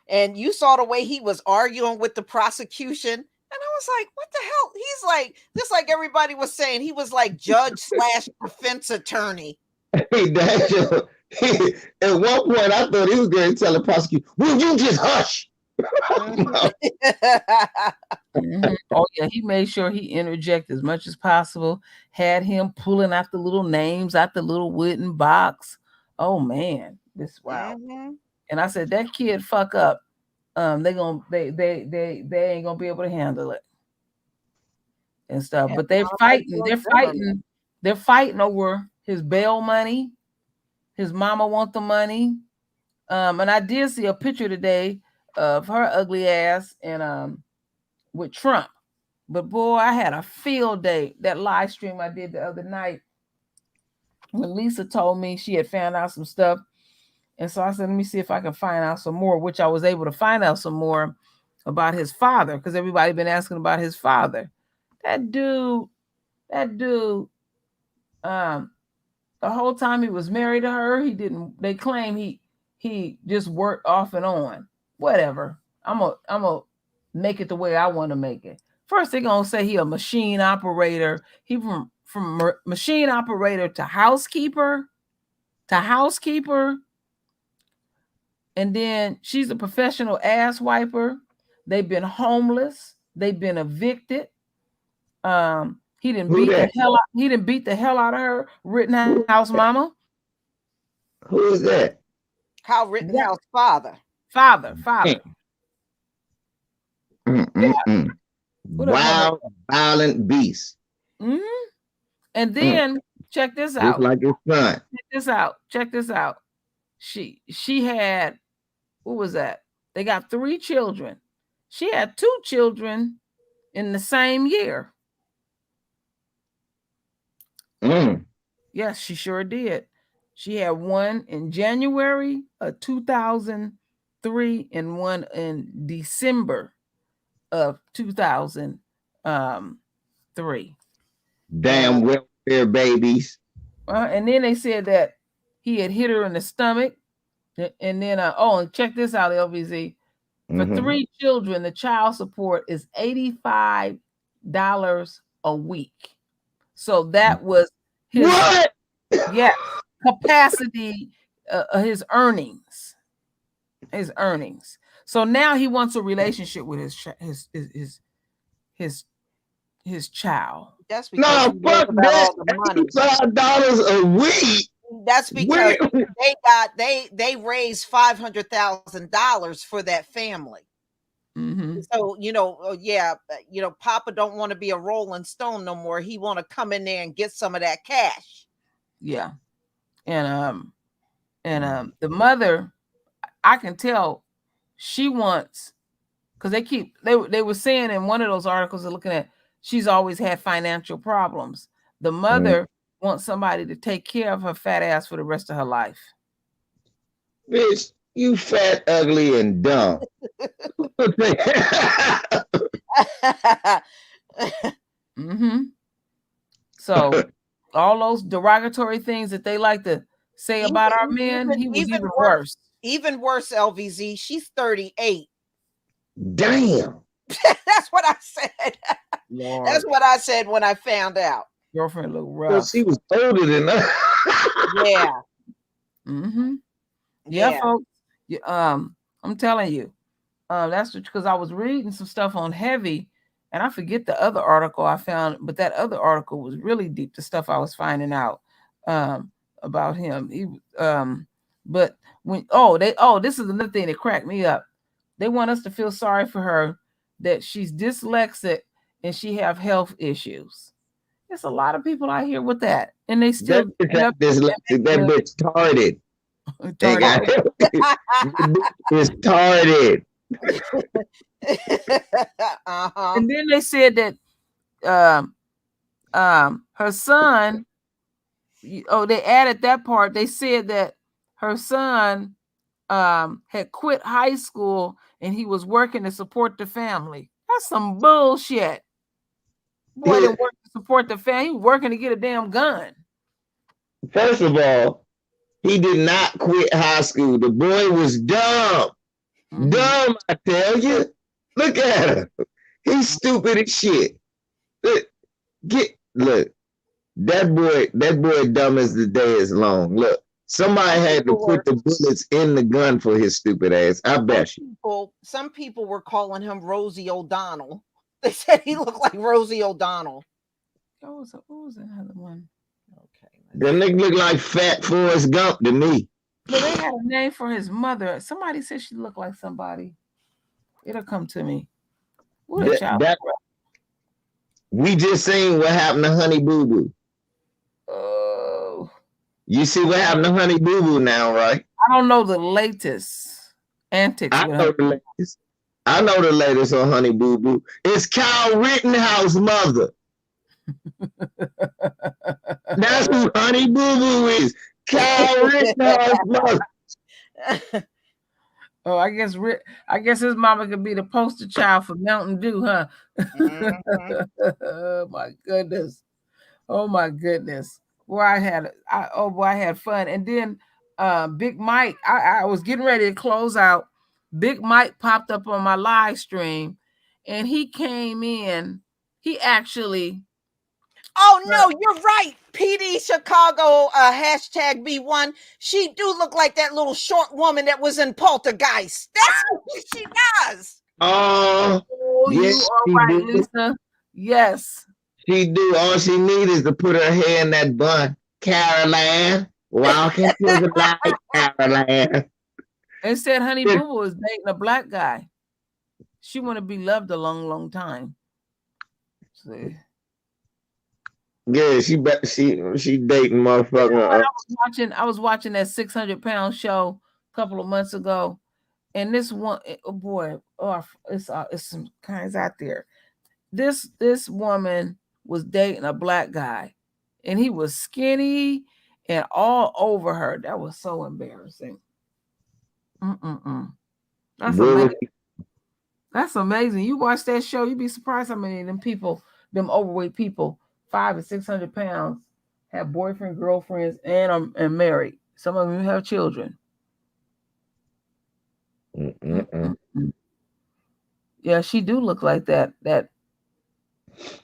S2: and you saw the way he was arguing with the prosecution. And I was like, what the hell? He's like, just like everybody was saying, he was like judge / defense attorney.
S1: Hey, Daniel, at one point, I thought he was going to tell the prosecutor, will you just hush?
S3: Oh, yeah, he made sure he interjected as much as possible, had him pulling out the little names out the little wooden box. Oh, man, wow. And I said, that kid fuck up. They ain't gonna be able to handle it and stuff. But they're fighting over his bail money. His mama want the money. And I did see a picture today of her ugly ass and with Trump. But boy, I had a field day. That live stream I did the other night when Lisa told me she had found out some stuff. And so I said, let me see if I can find out some more, which I was able to find out some more about his father, because everybody been asking about his father. That dude, the whole time he was married to her, they claim he just worked off and on. Whatever. I'm gonna make it the way I want to make it. First, they're gonna say he a machine operator. He from machine operator to housekeeper. And then she's a professional ass wiper. They've been homeless. They've been evicted. He didn't beat the hell out of her Rittenhouse mama.
S1: Who is that?
S2: Kyle Rittenhouse father.
S3: Father.
S1: Wild, violent beast.
S3: And then check this out.
S1: Just like his son.
S3: Check this out. She had, what was that? They got 3 children. She had 2 children in the same year. Yes, she sure did. She had one in January of 2003 and one in December of 2003.
S1: Damn welfare babies.
S3: And then they said that he had hit her in the stomach. And then, and check this out, LVZ. For 3 children, the child support is $85 a week. So that was his
S1: What?
S3: capacity, his earnings. So now he wants a relationship with his child.
S2: That's because
S1: fuck that. $85 a week.
S2: That's because they raised $500,000 for that family. So Papa don't want to be a Rolling Stone no more. He want to come in there and get some of that cash.
S3: Yeah, and the mother, I can tell she wants, because they were saying in one of those articles, they're looking at, she's always had financial problems. The mother wants somebody to take care of her fat ass for the rest of her life.
S1: Bitch, you fat, ugly, and dumb.
S3: So all those derogatory things that they like to say about our men, he was even worse.
S2: Even worse, LVZ. She's 38.
S1: Damn.
S2: That's what I said. Lord. That's what I said when I found out.
S3: Girlfriend looked rough.
S1: Well, she was older than that.
S2: Yeah.
S3: Yeah, folks. I'm telling you. That's because I was reading some stuff on Heavy, and I forget the other article I found, but that other article was really deep, the stuff I was finding out about him. But when this is another thing that cracked me up. They want us to feel sorry for her, that she's dyslexic and she have health issues. There's a lot of people out here with that, and they still
S1: that bitch tarded. It's tarded.
S3: And then they said that her son, they added that part. They said that her son had quit high school and he was working to support the family. That's some bullshit. Boy didn't work to support the family. He was working to get a damn gun.
S1: First of all, he did not quit high school. The boy was dumb. Dumb, I tell you. Look at him. He's stupid as shit. Look. That boy dumb as the day is long. Look, somebody had to put the bullets in the gun for his stupid ass. I bet you.
S2: Some people were calling him Rosie O'Donnell. They said he looked like Rosie O'Donnell.
S3: What was another one? Okay.
S1: The nigga looked like Fat Forrest Gump to me.
S3: But they had a name for his mother. Somebody said she looked like somebody. It'll come to me. What a child.
S1: We just seen what happened to Honey Boo Boo.
S3: Oh.
S1: You see what happened to Honey Boo Boo now, right?
S3: I don't know the latest antics.
S1: I know the latest on Honey Boo Boo. It's Kyle Rittenhouse' mother. That's who Honey Boo Boo is. Kyle Rittenhouse' mother.
S3: Oh, I guess his mama could be the poster child for Mountain Dew, huh? Oh my goodness. Boy, I had fun. And then Big Mike, I was getting ready to close out. Big Mike popped up on my live stream, and he came in. He actually.
S2: Oh no, you're right. PD Chicago hashtag B1. She do look like that little short woman that was in Poltergeist. That's what she does.
S1: Oh, yes,
S3: you are right, Lisa. Yes.
S1: She do. All she needs is to put her hair in that bun. Caroline, walking to the light, Caroline.
S3: They said Honey Boo Boo is dating a black guy. She want to be loved a long, long time. See.
S1: Yeah, she dating motherfucker.
S3: I was watching that 600-pound show a couple of months ago, and this one, it's some kinds out there. This woman was dating a black guy, and he was skinny and all over her. That was so embarrassing. That's amazing. That's amazing. You watch that show, you'd be surprised how many of them people, them overweight people, 500 and 600 pounds, have boyfriend, girlfriends, and married. Some of them have children. Yeah, she do look like that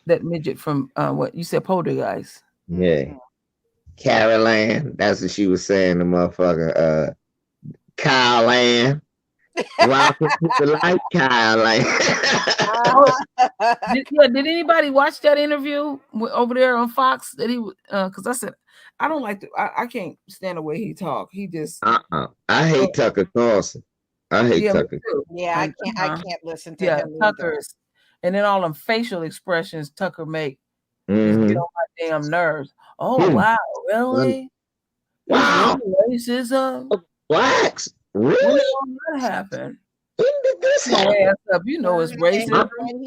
S3: midget from what you said, Poltergeist.
S1: Yeah. Carol Ann, that's what she was saying, the motherfucker. Kyle Ann. Welcome to the life, Kyle Ann.
S3: Did anybody watch that interview over there on Fox that he because I said I don't like I can't stand the way he talk. He just
S1: I hate Tucker Carlson. I hate Tucker.
S2: Yeah, I can't listen to him
S3: Tucker's and then all them facial expressions Tucker make just get on my damn nerves. Oh wow, really?
S1: Wow.
S3: Racism.
S1: Blacks. Really?
S3: When did all that happen?
S1: When did this happen?
S3: Up, you know it's racism.
S2: And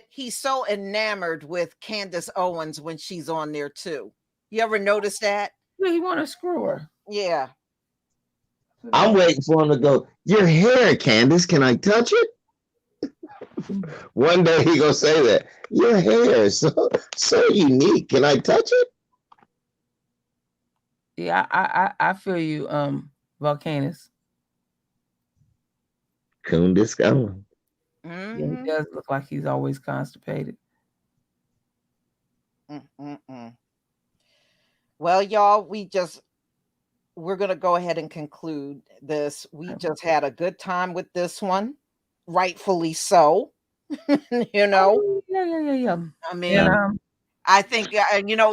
S2: he's so enamored with Candace Owens when she's on there too. You ever notice that?
S3: Yeah, he want to screw her.
S2: Yeah.
S1: I'm waiting for him to go, your hair, Candace, can I touch it? One day he gonna say that. Your hair is so unique. Can I touch it?
S3: Yeah, I feel you, Volcanus.
S1: Kundis going.
S3: Yeah, he does look like he's always constipated.
S2: Well, y'all, we're going to go ahead and conclude this. We just had a good time with this one, rightfully so. You know?
S3: Yeah.
S2: I mean, I think,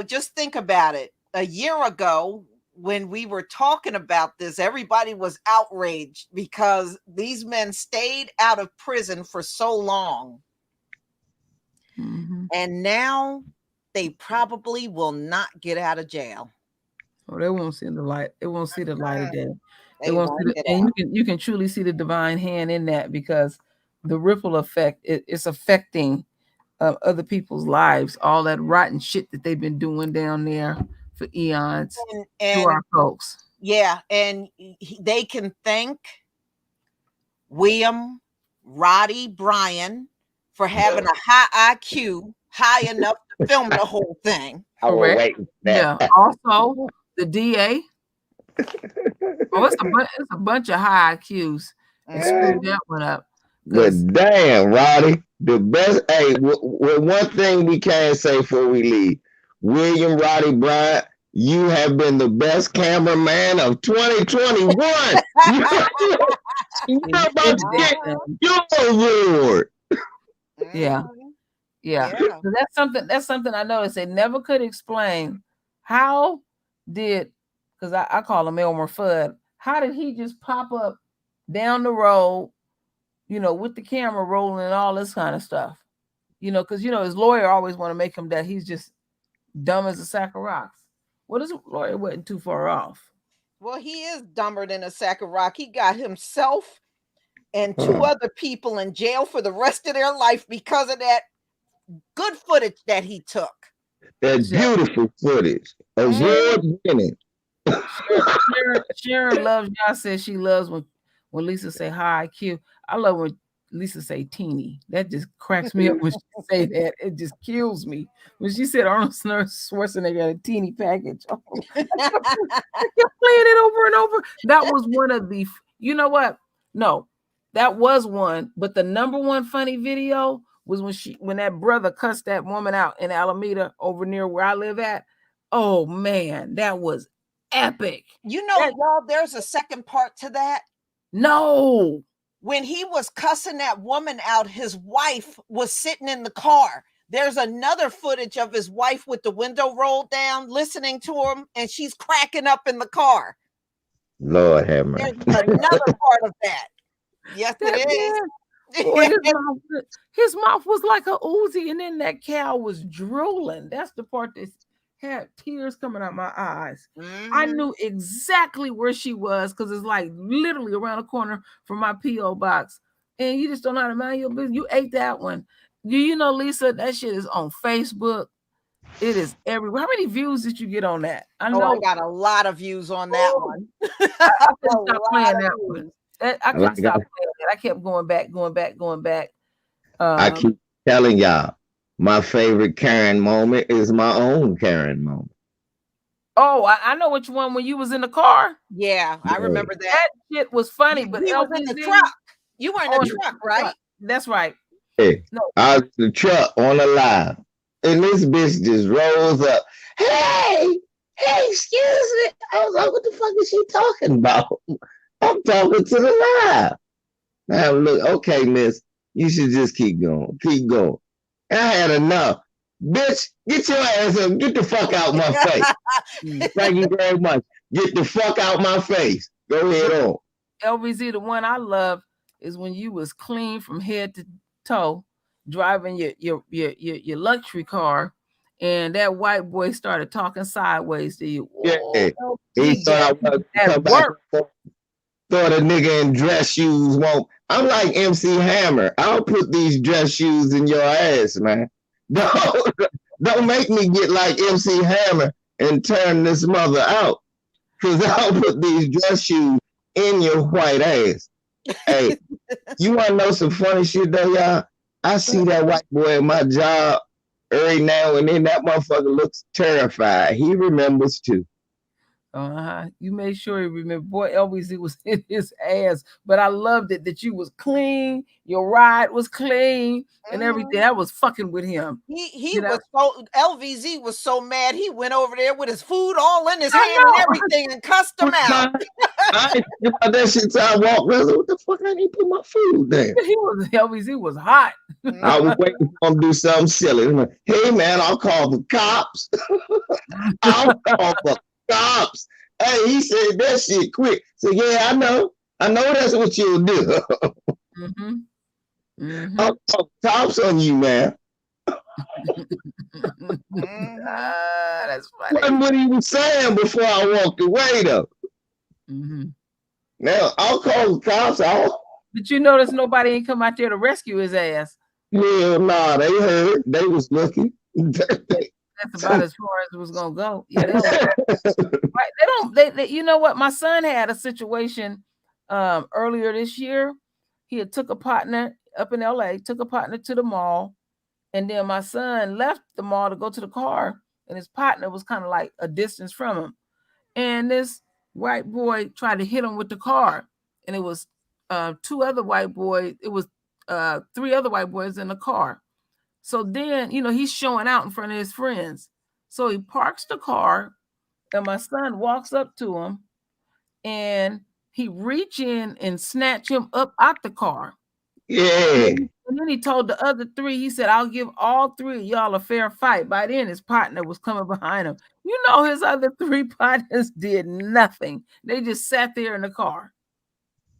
S2: just think about it. A year ago, when we were talking about this, everybody was outraged because these men stayed out of prison for so long. And now they probably will not get out of jail.
S3: Oh, they won't see the light. It won't see the light of day. And you can truly see the divine hand in that because the ripple effect it's affecting other people's lives. All that rotten shit that they've been doing down there for eons to our folks.
S2: Yeah, and they can thank William Roddy Bryan for having a high IQ, high enough to film the whole thing.
S3: Correct. Yeah. Also, the DA. It's a bunch of high IQs and screwed that one up.
S1: But damn, Roddy, the best. Hey, one thing we can't say before we leave, William Roddy Bryant, you have been the best cameraman of 2021. You're about to get your award.
S3: Yeah. So that's something I noticed. They never could explain how did, because I call him Elmer Fudd, how did he just pop up down the road, with the camera rolling and all this kind of stuff? Because his lawyer always want to make him that he's just dumb as a sack of rocks. Well, his lawyer wasn't too far off.
S2: Well, he is dumber than a sack of rock. He got himself and two other people in jail for the rest of their life because of that good footage that he took.
S1: That beautiful footage. Award-winning.
S3: Sharon loves, y'all said she loves when Lisa say high IQ. I love when Lisa say teeny. That just cracks me up when she say that. It just kills me. When she said Arnold Schwarzenegger got a teeny package. I kept playing it over and over. That was one of the, you know what? No, that was one. But the number one funny video was when that brother cussed that woman out in Alameda over near where I live at. Oh man, that was epic.
S2: Y'all, there's a second part to that.
S3: No.
S2: When he was cussing that woman out, his wife was sitting in the car. There's another footage of his wife with the window rolled down, listening to him, and she's cracking up in the car.
S1: Lord have mercy.
S2: There's another part of that. Yes, it is.
S3: Boy, his mouth was like a Uzi, and then that cow was drooling. That's the part that had tears coming out my eyes. I knew exactly where she was because it's like literally around the corner from my P.O. box. And you just don't know how to mind your business. You ate that one. Do you know, Lisa, that shit is on Facebook. It is everywhere. How many views did you get on that? I
S2: Oh, I
S3: know.
S2: got a lot of views on that
S3: Oh,
S2: one.
S3: I
S2: A
S3: couldn't stop
S2: lot
S3: playing
S2: of
S3: that one.
S2: views.
S3: I couldn't
S1: Like
S3: stop playing it. I kept going back.
S1: I keep telling y'all, my favorite Karen moment is my own Karen moment.
S3: Oh, I know which one when you was in the car.
S2: Yeah, I
S1: Yeah.
S2: remember that.
S3: That shit was funny,
S2: He
S3: but
S2: was in the
S3: LBZ
S2: truck. You were in the
S3: on
S2: truck, right?
S3: That's right.
S1: Hey,
S3: No,
S1: I was in the truck on the live, and this bitch just rolls up. Hey, excuse me. I was like, what the fuck is she talking about? I'm talking to the live. Now look, okay, miss, you should just keep going. Keep going. I had enough. Bitch, get your ass up. Get the fuck out my face. Thank you very much. Get the fuck out my face. Go ahead on.
S3: LBZ, the one I love is when you was clean from head to toe, driving your luxury car, and that white boy started talking sideways to you.
S1: Yeah.
S3: Oh,
S1: He
S3: he got
S1: thought I wanted to
S3: at
S1: come back.
S3: work.
S1: Thought a nigga in dress shoes won't. I'm like MC Hammer. I'll put these dress shoes in your ass, man. Don't make me get like MC Hammer and turn this mother out. Cause I'll put these dress shoes in your white ass. Hey, you wanna know some funny shit though, y'all? I see that white boy at my job every now and then. That motherfucker looks terrified. He remembers too.
S3: You made sure you remember. Boy, Elvis, was in his ass. But I loved it that you was clean. Your ride was clean and everything. I was fucking with him.
S2: He was so LVZ was so mad. He went over there with his food all in his
S3: I
S2: hand and
S3: know.
S2: everything and cussed him out.
S1: I ain't think about that shit till I walked around. What the fuck? I didn't put my food there.
S3: Elvis was hot.
S1: I was waiting for him to do something silly. I'm like, hey man, I'll call the cops. I'll call the cops. Hey, he said that shit quick. So yeah, I know. I know that's what you'll do. I'll call the cops on you, man.
S3: That's funny.
S1: Wasn't what he was saying before I walked away though. Now I'll call the cops.
S3: But you notice nobody ain't come out there to rescue his ass.
S1: Yeah, nah, they heard. They was looking.
S3: That's about as far as it was gonna go. Yeah, they you know what? My son had a situation earlier this year. He had took a partner up in LA, took a partner to the mall, and then my son left the mall to go to the car, and his partner was kind of like a distance from him. And this white boy tried to hit him with the car, and it was two other white boys. It was three other white boys in the car. So then, he's showing out in front of his friends. So he parks the car, and my son walks up to him, and he reach in and snatch him up out the car.
S1: Yeah.
S3: And then he told the other three, he said, I'll give all three of y'all a fair fight. By then, his partner was coming behind him. His other three partners did nothing. They just sat there in the car.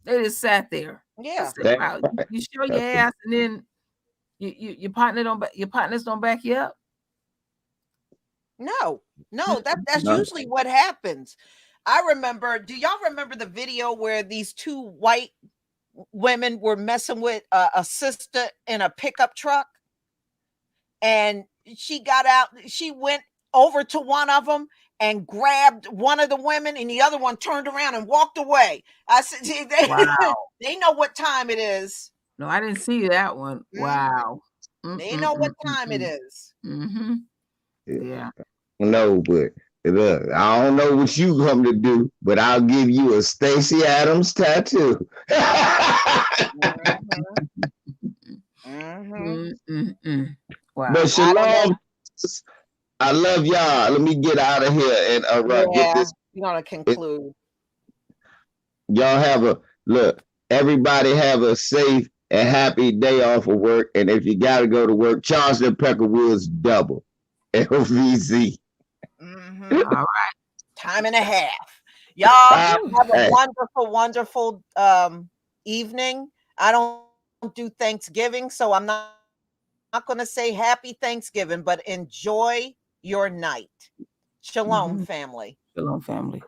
S3: They just sat there.
S2: Yeah.
S3: Said, wow, you show your ass, and then your partners don't back you up.
S2: No, that's usually what happens. I remember. Do y'all remember the video where these two white women were messing with a sister in a pickup truck, and she got out? She went over to one of them and grabbed one of the women, and the other one turned around and walked away. I said, they know what time it is.
S3: No, I didn't see that one. Wow.
S2: They know what time it is.
S3: Yeah.
S1: No, but look, I don't know what you come to do, but I'll give you a Stacey Adams tattoo.
S3: Wow.
S1: But Shalom, I love y'all. Let me get out of here and get this.
S2: We're gonna conclude.
S1: Y'all have everybody have a safe and happy day off of work. And if you gotta go to work, Charleston Peckerwood's double. LVZ.
S2: All right. Time and a half. Y'all have a wonderful, wonderful evening. I don't do Thanksgiving, so I'm not going to say happy Thanksgiving, but enjoy your night. Shalom, family.
S3: Shalom, family.